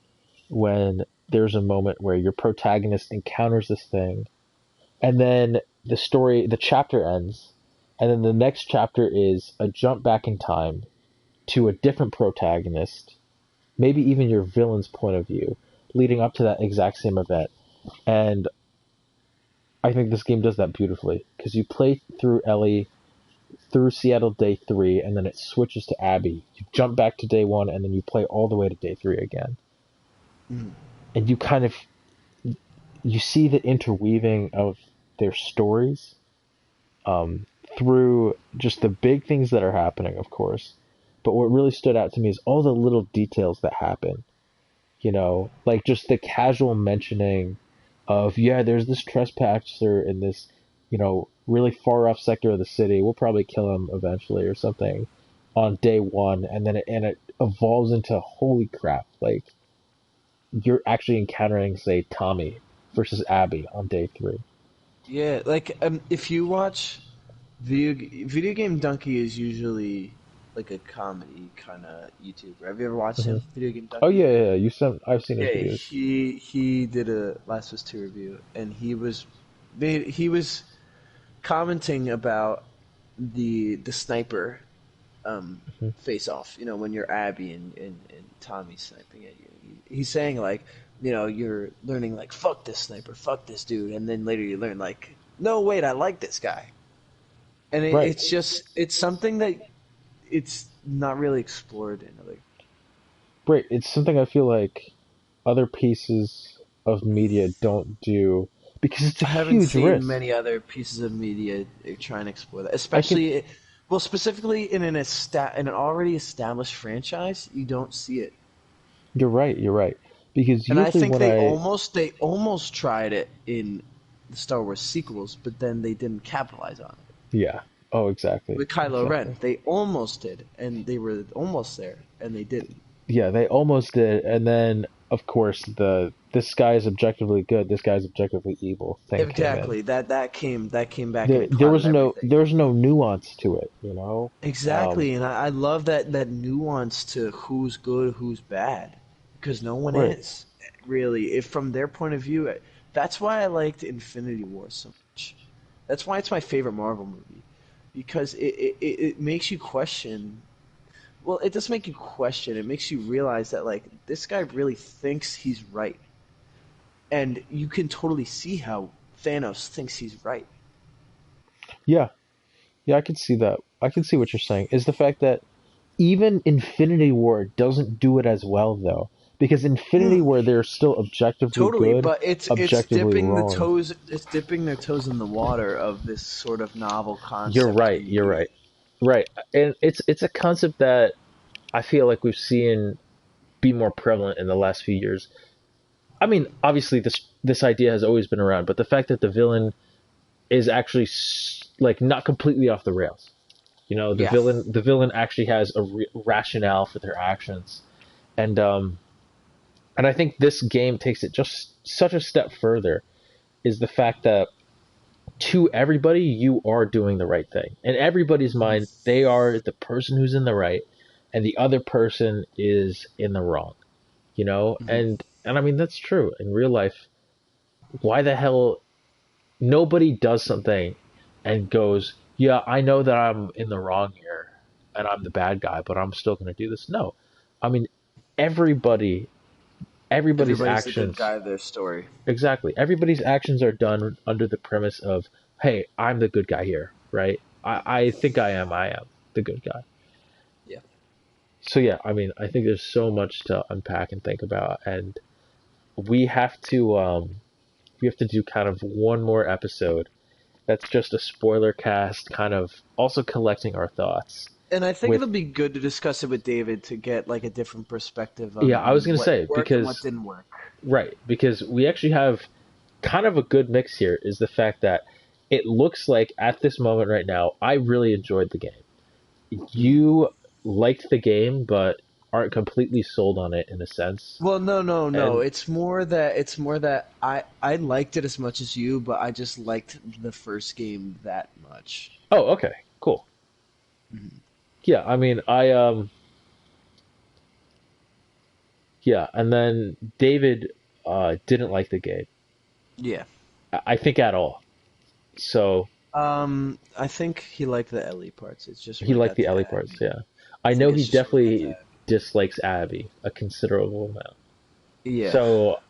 when there's a moment where your protagonist encounters this thing, and then the chapter ends, and then the next chapter is a jump back in time to a different protagonist, maybe even your villain's point of view, leading up to that exact same event. And I think this game does that beautifully because you play through Ellie through Seattle day 3, and then it switches to Abby. You jump back to day 1, and then you play all the way to day 3 again. Mhm. And you kind of you see the interweaving of their stories through just the big things that are happening, of course. But what really stood out to me is all the little details that happen. You know, like just the casual mentioning of, yeah, there's this trespasser in this, you know, really far off sector of the city. We'll probably kill him eventually or something on day 1, and then it evolves into holy crap, like you're actually encountering, say, Tommy versus Abby on day 3. Yeah, like if you watch video game Donkey is usually like a comedy kind of YouTuber. Have you ever watched Hmm. him? Video game Oh Donkey. yeah, I've seen his Yeah, videos. he did a Last of Us 2 review, and he was commenting about the sniper face off. You know, when you're Abby and Tommy sniping at you, he's saying like, you know, you're learning like fuck this sniper, fuck this dude, and then later you learn like, no wait, I like this guy, and Right. it's something that it's not really explored in other. Right. It's something I feel like other pieces of media don't do because it's a I haven't huge seen risk. many other pieces of media try and explore that, especially well, specifically in an in an already established franchise. You don't see it. You're right. You're right. Because And I usually think when they almost tried it in the Star Wars sequels, but then they didn't capitalize on it. yeah. Oh, exactly. With Kylo Exactly. Ren, they almost did, and they were almost there, and they didn't. Yeah, they almost did, and then of course this guy is objectively good, this guy's objectively evil thing came in. Exactly. That came back. There, and there was clouded no everything. there was no nuance to it, you know. Exactly, and I love that nuance to who's good, who's bad, because no one Right. is really. If from their point of view, that's why I liked Infinity War so much. That's why it's my favorite Marvel movie, because it makes you question. Well, it does make you question. It makes you realize that like this guy really thinks he's right, and you can totally see how Thanos thinks he's right. Yeah, yeah, I can see that. I can see what you're saying. Is the fact that even Infinity War doesn't do it as well though, because Infinity War they're still objectively Totally, good, but it's objectively dipping wrong. the toes. It's dipping their toes in the water of this sort of novel concept. You're right. You're right. Right, and it's a concept that I feel like we've seen be more prevalent in the last few years. I mean, obviously this idea has always been around, but the fact that the villain is actually like not completely off the rails. You know, Yeah. the villain actually has a rationale for their actions, and I think this game takes it just such a step further. Is the fact that to everybody you are doing the right thing. In everybody's mind, they are the person who's in the right, and the other person is in the wrong. You know, and I mean that's true in real life. Why the hell nobody does something and goes, yeah, I know that I'm in the wrong here and I'm the bad guy, but I'm still going to do this. No, I mean everybody's Everybody's the actions good guy of their story. exactly. Everybody's actions are done under the premise of, hey, I'm the good guy here, right? I think I am the good guy. Yeah. So yeah, I mean, I think there's so much to unpack and think about, and we have to do kind of one more episode. That's just a spoiler cast, kind of also collecting our thoughts. And I think With- it'll be good to discuss it with David to get like a different perspective. Yeah, I was gonna what say, worked and because- what didn't work. Right, because we actually have kind of a good mix here. Is the fact that it looks like at this moment right now, I really enjoyed the game. You liked the game, but aren't completely sold on it in a sense. Well, no. And- It's more that I liked it as much as you, but I just liked the first game that much. Oh, okay, cool. Yeah, I mean, yeah, and then David didn't like the game. Yeah. I think at all. So I think he liked the Ellie parts. It's just he when it liked got the to Ellie Abby. parts, yeah. I think know it's he just when it definitely got to dislikes Abby a considerable amount. Yeah. So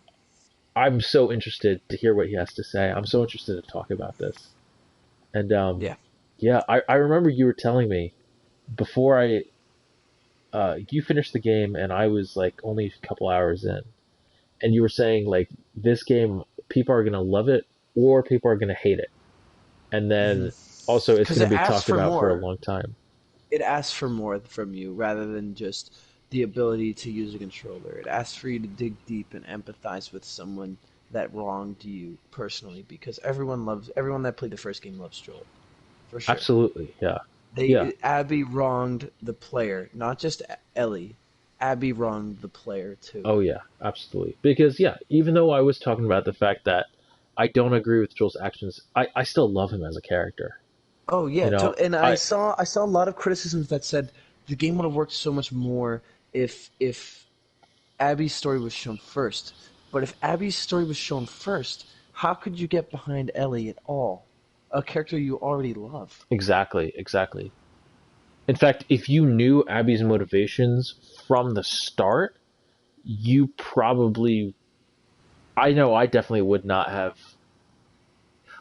I'm so interested to hear what he has to say. I'm so interested to talk about this. And yeah, I remember you were telling me before you finished the game and I was like only a couple hours in, and you were saying like this game people are gonna love it or people are gonna hate it, and then also it's 'Cause gonna it be asks talked for about for a more. long time. It asks for more from you rather than just the ability to use a controller. It asks for you to dig deep and empathize with someone that wronged you personally, because everyone that played the first game loves Joel. For sure. Absolutely, yeah. Yeah. Abby wronged the player, not just Ellie. Abby wronged the player too. Oh yeah, absolutely. Because yeah, even though I was talking about the fact that I don't agree with Joel's actions, I still love him as a character. Oh yeah, You know, and I- I saw a lot of criticisms that said the game would have worked so much more if Abby's story was shown first. But if Abby's story was shown first, how could you get behind Ellie at all? A character you already love. Exactly. In fact, if you knew Abby's motivations from the start, you probably, I know I definitely would not have.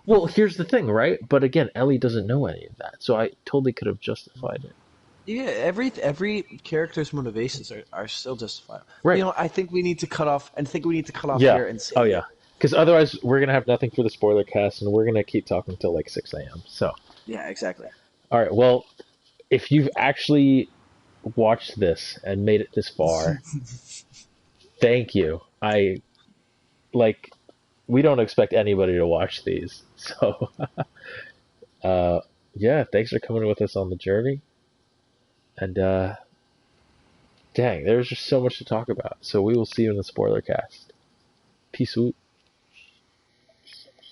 Well, here's the thing, right? But again, Ellie doesn't know any of that, so I totally could have justified it. Yeah, every character's motivations are still justifiable. Right. You know, I think we need to cut off. Yeah. Here and say. Oh yeah. Because otherwise, we're gonna have nothing for the spoiler cast, and we're gonna keep talking till like 6 a.m. So. Yeah, exactly. All right. Well, if you've actually watched this and made it this far, thank you. We don't expect anybody to watch these, so yeah. Thanks for coming with us on the journey. And dang, there's just so much to talk about. So we will see you in the spoiler cast. Peace out.